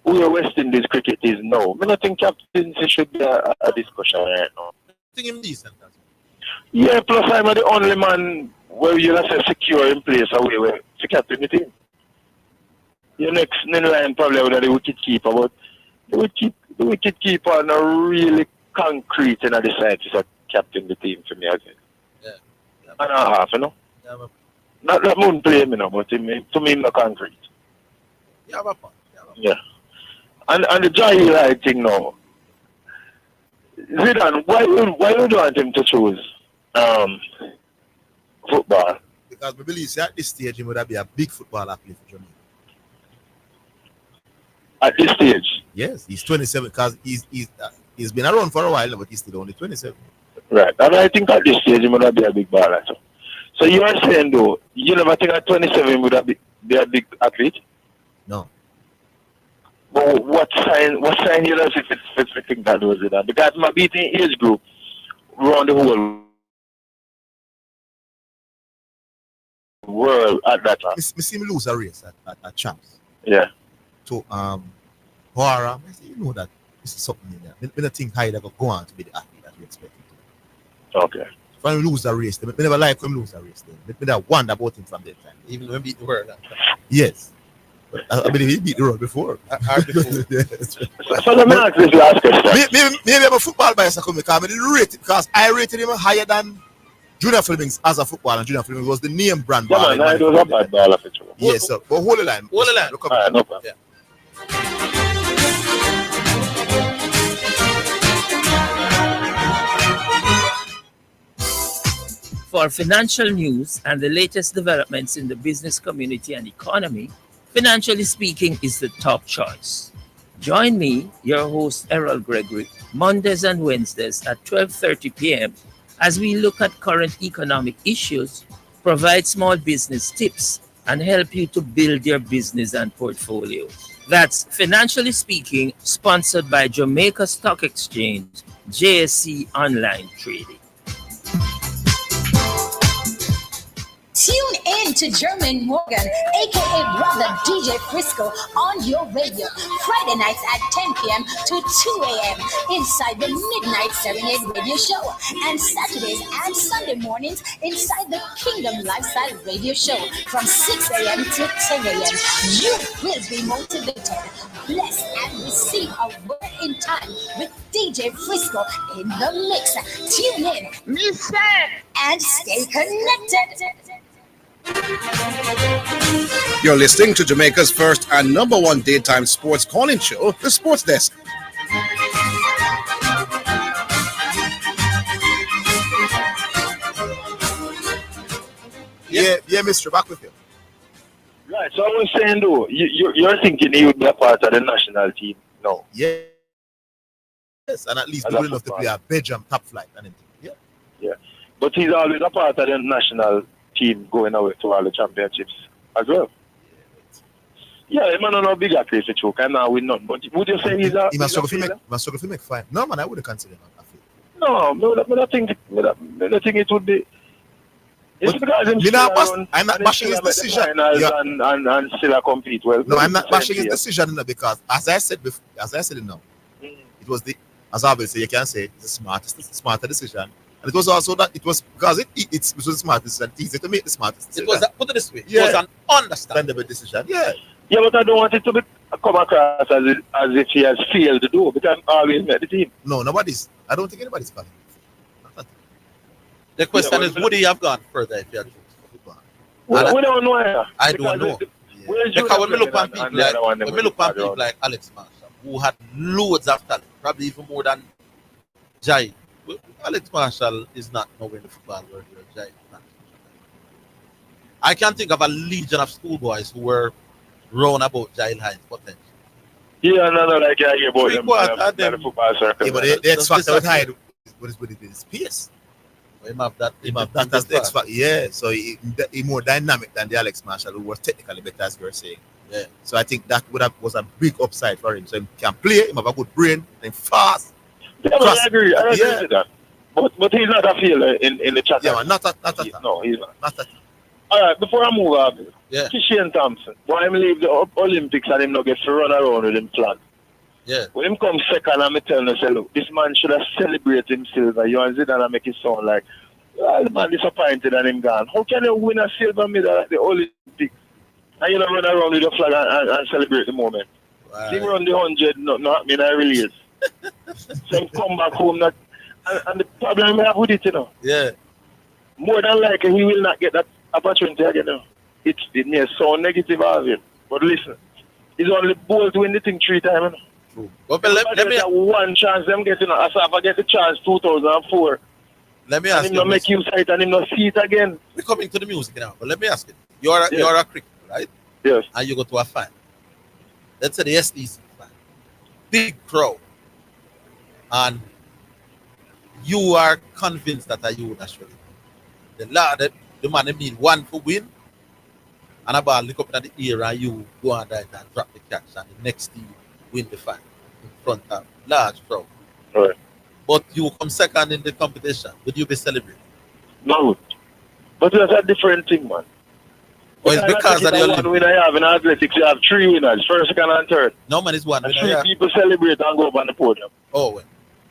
where West Indies cricket is now, I don't think captaincy should be a discussion right now. I think him decent. Yeah, plus I'm the only man where you say secure in place away where to captain the team. Your next in line probably would have the wicket keeper, but the wicket keeper not really concrete in the side to captain the team for me, I think. Yeah. And a half, you know. Yeah, not that moon play me now, but to me not concrete. Yeah, yeah. And the Jahil thing now. Zidane, why would you want him to choose football? Because we believe at this stage he would be a big football athlete for Jamaica. At this stage? Yes, he's 27 because he's been around for a while, but he's still only 27. Right, and I think at this stage he would be a big baller. So you are saying though, you never think at 27 he would be a big athlete? No. But what sign you know if it's think that was it? Because my beating age group around the whole world at that time. We see him lose a race at champs. Yeah. To Hora, I say, you know that this is something in there. We don't think Hyder will go on to be the athlete that we expect him to. Okay. When we lose a race, we never like him lose a race. We never wonder about him from that time. Even when we beat the world. Yes. I believe he beat the world before. So let me ask this last question. Maybe I'm a football bias because I didn't rate it because I rated him higher than Junior Flemings as a footballer, and Junior Flemings was the name brand. Yeah, man, it was a bad baller for sure. Yes, sir. But hold the line. Hold the line. Look up. No problem. Yeah. For financial news and the latest developments in the business community and economy, Financially Speaking is the top choice. Join me, your host Errol Gregory, Mondays and Wednesdays at 12:30 p.m. as we look at current economic issues, provide small business tips, and help you to build your business and portfolio. That's Financially Speaking, sponsored by Jamaica Stock Exchange, JSC Online Trading. Tune in to German Morgan, aka Brother DJ Frisco, on your radio. Friday nights at 10 p.m. to 2 a.m. inside the Midnight Serenade Radio Show. And Saturdays and Sunday mornings inside the Kingdom Lifestyle Radio Show from 6 a.m. to 10 a.m. You will be motivated, blessed, and receive a word in time with DJ Frisco in the mix. Tune in, and stay connected. You're listening to Jamaica's first and number one daytime sports calling show, The Sports Desk. Yeah, Mr. Back with you. Right, so I was saying though, you're thinking he would be a part of the national team? No. Yeah. Yes, and at least good enough to play a Belgium top flight. And yeah. But he's always a part of the national team going away to all the championships as well. Yeah, he might not know big athlete for choke and now win none. But would you say he's a he must struggle to make fine. No man, I wouldn't consider him an athlete. No, I think it would be. It's because I'm not bashing his decision. And still compete well. No, I'm not bashing his decision because as I said it now, it was as I will say, you can say it's the smarter decision. And it was also that it was because it was the smartest and easy to make the smartest decision. It was put it this way. It was an understandable decision. Yeah. Yeah, but I don't want it to come across as if he has failed to do because always met the team. No, I don't think anybody's failing. The question is, would he have gone further if he had chosen? We don't know. I don't know. Because when we look at people like Alex Marshall, who had loads of talent, probably even more than Jai. Alex Marshall is not nowhere in the football world where Jai is not. I can think of a legion of schoolboys who were round about Jai Hines' potential. Yeah, like I hear about them in the football circle. Yeah, but the X factor with Hyde was with his pace. Him have that as the X factor. Yeah, so he more dynamic than the Alex Marshall, who was technically better, as you were saying. Yeah. So I think that was a big upside for him. So he can play, he have a good brain, and fast. Yeah, I agree with that. But he's not a failure in the chat. Yeah, not at No, he's not. Not at all right, before I move on, yeah. Shane Thompson, why him leave the Olympics and him not get to run around with him flag? Yeah. When him come second, I'm telling him, say, look, this man should have celebrated him silver. You and Zidane make it sound like, the man disappointed and him gone. How can you win a silver medal at the Olympics and you don't run around with the flag and celebrate the moment? Right. Him run the 100, not happening, I release. So him come back home, and the problem we have with it, Yeah. More than likely, he will not get that opportunity again. It may sound negative of it, but listen, he's only bold to win the thing 3 times. True. But let me one chance them getting as I get the chance 2004. Let me ask and him you. Not make use of it and him not see it again. We're coming to the music now, but let me ask you. You're a cricketer, right? Yes. And you go to a fan. Let's say the SDC fan. Big crowd. And you are convinced that you would actually. The man need one for win. And a ball look up in the air and you go under it and drop the catch. And the next team win the fight in front of large crowd. Right. But you come second in the competition. Would you be celebrating? No. But that's a different thing, man. Well, it's because of the Olympics. One winner you have in athletics, you have 3 winners, first, second, and third. No man is one winner. 3 people celebrate and go up on the podium. Oh, well.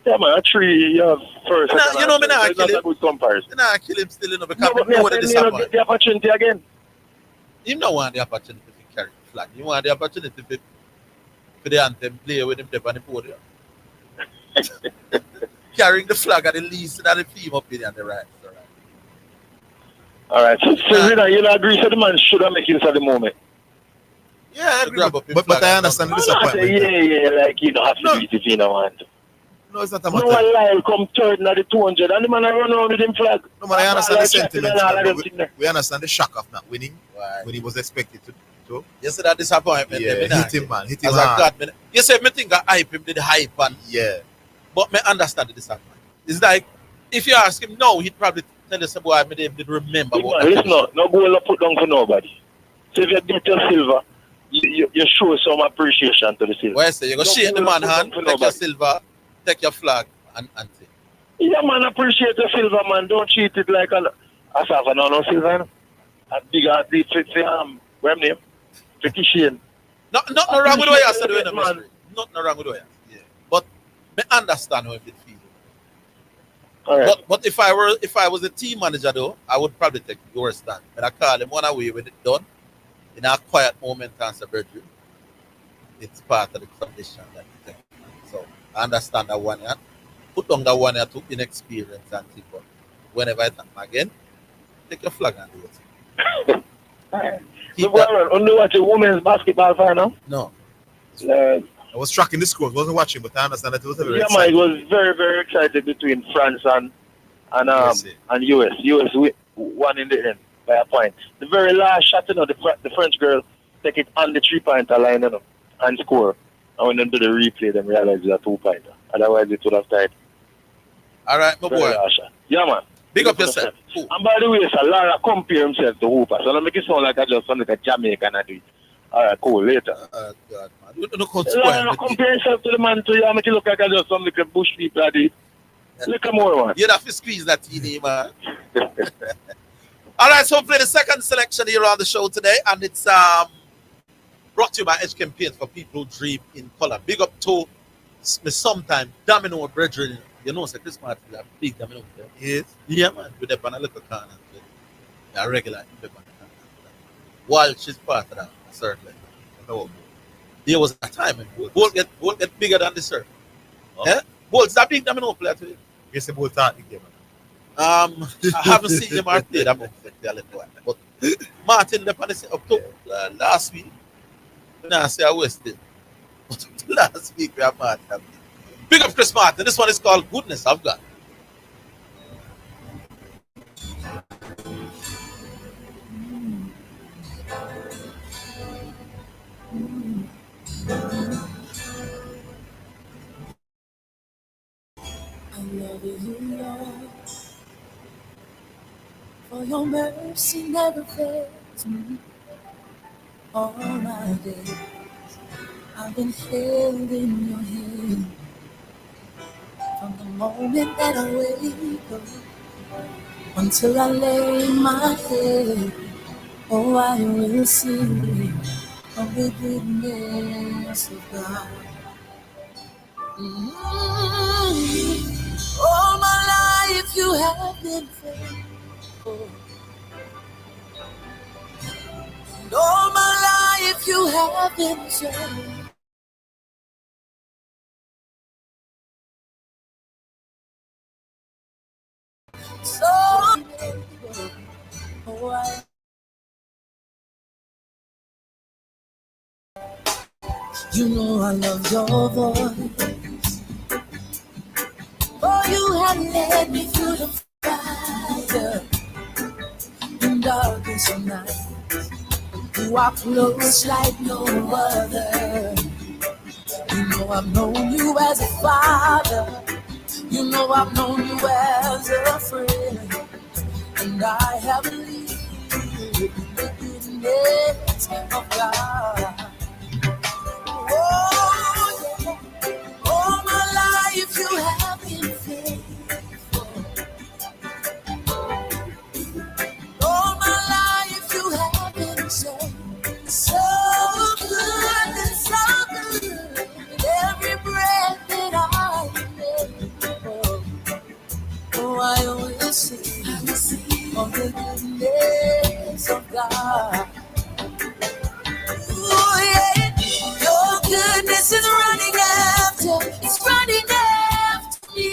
Yeah, man, 3 you have first, second, you know, me not kill him. That's a good comparison. You know, I kill him still, because but know what it is. You don't get the opportunity again. You don't want the opportunity to carry the flag. You want the opportunity for the anthem play with him on the podium. Carrying the flag at the least and the team up in on the right. All right. So you agree that the man should have made use of the moment? Yeah, I agree. But I understand the disappointment. Yeah, like you don't have to do it if you don't want to. No, it's not a matter. No one line come third in the 200 and the man run around with him flag. No, man, I understand the sentiment. We understand the shock of not winning when he was expected to. You see that disappointment? Yeah, hit him, man. Hit him hard. You say, me think I hype him, did hype and yeah. But me understand the disappointment. It's like, if you ask him no, he'd probably tell us, boy, I didn't remember. Listen, no goal put down for nobody. So if you get your silver, you show some appreciation to the silver. Well, I say, you go shake the man hand, take your silver, take your flag, and take. Yeah, man, appreciate the silver, man. Don't treat it like a silver, no silver. a big athlete where him name? Vicky Shane. Nothing wrong with what you said, man. Nothing wrong with what you said. Yeah. But I understand how it feels. All right. But if I was a team manager though, I would probably take your stand. And I call him one away when it's done in a quiet moment and say, "Brethren, it's part of the condition that you take." So I understand that one. Put on that one to inexperience and think, but whenever it happens again, take your flag and do it. So, well, only watch a women's basketball final? No. I was tracking the scores, wasn't watching, but I understand that it was a very man, exciting. it was very, very excited between France and US. US won in the end by a point. The very last shot, the French girl take it on the 3-pointer line, and score. And when they do the replay, they realize it's a 2-pointer. Otherwise, it would have tied. All right, my boy. Yeah, man. Big up yourself. And by the way, so Lara compare himself to Hooper. So don't make it sound like I just sound like a Jamaican. I do it. All right, cool. Later. God, man. Look how Lara compare himself to the man to you. Make it look like I just sound like a bush people. I do it. Look more, man. You'd have to squeeze that TD, man. All right, so we play the second selection here on the show today, and it's brought to you by Edge Campaigns for people who dream in color. Big up to me sometime Domino brethren. You know, so Chris Martin is a big Domino player. Yes. Yeah, man. With them on a little corner. They're regular. Walsh is part of that, certainly. No. There was a time when Bolt get bigger than the surf. Oh. Yeah? Bolt's a big Domino player too. Yes, the Bolt taught the game. I haven't seen them or played them, but Martin up to last week. Now I say I wasted. But last week we have Martin. Big up Chris Martin. This one is called Goodness of God. I love you, Lord, for your mercy never fails me. All my days I've been held in your hand. From the moment that I wake up until I lay my head, oh, I will sing of the goodness of God. All my life you have been faithful. And all my life you have been so. So, oh, you know I love your voice. Oh, you have led me through the fire in darkness of night. You are close like no other. You know I've known you as a father. You know I've known you as a friend. And I have lived in the goodness of God. Oh, yeah. All my life you have been faithful. All my life you have been so good and so good. Every breath that I take, oh, I will sing of the goodness of God. Oh, yeah. Your goodness is running after, it's running after me.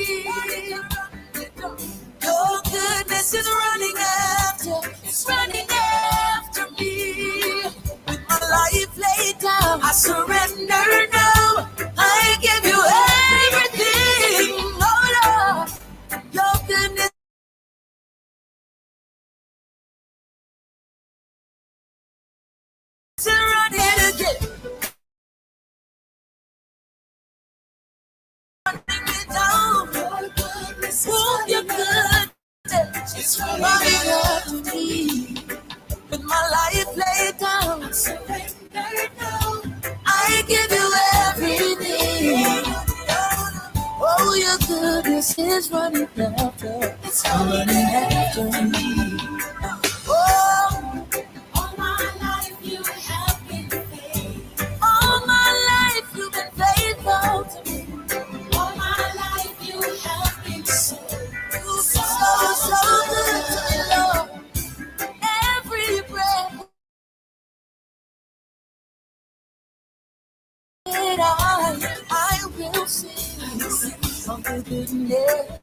Your goodness is running after, it's running after me. With my life laid down, I surrender now. I give you everything, oh Lord. Your goodness is running again. Running me down. Your goodness, oh, your goodness is running after me. With my life laid down, I surrender now. I give you everything. Oh, your goodness is running after, it's running after me. Oh, of the goodness.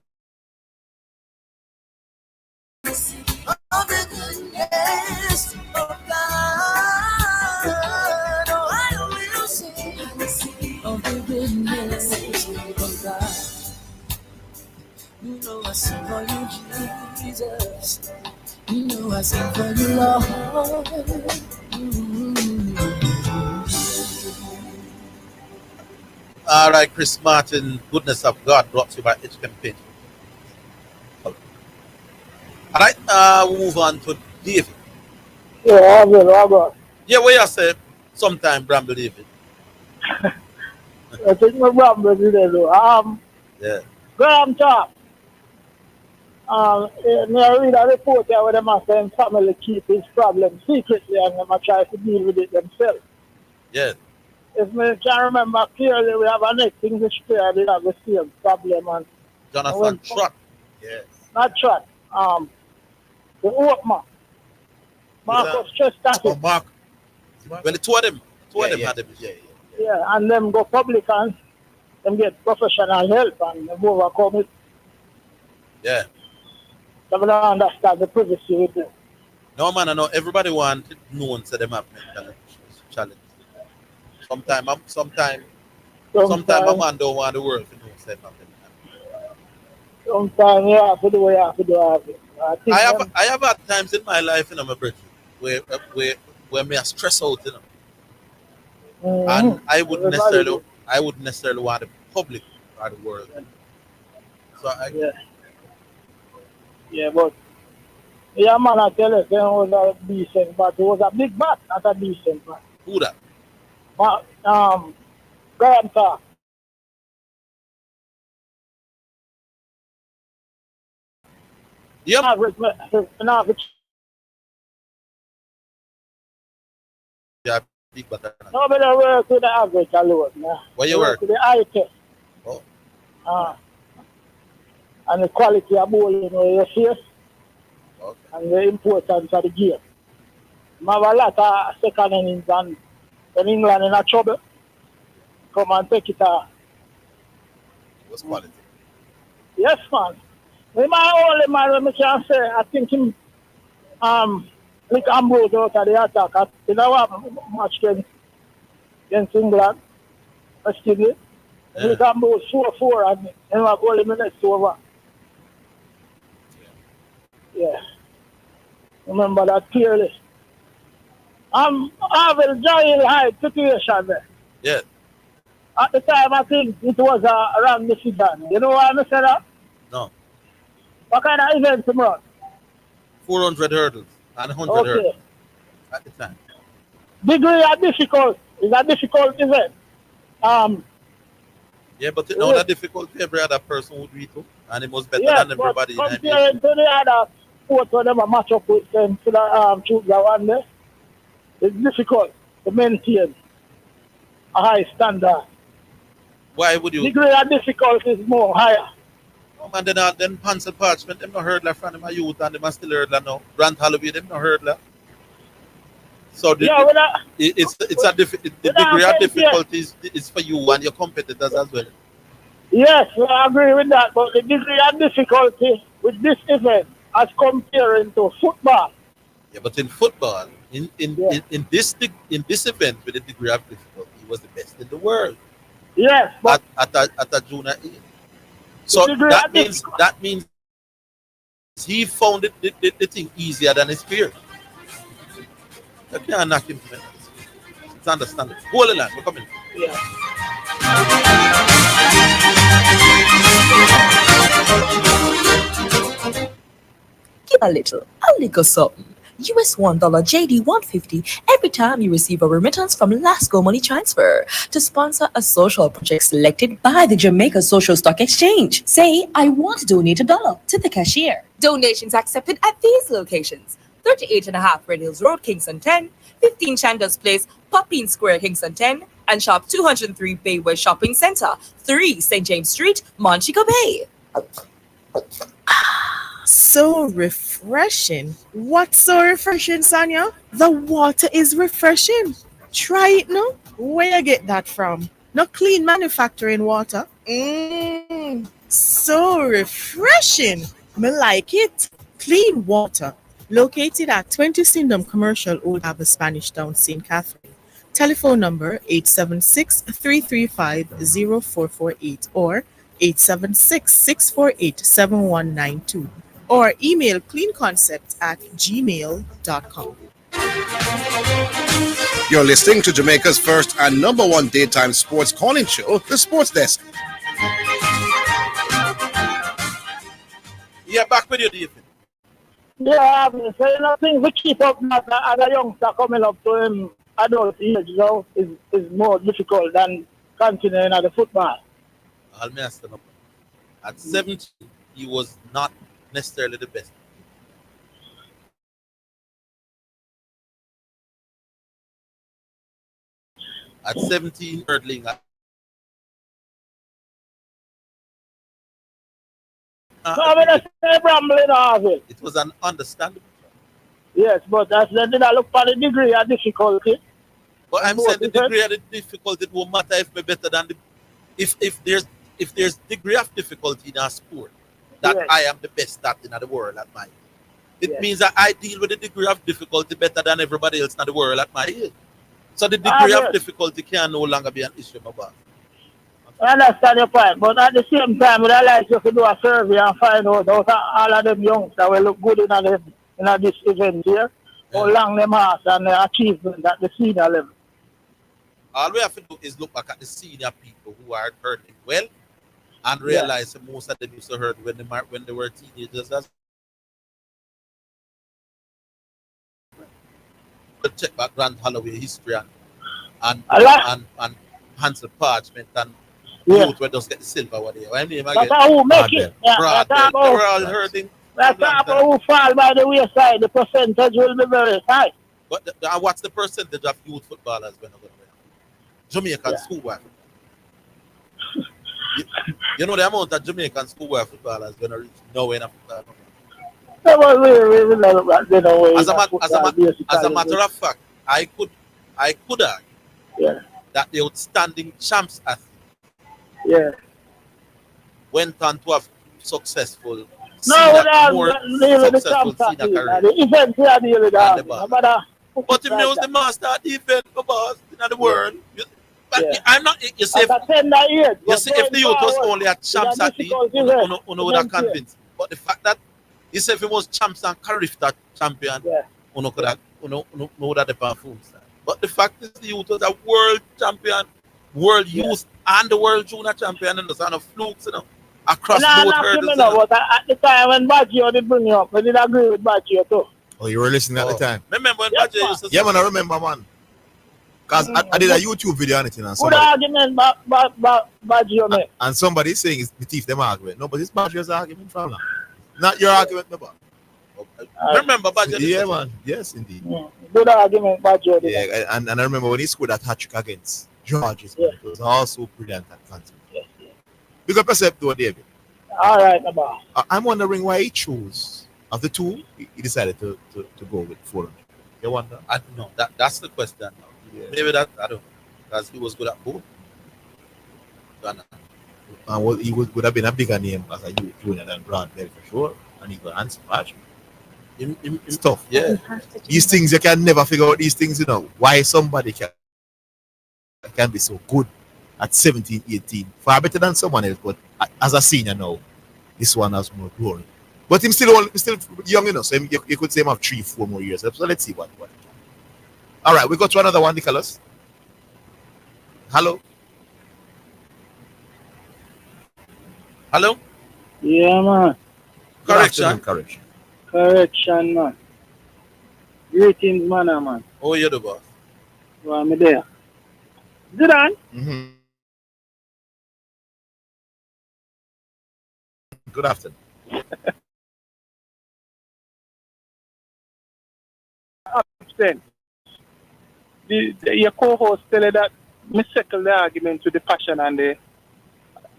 Of the goodness of God. Oh, I will sing of the goodness of God. You know I sing for you, Jesus. You know I sing for you, Lord. All right, Chris Martin, Goodness of God, brought to you by H Campaign. All right, we'll move on to David. Yeah, Orville. Yeah, what you say? Sometime, Bramble David. I think my brother did it. Yeah. Graham talk. Me I read a report here where them are saying family keep his problem secretly and them are try to deal with it themselves. Yeah. If me can remember clearly, we have an ex-English player that have the same problem. And Jonathan Trott. Yes. Not Trott. The Oakman. Marcus Chester. Oh, Mark. Well, the two of them had them. Yeah, and them go public and them get professional help and them overcome it. Yeah. They don't understand the privacy with them. No, man, I know everybody wants no one to them have mental challenge. Sometimes a man don't want the world to know say nothing. Sometimes you have to do what you have to do. I have had times in my life, my brother, where me I stress out, and I wouldn't necessarily want the public or the world. So but man, I tell you, it was a decent bat. It was a big bat, not a decent bat. Who that? Graham talk. Yep. Yeah, big bat. Nobody work with the average alone. Where you work? With the eye test. Oh. And the quality of bowling you face. Okay. And the importance of the game. I have a lot of second innings and when England in a trouble, come and take it. What's quality? Yes, man. My only man when I can say, I think him like Ambrose out of the attack. You know what match against England? Yesterday. Like Ambrose 4-4 and him a goal in the next over. Yeah. Remember that clearly. Orville Giant high situation there. Yeah. At the time, I think it was around Michigan. You know why I said that? No. What kind of event tomorrow? 400 hurdles and 100 hurdles at the time. Degree of difficult is a difficult event. Yeah, but now the difficulty every other person would be too, and it was better than everybody. But comparing to the other sports where them match up with them to the choose the one there, it's difficult to maintain a high standard. Why would you? Degree of difficulty is more higher. Oh man, then Pencil Parchment, them no hurdler from them a youth and them are still hurdler now. Grant Holloway, them no hurdler. So the degree of difficulty is for you and your competitors as well. Yes, I agree with that. But the degree of difficulty with this event as comparing to football. Yeah, but in football, in this event with the degree of difficulty, he was the best in the world. Yes, but at a junior age. So that means he found the thing easier than his peers. You can't knock him. It's understandable. Hold the line, we're coming. Yeah. Give a little something. US $1 JD 150 every time you receive a remittance from Lasco Money Transfer to sponsor a social project selected by the Jamaica Social Stock Exchange. Say, I want to donate $1 to the cashier. Donations accepted at these locations: 38.5 Red Hills Road, Kingston 10, 15 Chandos Place, Poppin Square, Kingston 10, and Shop 203 Bayway Shopping Center, 3 St. James Street, Montego Bay. So refreshing. What's so refreshing, Sonia? The water is refreshing. Try it now. Where you get that from? No clean manufacturing water. So refreshing. Me like it. Clean water. Located at 20 Syndham Commercial, Old Harbour, Spanish Town, St. Catherine. Telephone number 876-335-0448 or 876-648-7192 or email cleanconcept@gmail.com. You're listening to Jamaica's first and number one daytime sports calling show, The Sports Desk. Yeah, back with you, David. Yeah, I mean, so you know, things we keep up now as a youngster coming up to him adult age, you know, is more difficult than continuing at the football. I'll mess them up. At 17, he was not necessarily the best. At 17, hurdling. No, I mean, I say rambling off it. It was an understandable. Yes, but that's then did I look for the degree of difficulty. But I'm saying the degree of the difficulty won't matter if we're better than the if there's degree of difficulty in our sport that Yes. I am the best at in the world at my age. It Yes. means that I deal with the degree of difficulty better than everybody else in the world at my age. So the degree of yes. difficulty can no longer be an issue, my boss. I understand your point, but at the same time, would I like you to do a survey and find out all of them young that will look good in this event here, how long them has and their achievement at the senior level. All we have to do is look back at the senior people who are hurting well and realize that most of them used to hurt when they were teenagers. Check back Grant Holloway history and Hansel Parchment and youth where just get the silver what they are. That's how who make it. Yeah, that's how they were all hurting. That's how who fall by the wayside. The percentage will be very high. But what's the percentage of youth footballers when they're going to Jamaican schoolboy? You know the amount of Jamaican schoolboy footballers going to reach nowhere in Africa. As a matter of fact, I could argue that the outstanding champs athlete went on to have successful more successful senior career. The event here are dealing with that. But if he was the master at the event, boss, in the world. I'm not. You see, if the youth was only a champs athlete, you would have convinced. But the fact that you say if he was champs and Carifta champion, you could have know that the performance. But the fact is, the youth was a world champion, world youth, and the world junior champion, and there's no flukes, across both hurdles. But at the time when Baggio did bring you up, I did agree with Baggio too. Oh, you were listening at the time? Remember when Baggio used to say? Yeah, man, I remember, man. Because I did a YouTube video on it, and Good somebody, argument, Baggio made. and somebody is saying it's the thief them argument. No, but it's Baggio's argument from now. Not your argument, number. Remember Baggio? Yeah, man. Yes, indeed. Good argument, Baggio. Yeah, and I remember when he scored that hat trick against Georges, it was also brilliant at content. Big up yourself, though, David. All right, number. I'm wondering why he chose, of the two, he decided to go with 400. You wonder? No, that's the question. Maybe that, I don't know, because he was good at both. And he would have been a bigger name as a youth junior than Bradley for sure, and he could answer Patrick. It's tough. Yeah. These things, you can never figure out these things, why somebody can be so good at 17, 18. Far better than someone else, but as a senior now, this one has more glory. But he's still young enough, so you could say him have 3-4 more years. So let's see what. All right, we got to another one, Nicholas. Hello? Hello? Yeah, man. Correction, man. Greetings, man. Oh, you're the boss. Well, I'm there. Zidane? Mm-hmm. Good afternoon. Your co-host tell you that me settle the argument with the passion and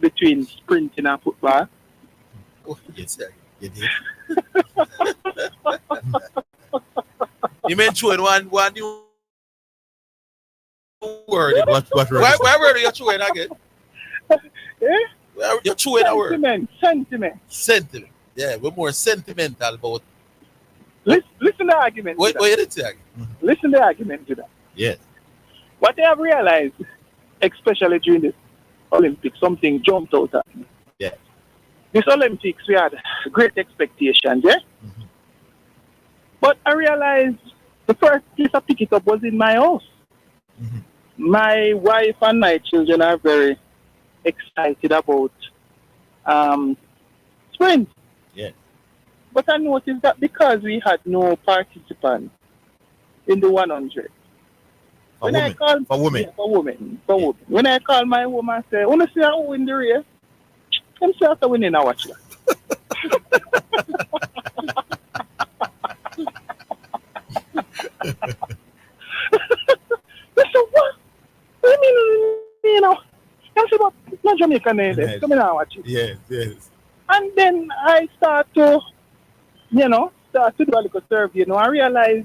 between sprinting and football. Oh, yes, sir. You did. You mentioned one new word. What Why were you throwing again? You're true in a word. Sentiment. Yeah, we're more sentimental about. Listen to the argument. What you did say? Listen to the argument to that. Yes. What I have realized, especially during the Olympics, something jumped out at me. Yeah. This Olympics, we had great expectations, yeah? Mm-hmm. But I realized the first place I picked it up was in my house. Mm-hmm. My wife and my children are very excited about sprint. Yeah. But I noticed that because we had no participants in the 100. For women. Yeah, for women. When I call my woman and say, "Want to see who win the race?" I'm say after winning, I watch that. I said, what? What do you mean, you know? I said, but it's not Jamaican there. Come in and watch it. Yes. And then I start to do a little survey, I realize,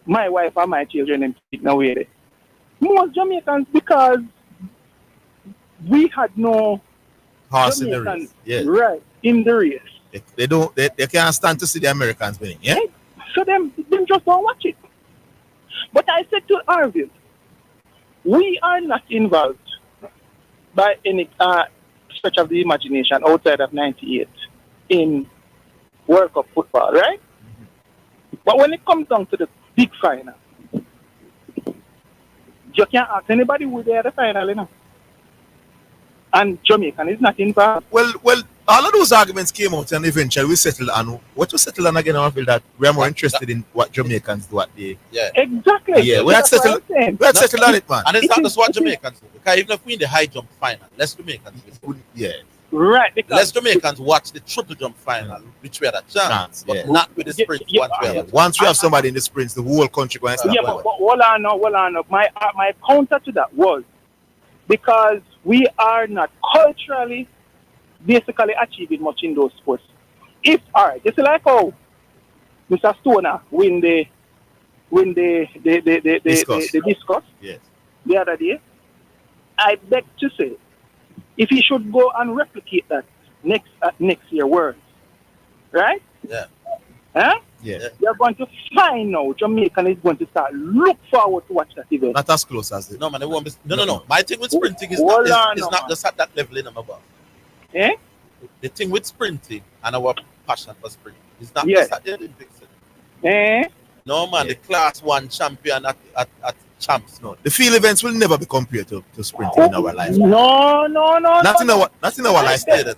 my wife and my children in no way there. Most Jamaicans, because we had no horse in the race. Yes. Right, in the race. They can't stand to see the Americans winning, yeah? So them just don't watch it. But I said to Orville, we are not involved by any stretch of the imagination outside of 98 in World Cup football, right? Mm-hmm. But when it comes down to the big final, you can't ask anybody who they are the final, And Jamaican is not involved. Well, all of those arguments came out and eventually we settled on what we settled on again. I feel that we are more interested in what Jamaicans do at the. Yeah. Exactly. Yeah, we had settled on it, man. And it's not just what Jamaicans do. Because even if we in the high jump final, let's Jamaicans. Yeah. Right. Let's Jamaicans watch the triple jump final, which we had a chance, but not with the sprint. Once we have somebody in the sprints, the whole country going to start. Yeah, but hold on. My counter to that was because we are not culturally basically achieving much in those sports. It's like how Mr. Stoner win the discus yes. the other day. I beg to say, if he should go and replicate that next year Worlds, right? Yeah. Huh? Yeah. You're going to find out Jamaican is going to start look forward to watch that event. Not as close as it. No, man, it won't be. No. My thing with sprinting is not just at that level in my above. Eh? The thing with sprinting and our passion for sprinting is not just at the Olympics. Eh? No, man, the class 1 champion at champs. No, the field events will never be compared to sprinting in our life. No. Not in our lifestyle.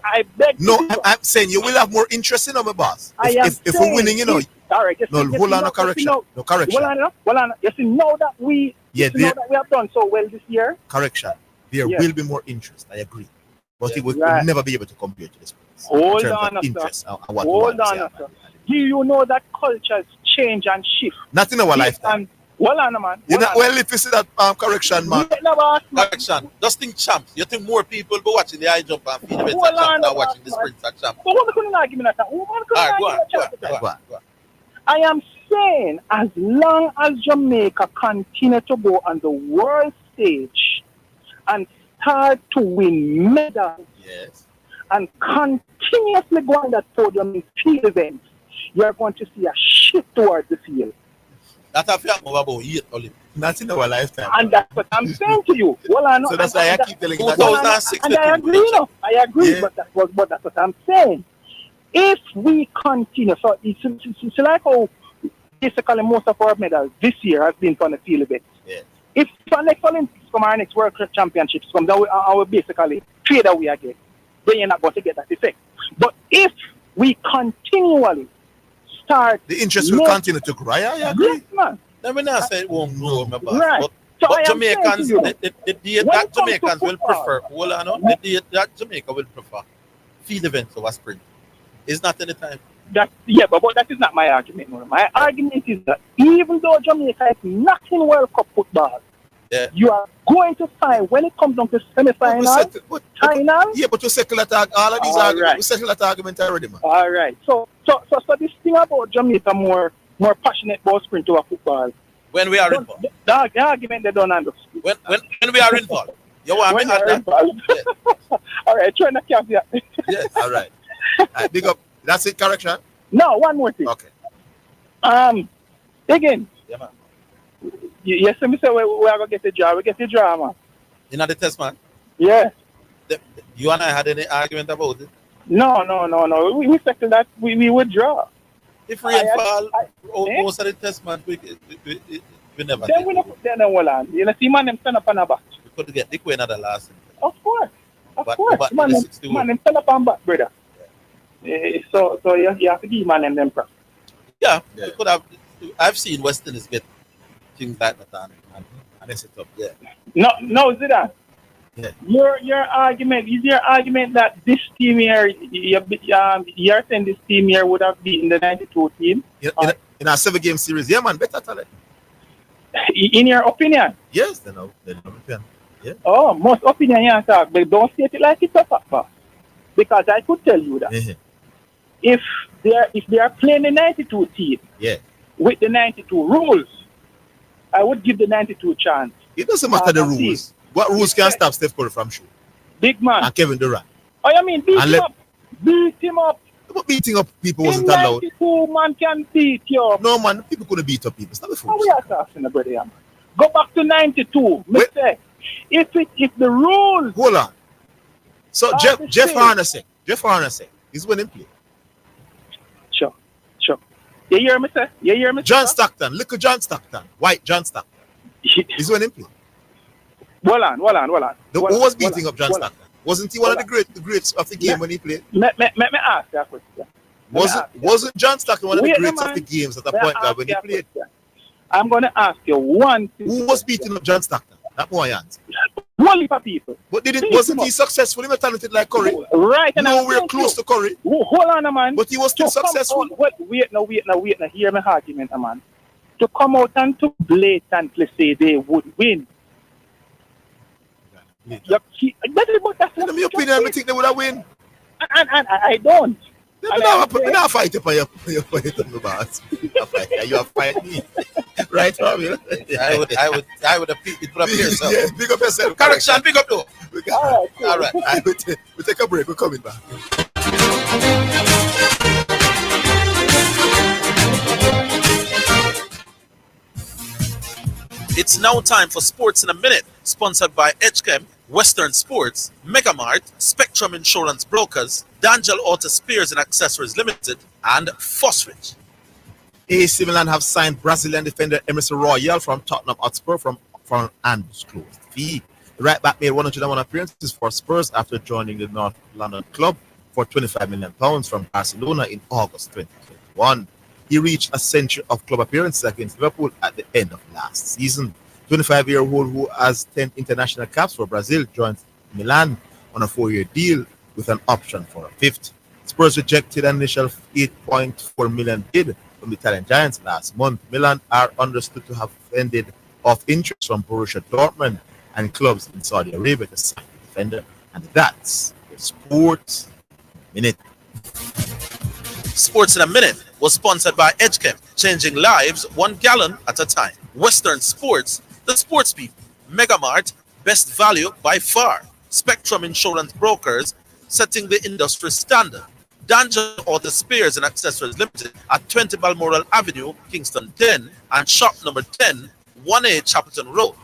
I beg. No, I'm saying you will have more interest in our boss. If we're winning, All right. Hold on, no correction. No correction. Hold on. You see, now that we have done so well this year. Correction. There will be more interest. I agree, but it will never be able to compare to the sports. Hold on, interest. Hold on, sir. Do you know that cultures change and shift? Not in our lifetime. Hold on, man. If you see that correction, man. Correction. Just think champs. You think more people go watching the high jump and feed the champs than watching the sprints at champs? But what couldn't argue that? Go on. I am saying, as long as Jamaica continue to go on the world stage and start to win medals, and continuously go on that podium in field events, you are going to see a shift towards the field. That's a fact about 8 Olympics. Not in our lifetime. And that's what I'm saying to you. So that's why I keep telling you. 2006. And I agree, but that's what I'm saying. If we continue, so it's like how basically most of our medals this year has been from the field events. Yeah. If the next Olympics come, our next World Championships come, then I will basically fade away again. Then you're not going to get that effect. But if we continually start... The interest will continue to grow. I agree. Yes, man. Let me not say it won't grow, my boss. Right. But Jamaicans, the day that Jamaicans will prefer, the day that Jamaica will prefer field events over sprint. It's not any time. But that is not my argument. No. My argument is that even though Jamaica is not in World Cup football, you are going to find when it comes down to semi-final, final. Yeah, but you settle that all of these arguments. We settle that argument already, man. All right. So this thing about Jamaica more passionate about sprint over football. When we are involved. The argument they don't understand. When we are involved. You want me to add that? All right, try not to have that. Yes. All right. Big up. That's it, correction? No, one more thing. Okay. Again. Yeah, man. Yes, me say we are going to get the draw. We get the draw, man. You know the test, man? Yeah. You and I had any argument about it? No. We settled that. We would draw. If rainfall, most of the test, man, we never then we don't then hold on. You know, see, man, them stand up on the back. We could get the queen at the last. Of course. But Man, them stand up on back, brother. So you have to give man them practice. Yeah, we could have. I've seen Westerners get things like that and mess it up. Yeah. No, Zidane. Yeah. Your argument is your argument that this team here, you're saying this team here would have beaten the 92 team? In a 7-game series, yeah, man, better talent. In your opinion? Yes, they know. Yeah. Oh, most opinion you talk, but don't state it like it's a fact, boss. Because I could tell you that if they are playing the 92 team with the 92 rules, I would give the 92 chance. It doesn't matter the rules. What rules can stop Steph Curry from shooting? Big man. And Kevin Durant. Oh, you mean beat him up? Beat him up. But beating up people wasn't allowed. 92 man can beat you up. No, man, people couldn't beat up people. Stop the How we are talking, brother? Man. Go back to 92. Mistake. If the rules. Hold on. So Jeff Hornacek is winning play. Sure. You hear me, sir? John Stockton, little John Stockton, white John Stockton. He's winning play. Hold on. Who was beating up John Stockton? Wasn't he one of the greats of the game when he played? Let me ask that question. Wasn't John Stockton one of the greats of the games at the point guard when he played? I'm going to ask you one thing. Who was beating up John Stockton? That boy answer. One heap of people. But wasn't he successful? He was talented like Curry. Right. Nowhere close to Curry. Hold on, man. But he was still successful. Wait now. Hear my argument, man. To come out and to blatantly say they would win. That's in my opinion, I think they would have win. And I don't. I'm not fighting for your fight on the boss. You are fighting me. Right, Orville? I would appear so. Yeah, big up yourself. Correction, big up though. All right. We'll take a break. We're coming back. It's now time for Sports in a Minute, sponsored by HChem, Western Sports, Megamart, Spectrum Insurance Brokers, Dangel Auto Spares and Accessories Limited, and Fosrich. AC Milan have signed Brazilian defender Emerson Royal from Tottenham Hotspur from an undisclosed fee. The right back made 101 appearances for Spurs after joining the North London club for £25 million from Barcelona in August 2021. He reached a century of club appearances against Liverpool at the end of last season. 25-year-old who has 10 international caps for Brazil joins Milan on a 4-year deal with an option for a fifth. Spurs rejected an initial $8.4 million bid from the Italian Giants last month. Milan are understood to have fended off interest from Borussia Dortmund and clubs in Saudi Arabia to sign the defender. And that's your Sports Minute. Sports in a Minute was sponsored by HChem, changing lives 1 gallon at a time. Western Sports, the sports people. Megamart, best value by far. Spectrum Insurance Brokers, setting the industry standard. Dangel Auto Spares and Accessories Limited at 20 Balmoral Avenue, Kingston 10, and shop number 10, 1A Chapelton Road.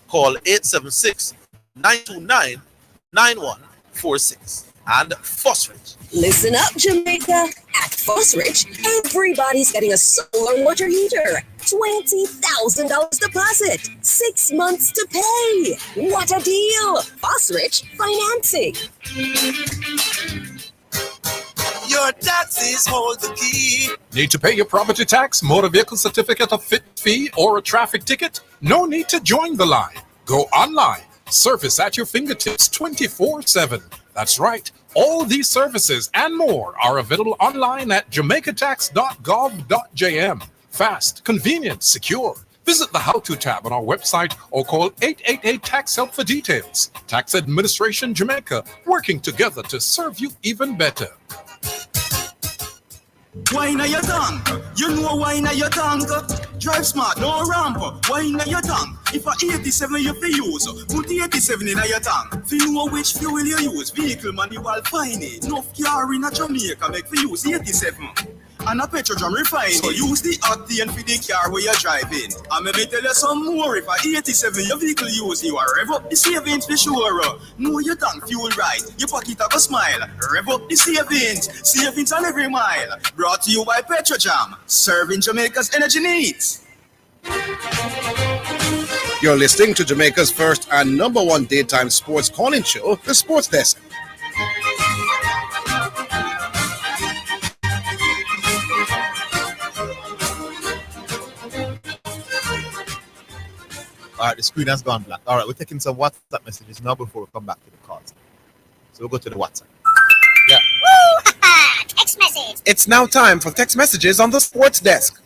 Call 876-929-9146. And Fosrich. Listen up, Jamaica. At Fosrich, everybody's getting a solar water heater. $20,000 deposit. 6 months to pay. What a deal. Fosrich Financing. Your taxes hold the key. Need to pay your property tax, motor vehicle certificate of fit fee, or a traffic ticket? No need to join the line. Go online. Service at your fingertips 24/7. That's right. All these services and more are available online at jamaicatax.gov.jm. Fast, convenient, secure. Visit the How To tab on our website or call 888-TAX-HELP for details. Tax Administration Jamaica, working together to serve you even better. Wine on your tongue. You know wine on your tongue. Drive smart, no ramp. Wine on your tongue. If a 87 you fi use, put 87 in your tank. Fi know which fuel you use, vehicle manual find it. Enough car in a Jamaica make fi use 87. And a petrol refine. So use the octane for the car where you're driving. And let me tell you some more. If a 87 your vehicle use, you are rev up the savings for sure. Know your tank fuel right. Your pocket have a smile. Rev up the savings. Savings on every mile. Brought to you by Petrojam. Serving Jamaica's energy needs. You're listening to Jamaica's first and number one daytime sports calling show, The Sports Desk. All right, the screen has gone black. All right, we're taking some WhatsApp messages now before we come back to the calls. So we'll go to the WhatsApp. Yeah. Text message. It's now time for text messages on the sports desk.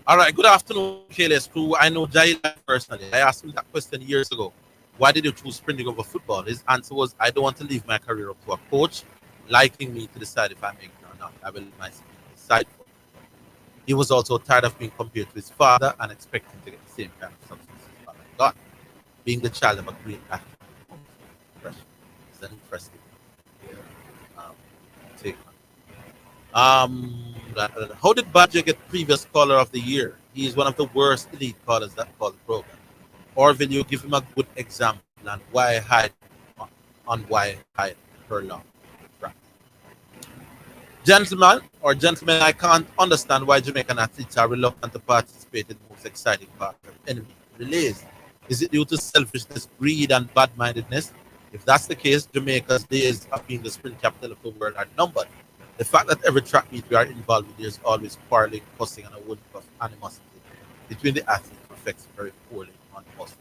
All right, good afternoon, KLS crew. I know Jai personally. I asked him that question years ago. Why did you choose sprinting over football? His answer was, I don't want to leave my career up to a coach liking me to decide if I make it or not. I will let myself decide for it. He was also tired of being compared to his father and expecting to get the same kind of success his father got. Being the child of a great athlete. It's an interesting take. How did Badger get previous caller of the year? He is one of the worst elite callers that call the program. Orville, you give him a good example on why hide her long. Gentlemen, I can't understand why Jamaican athletes are reluctant to participate in the most exciting part of enemy relays. Is it due to selfishness, greed, and bad-mindedness? If that's the case, Jamaica's days of being the sprint capital of the world are numbered. The fact that every track meet we are involved with, there's always quarreling, cussing, and a whole of animosity between the athletes affects very poorly on us.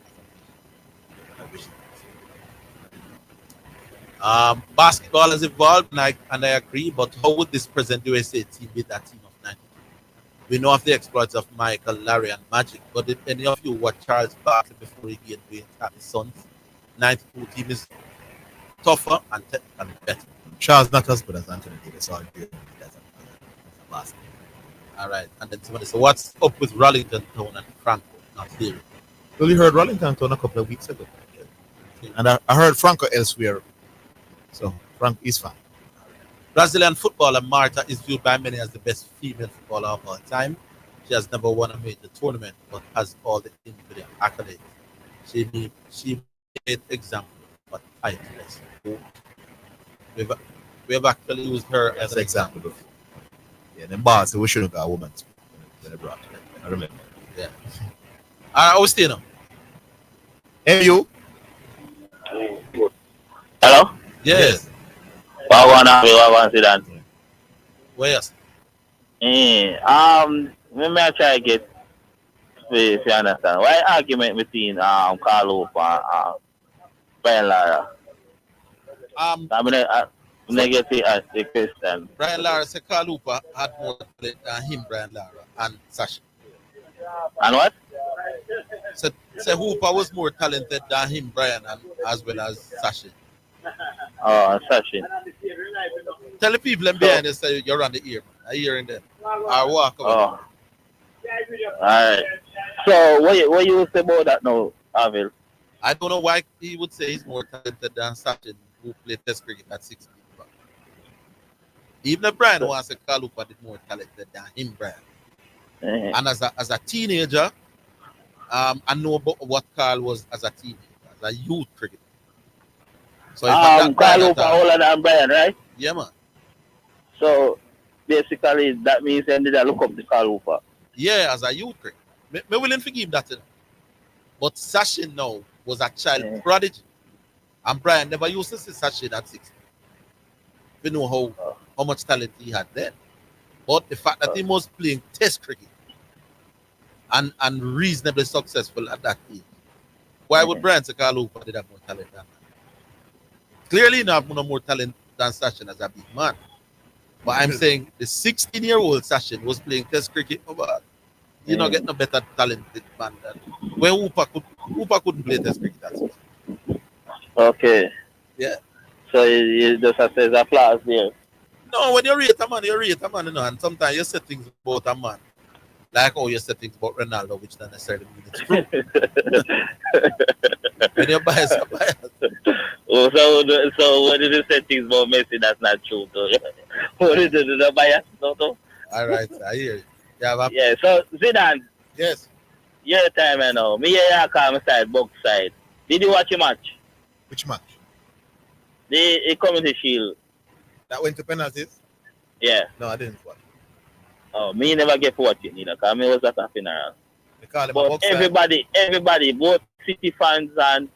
Basketball has evolved, and I agree, but how would this present USA team be that team of 92? We know of the exploits of Michael, Larry, and Magic, but did any of you watch Charles Barkley before he gained weight at his Suns? 92 team is tougher and technically better. Charles not as good as Anthony Davis. All right, and then somebody said, what's up with Rollington Town and Franco? Not here. Well, you heard Rollington Town a couple of weeks ago. And I heard Franco elsewhere. So, Frank is fine. Brazilian footballer Marta is viewed by many as the best female footballer of all time. She has never won a major tournament, but has all the individual accolades. She made example, but titleless. We have actually used her as an example before. Yeah, then boss, we should have got a woman when they brought her. I remember. Yeah. All right, stay now. Hey, you. Hello? Yes. What one Zidane? Well, yes. Let me try to get if you understand. Why argument between Carlo and Brian Lara? I'm gonna get the question. Brian Lara said Carlupa had more talent than him, Brian Lara, and Sasha. And what? Said Hooper was more talented than him, Brian, and as well as Sasha. Oh, Sasha. Tell the people in behind us that you're on the ear, man. I hearing them. I walk over. Oh. Alright. So what you say about that now, Orville? I don't know why he would say he's more talented than Sachin, who played Test cricket at 16. Even if Brian wants to call Lupa did more talented than him, Brian. And as a teenager, I know about what Carl was as a teenager, as a youth cricketer. So Carl Lupa older than Brian, right? Yeah, man. So basically that means they need to look up the Carl Lupa. Yeah, as a youth cricketer. Me willing to forgive that. But Sachin now was a child prodigy. And Brian never used to see Sachin at 16. We know how much talent he had then. But the fact that he was playing Test cricket and reasonably successful at that age, why would Brian Sekalupa did have more talent than that? Clearly not no more talent than Sachin as a big man. But I'm saying the 16-year-old Sachin was playing Test cricket. You don't get no better talented man than when Hooper couldn't play Test cricket at 16. Okay. Yeah. So you just have to say the flaws there. No, when you rate a man, you know, and sometimes you say things about a man Like how you said things about Ronaldo, which not necessarily mean it's true. When you're biased, you're biased. Oh, so what did you say things about Messi that's not true? So, what did the bias? No. All right, I hear you. Yeah, so Zidane. Yes. Your time I know. Me here I come side, box side. Did you watch your match? Which match? The Community Shield. That went to penalties? Yeah. No, I didn't watch. Oh, me never get to watch it neither, because me was at a funeral. But everybody, both City fans and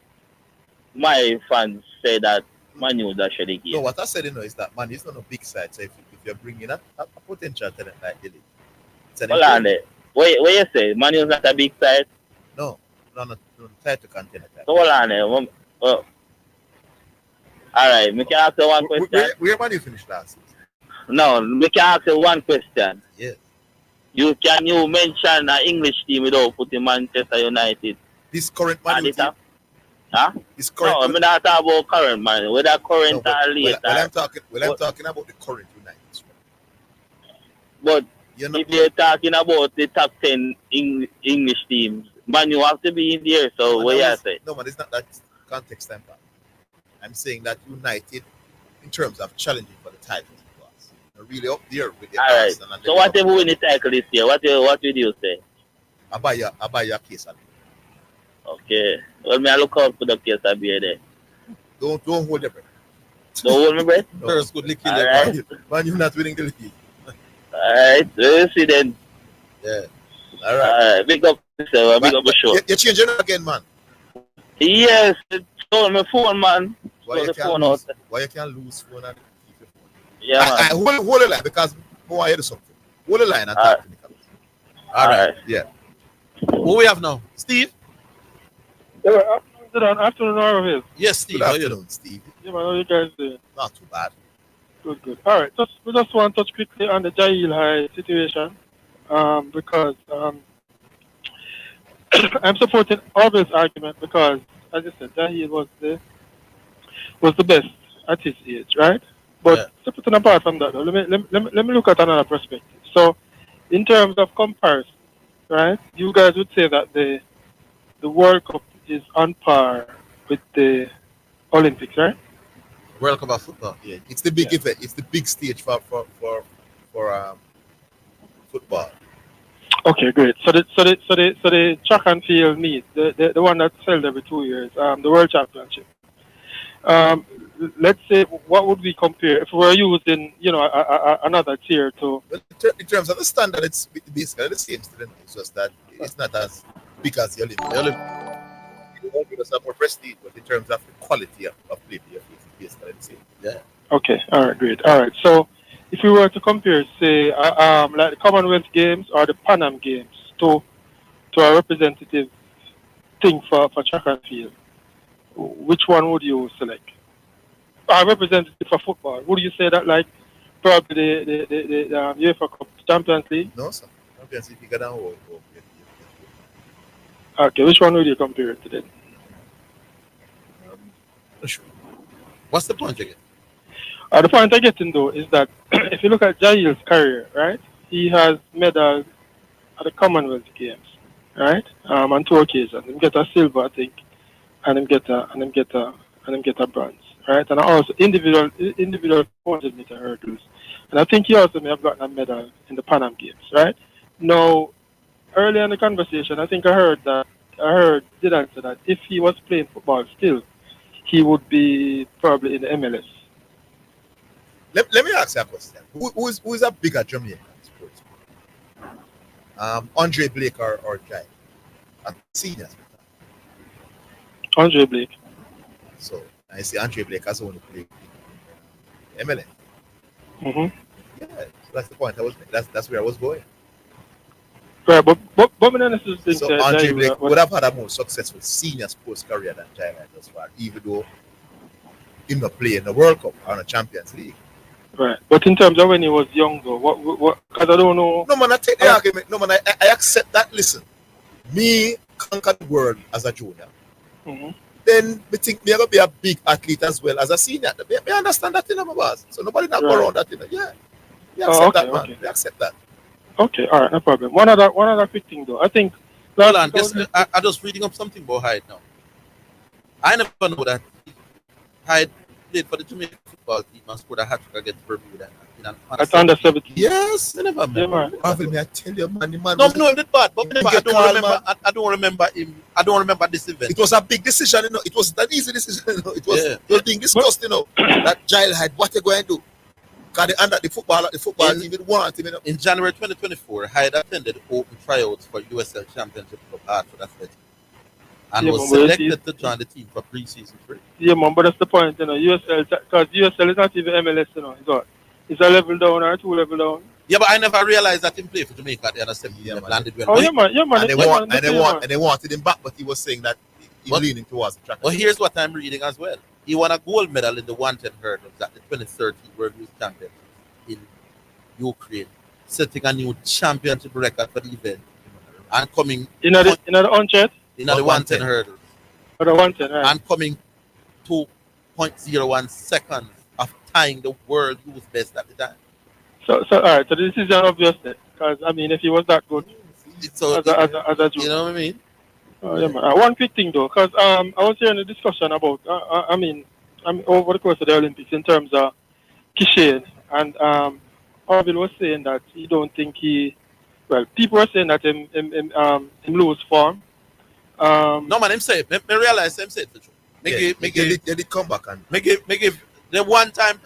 my fans say that Man U that should game. No, what I said, is that Man is not a big side. So if you're bringing a potential talent like Dilly, hold on there. What you say? Man U is not a big side? No, not tied to contender. So hold on there. All right, me can ask you one question. Where Man U finished last season? No, me can ask you one question. Yes. You mention an English team without putting Manchester United? This current Man U team? Huh? This current. No, I'm not talking about current man. Whether current or later. I'm talking about the current United. But if you're talking about the top 10 English teams, Man, you have to be in there. So what you say? No, man, it's not that context time. I'm saying that United, in terms of challenging for the title, are really up there with the Arsenal. Right. So what if we win the title this year? What would you say? I buy your case. Okay. Well, me I look out for the case I'll be there. Don't hold your breath. Don't hold my breath? No. First good lick right. Man, you're not winning the league. Alright, we'll see then. Yeah. Alright. Big up yourself, big up the show. You're changing it again, man. Yes, it's on my phone, man. Why you can't lose phone? Yeah, man. Hold the line because I hear something. Hold the line and talk to me. All right. Yeah. Who we have now? Steve? Yeah, afternoon, Orville. Yes, Steve. Good afternoon, Steve. Yeah, man, how you guys doing? Not too bad. Good. All right, we just want to touch quickly on the Jahil High situation because I'm supporting Orville's argument because, as you said, Jahil was the best at his age, right? But separate apart from that, let me look at another perspective. So, in terms of comparison, right? You guys would say that the World Cup is on par with the Olympics, right? World Cup of football. Yeah, it's the big event. It's the big stage for football. Okay, great. So the track and field meet, the one that's held every 2 years, the World Championship. Let's say, what would we compare if we were using, another tier to? In terms of the standard, it's basically the same. It's just that it's not as big as the Olympics. The Olympics have more prestige, but in terms of the quality of play, it's basically the same. Yeah. Okay. All right. Great. All right. So, if we were to compare, say, like the Commonwealth Games or the Pan Am Games to a representative thing for track and field, which one would you select? Our representative for football, would you say that like probably the UEFA Cup Champions League? No, sir. Champions League bigger than World Cup. Okay, which one would you compare it to then? Not sure. What's the point again? The point I'm getting though is that if you look at Jahil's career, right, he has medals at the Commonwealth Games, right, on 2 occasions. He get a silver, I think, and him get a bronze. Right, and also individual 400 meter hurdles, and I think he also may have gotten a medal in the Pan Am Games. Right now, early in the conversation, I think I heard Zidane say that if he was playing football still, he would be probably in the MLS. Let me ask you a question. Who is a bigger Jamaican sports? Andre Blake or Jai? Seniors. Andre Blake. So. I see Andre Blake has only played MLS. Mm-hmm. Yeah, so that's the point. That's where I was going. Right, but think so Andre Blake would have had a more successful senior sports career than Jai thus far, even though he not play in the World Cup or the Champions League. Right, but in terms of when he was young, though, what? Because I don't know. No man, I take the argument. No man, I accept that. Listen, me conquered the world as a junior. Mm-hmm. Then we think me going to be a big athlete as well as a senior. We understand that in my boss. So nobody not go around that. Yeah. We accept that, man. We accept that. Okay, all right, no problem. One other quick thing though. I think Hold last on, week I was I'm just reading up something about Hyde now. I never know that Hyde played for the Jamaican football team and scored a hat-trick against Bermuda in an at under 17. Yes, I never Yeah, remember. man. Orville, may I tell you, man, the man No, was no, it's bad, but he I get don't called, remember. man. I don't remember him. I don't remember this event. It was a big decision, you know. It was an easy decision, you know. It was Yeah. it was being discussed, you know. That Giles Hyde, what you going to do? Because the football team would want him, you know. In January 2024, Hyde attended open tryouts for USL Championship Club Hartford Athletic and Yeah, was man, but you see- selected to join the team for pre-season training. Yeah, man, but that's the point, you know. USL, because USL is not even MLS, you know. It's a level down or 2 level down. Yeah, but I never realized that he played for Jamaica at the under 17 Yeah, level. man. And did well. Oh, yeah, man, yeah, man. And they yeah, want man, and they wanted him back, but he was saying that he was leaning towards the track. Well, here's what I'm reading as well. He won a gold medal in the 110 hurdles at the 2013 World Youth Championship in Ukraine, setting a new championship record for the event. And coming In the 100? in the 110 hurdles. Or the 110, right. And coming 2.01 seconds of tying the world youth best at the time. So all right, so this is an obvious thing. Because, I mean, if he was that good So, as a you know what I mean? Oh, yeah, man. One quick thing though, because I was hearing a discussion about, I mean, over the course of the Olympics in terms of Kishane, and Orville was saying that he don't think people were saying that him lose form. No man, him say it. Me realize him say it. They did come back and me give the one time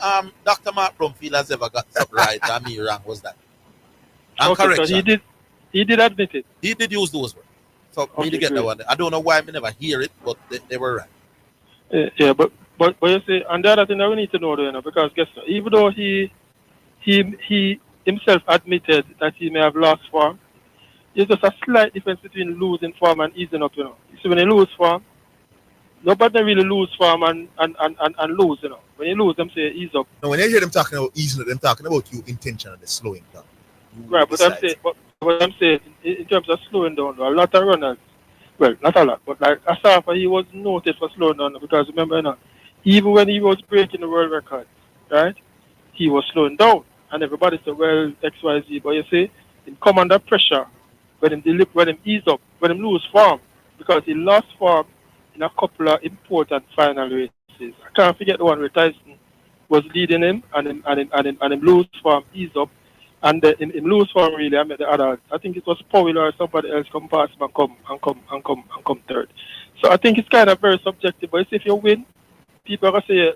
Dr. Mark Brumfield has ever got something right and me wrong was that. And Okay, correction. so he did admit it. He did use those words. So Okay, me to get that great. one. I don't know why me never hear it, but they were right. Yeah, but you see, and the other thing that we need to know, though, you know, because guess what? Even though he himself admitted that he may have lost form, there's just a slight difference between losing form and easing up, you know. You see, when you lose form, nobody really lose form and lose, you know. When you lose, them say ease up. no, when you hear them talking about easing it, them talking about you intentionally slowing down. Right, but I'm saying, in terms of slowing down, a lot of runners, well, not a lot, but like Asafa, he was noted for slowing down because remember, you know, even when he was breaking the world record, right, he was slowing down, and everybody said, well, XYZ, but you see, he come under pressure when him ease up, when him lose form, because he lost form in a couple of important final races. I can't forget the one where Tyson was leading him, and him lose form, ease up. And in lose form really, I met the others. I think it was Powell or somebody else come past him and come third. So I think it's kind of very subjective. But if you win, people are gonna say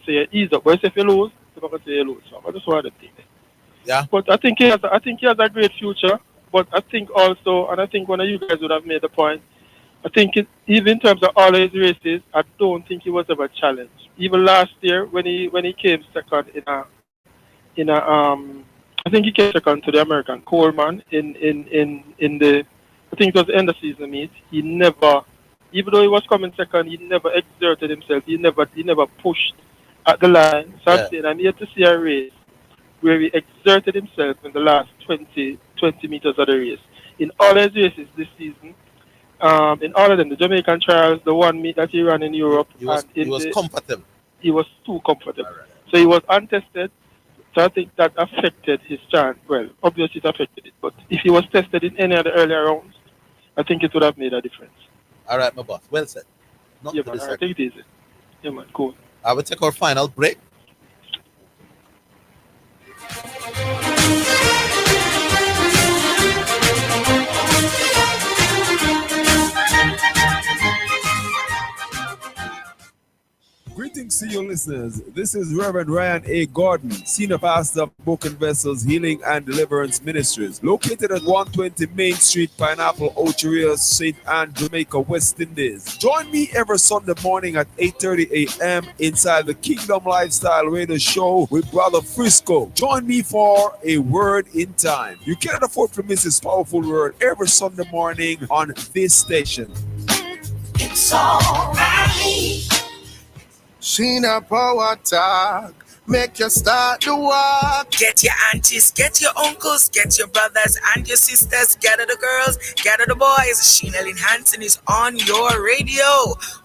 you ease up. But if you lose, people are gonna say you lose. So I just want to think. Yeah. But I think he has a great future. But I think also, and I think one of you guys would have made the point. I think even in terms of all his races, I don't think he was ever challenged. Even last year when he came second in a I think he came second to the American Coleman in the, I think it was the end of season meet. He never, even though he was coming second, he never exerted himself. He never pushed at the line. So I'm saying I'm here to see a race where he exerted himself in the last 20 meters of the race. In all his races this season, in all of them, the Jamaican trials, the one meet that he ran in Europe, He was comfortable. He was too comfortable. So he was untested. So I think that affected his chance. Well, obviously it affected it. But if he was tested in any of the earlier rounds, I think it would have made a difference. All right, my boss. Well said. Not Yeah, to man. the All right, take it easy. Yeah, man. Cool. I will take our final break. Greetings to you listeners. This is Reverend Ryan A. Gordon, Senior Pastor of Broken Vessels Healing and Deliverance Ministries, located at 120 Main Street, Pineapple, Ocheria, St. Anne, Jamaica, West Indies. Join me every Sunday morning at 8:30 a.m. inside the Kingdom Lifestyle Radio Show with Brother Frisco. Join me for a word in time. You cannot afford to miss this powerful word every Sunday morning on this station. It's alright. Sheena Power Talk, make you start to walk. Get your aunties, get your uncles, get your brothers and your sisters, gather the girls, gather the boys. Sheena Lynn Hansen is on your radio.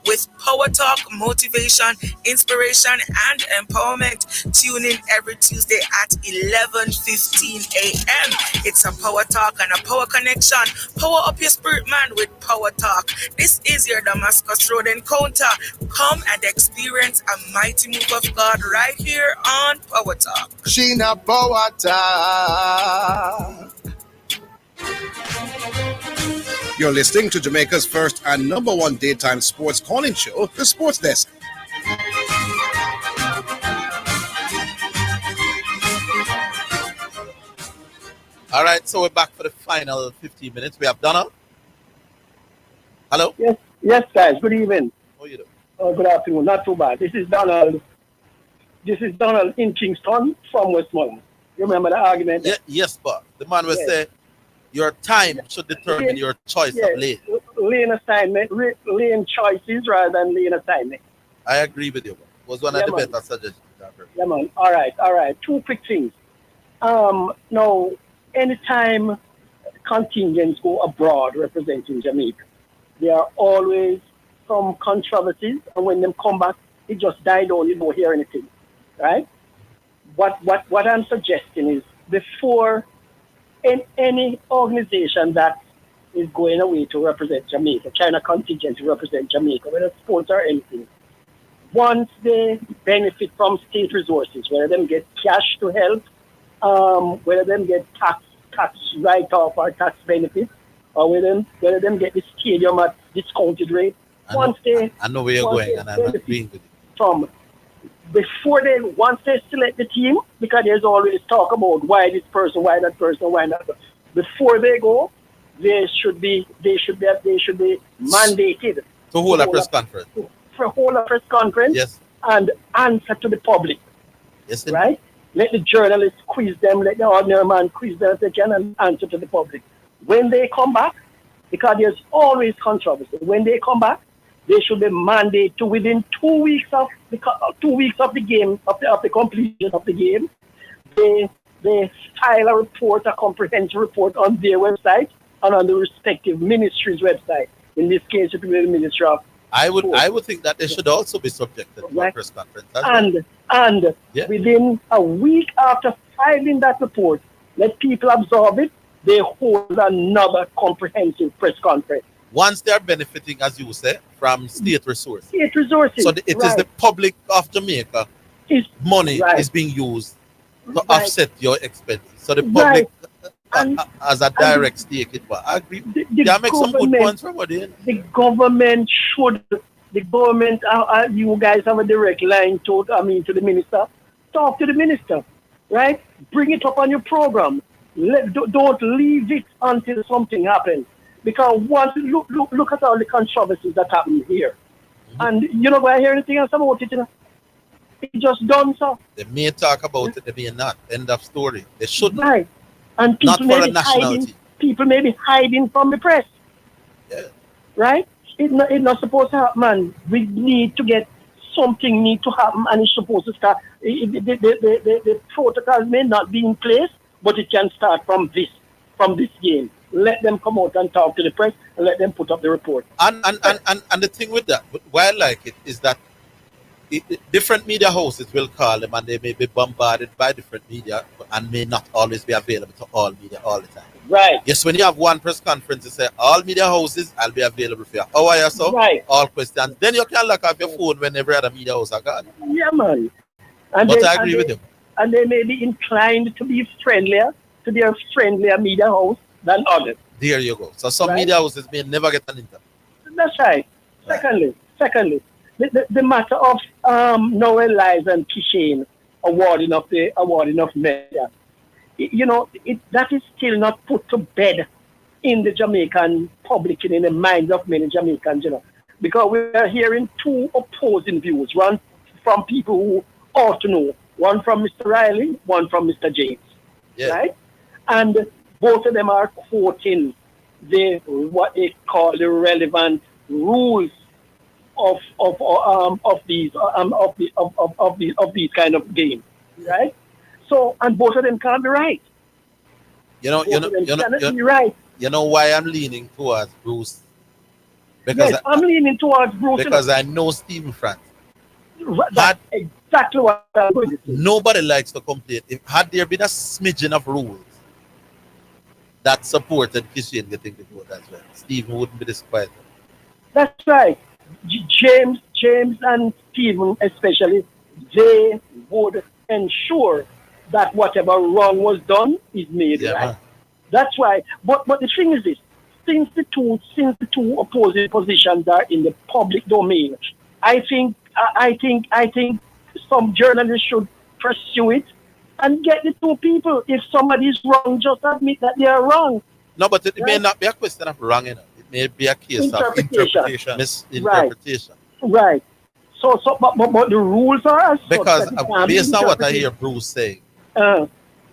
with Power Talk, motivation, inspiration, and empowerment. Tune in every Tuesday at 11:15 a.m. It's a Power Talk and a Power Connection. Power up your spirit, man, with Power Talk. This is your Damascus Road encounter. Come and experience a mighty move of God right here on Power Talk. Sheena Power Talk. You're listening to Jamaica's first and number one daytime sports calling show, The Sports Desk. All right, so we're back for the final 15 minutes. We have Donald. Hello? Yes, guys. Good evening. How you doing? Good afternoon. Not too bad. This is Donald in Kingston from Westmoreland. You remember the argument? Yes, but the man will say your time should determine your choice of lane. Lane assignment, lane choices rather than lane assignment. I agree with you. It was one of the better suggestions. Yeah, man. All right. Two quick things. Now, anytime contingents go abroad representing Jamaica, there are always some controversies, and when them come back, it just died down. You don't hear anything, right? What I'm suggesting is before any organization that is going away to represent Jamaica, China contingent to represent Jamaica, whether sports or anything, once they benefit from state resources, whether them get cash to help, whether them get tax write-off or tax benefits, or whether them get the stadium at discounted rate. I know where you're going, and I'm agreeing with you. From once they select the team, because there's always talk about why this person, why that person, why not. Before they go, they should be mandated to hold a press conference. For hold a press conference, yes, and answer to the public. Yes, right. Let the journalists quiz them, let the ordinary man quiz them if they can, and answer to the public. When they come back, because there's always controversy, when they come back, they should be mandated to within 2 weeks of the game, of the completion of the game, they file a report, a comprehensive report on their website and on the respective ministry's website. In this case, it will be the Ministry of I would think that they should also be subjected to a press conference. And within a week after filing that report, let people absorb it, they hold another comprehensive press conference. Once they are benefiting, as you say, from state resources. State resources. So it is the public of Jamaica money is being used to offset your expenses. So the public as a direct stake in what. I agree. They make some good points from what they. The government, you guys have a direct line to the minister. Talk to the minister, right? Bring it up on your program. Don't leave it until something happens. Because once look at all the controversies that happen here, and you know, I hear anything else about it, it just done so. They may talk about it, they may not. End of story. They shouldn't. Right. And people not for a nationality. People may be hiding from the press. Yeah. Right? It's not supposed to happen, man. We need to get something need to happen, and it's supposed to start. The protocols may not be in place, but it can start from this game. Let them come out and talk to the press, and let them put up the report. And the thing with that, why I like it, is that different media houses will call them, and they may be bombarded by different media and may not always be available to all media all the time. Right. Yes, when you have one press conference, you say, all media houses, I'll be available for you. How are you, so? Right. All questions. Then you can lock off your phone when every other media house are gone. Yeah, man. I agree with you. And they may be inclined to be friendlier to their friendlier media house than others. There you go. So some media houses may never get an interview. That's right. Secondly, the matter of Noel Lies and Kishane awarding of media, you know, that is still not put to bed in the Jamaican public and in the minds of many Jamaicans, you know, because we are hearing two opposing views, one from people who ought to know, one from Mr. Riley, one from Mr. James, right? And both of them are quoting what they call the relevant rules of these kind of games, right? So, and both of them can't be right. You know why I'm leaning towards Bruce Because yes, I'm leaning towards Bruce. Because I know Stephen France. That's exactly what I'm going to say. Nobody likes to complain. Had there been a smidgen of rules that supported Kishian getting the vote as well, Stephen wouldn't be this quiet. That's right. James and Stephen especially, they would ensure that whatever wrong was done is made right. Man. That's why. But the thing is this: since the two opposing positions are in the public domain, I think some journalists should pursue it and get the two people. If somebody is wrong, just admit that they are wrong. No, but it may not be a question of wrong, you know. It may be a case of interpretation, misinterpretation. Right. So, but the rules are as because based on what I hear Bruce saying,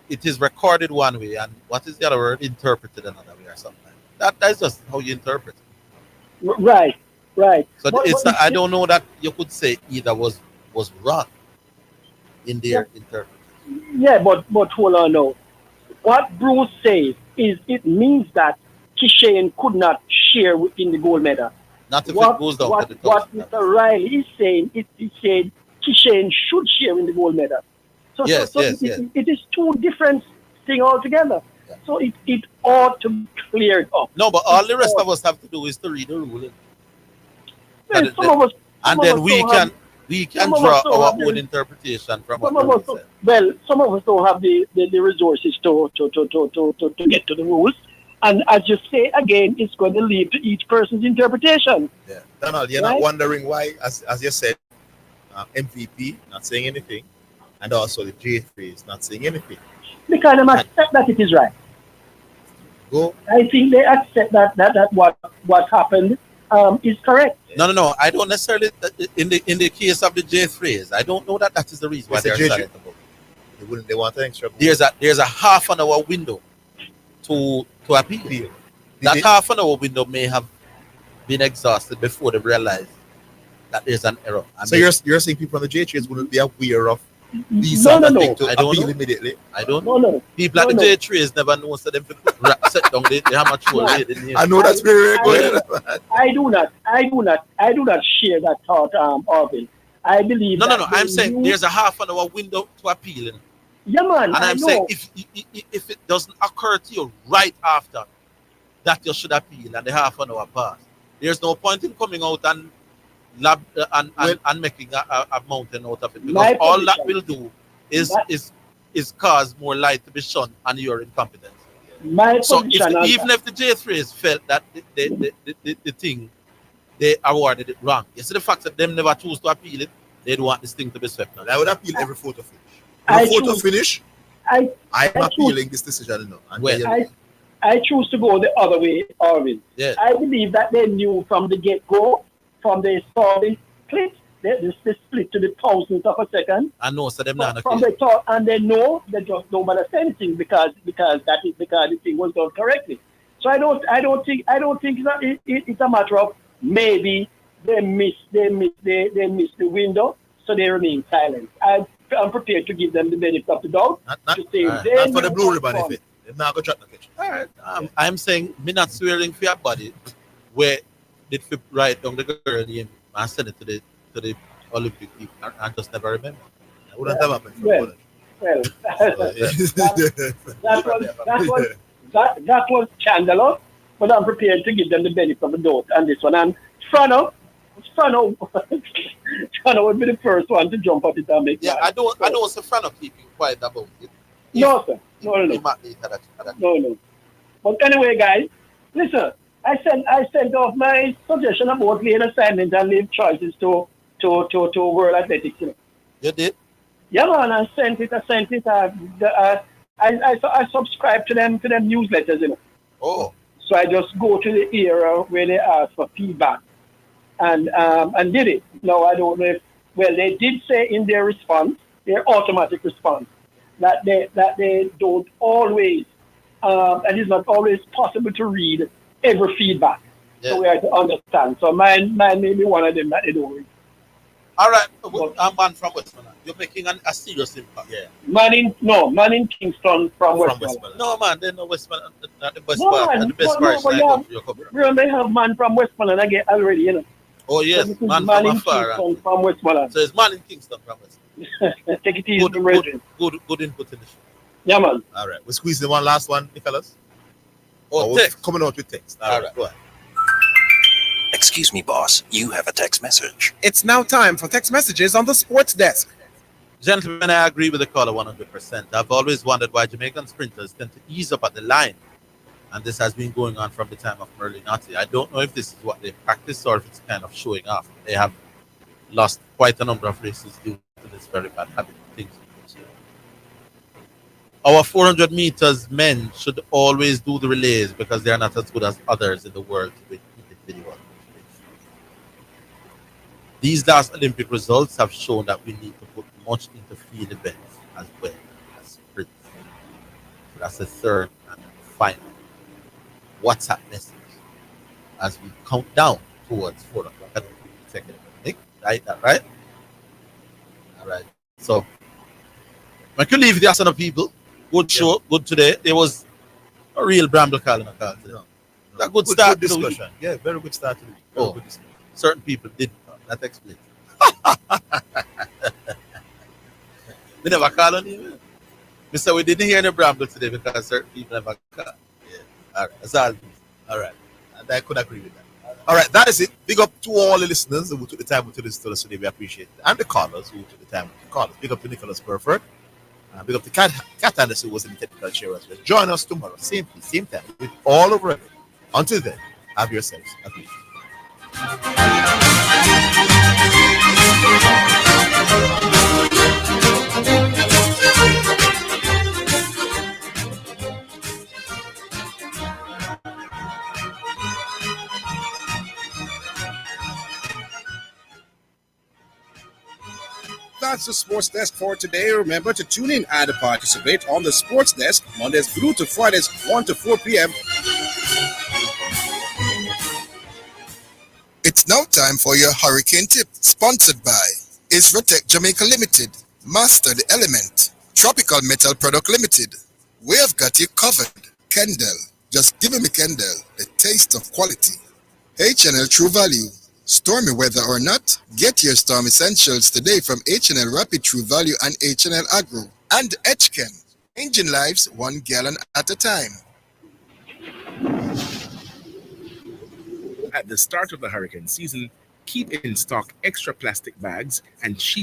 it is recorded one way, and what is the other word? Interpreted another way or something. That's just how you interpret it. Right. So it's not, I don't know that you could say either was wrong in their interpretation. Yeah, but hold on now. What Bruce says is it means that Kishian could not share in the gold medal. Not if it goes down to the top. What Mr. Riley is saying, he said Kishian should share in the gold medal. So it is two different things altogether. Yeah. So it ought to be cleared up. No, but all the rest of us have to do is to read the rule. And then we can draw our own interpretation from what the rules say. Well, some of us don't have the resources to get to the rules. And as you say again, it's going to lead to each person's interpretation. Yeah, Donald, you're not wondering why, as you said, MVP not saying anything, and also the J3 is not saying anything. Because they accept that it is right. Go. I think they accept that what happened is correct. No. I don't necessarily. In the case of the J3s, I don't know that is the reason why they're silent about it. They want an extra. There's a half an hour window to appeal. That half an hour window may have been exhausted before they realize that there's an error. So you're saying people on the J3s wouldn't be aware of these no. I don't know immediately. I don't know. No. People at the J3s never know so them set down they have a troll. I know that's very good. I do not share that thought, Orville. I believe No. I'm saying there's a half an hour window to appeal. Yeah, man. And I'm saying if it doesn't occur to you right after that you should appeal and the half an hour pass, there's no point in coming out and making a mountain out of it, because all that will do is cause more light to be shone on your incompetence. Even if the J3s felt that the thing they awarded it wrong, you see the fact that them never choose to appeal it, they'd want this thing to be swept. I would appeal every photo finish. I'm appealing this decision now. I choose to go the other way, Orville. Yeah. I believe that they knew from the get-go, from the story split, they split to the thousandth of a second. I know, so them not from the thought, and they know they just don't want to say anything because the thing was done correctly. So I don't think it's a matter of maybe they missed the window, so they remain silent. I'm prepared to give them the benefit of the doubt. Not for the blue ribbon effect. They're not going to try to catch. All right. I'm saying me not swearing for your body where they write down the girl name and send it to the Olympic people and just never remember. I wouldn't have happened. That was scandalous, but I'm prepared to give them the benefit of the doubt on this one. And Frano would be the first one to jump at it and make. Yeah, I don't say Frano keeping quiet about it. No, sir. No. But anyway, guys, listen. I sent off my suggestion about laying assignment and leave choices to World Athletics. You know. You did? Yeah, man. I sent it. I subscribe to them newsletters. You know. Oh. So I just go to the era where they ask for feedback, and did it. Now I don't know if they did say in their response, their automatic response, that they don't always, and it's not always possible to read every feedback. Yeah. So we have to understand. So mine may be one of them that they don't read. All right, a man from Westmoreland. You're making a serious impact. Yeah. Man in Kingston from Westmoreland. No, man, they know Westmoreland. Not the best No, part. man. Not the best No, part. but I yeah, go to your cover. bro, they have man from Westmoreland again already, you know. Oh, So yes, this is man man from in afar. Kingston from Westmoreland. So it's man in Kingston from Westmoreland. Take it easy, brethren. Good input in the show. Yeah, man. All right. We're squeezing one last one, Nicholas. Oh, We're coming out with text. All right. Go ahead. Excuse me, boss. You have a text message. It's now time for text messages on the sports desk. Gentlemen, I agree with the caller 100%. I've always wondered why Jamaican sprinters tend to ease up at the line. And this has been going on from the time of Merlin Notty. I don't know if this is what they practice or if it's kind of showing off. They have lost quite a number of races due to this very bad habit of things. Our 400 meters men should always do the relays because they are not as good as others in the world with individual. These last Olympic results have shown that we need to put much into field events as well as sprints. So that's the third and final WhatsApp message as we count down towards 4 o'clock. I don't think it's second. Nick, right? That right? All right. So, I can leave the Asana people. Good show, good today. There was a real bramble call in the call today. A good start good to the discussion. week. Yeah, very good start to the week. Oh, Good discussion. certain people didn't. That explains. They never call on you. Mister, we didn't hear any bramble today because certain people never call. Yeah. All right. That's all. All right. And I could agree with that. All right. That is it. Big up to all the listeners who took the time to listen to us today. We appreciate it. And the callers who took the time to call us. Big up to Nicholas Burford. Big up to Cat Anderson, who was in the technical chair as well. Join us tomorrow, same place, same time, with all over it. Until then, have yourselves a good That's the sports desk for today. Remember to tune in and participate on the sports desk Mondays through to Fridays 1 to 4 p.m. It's now time for your hurricane tip, sponsored by Isratech Jamaica Limited, Master the Element, Tropical Metal Product Limited. We have got you covered. Kendall, just give me Kendall, the taste of quality. H&L True Value, stormy weather or not, get your storm essentials today from H&L Rapid True Value and H&L Agro. And Etchken, engine lives 1 gallon at a time. At the start of the hurricane season, keep in stock extra plastic bags and sheet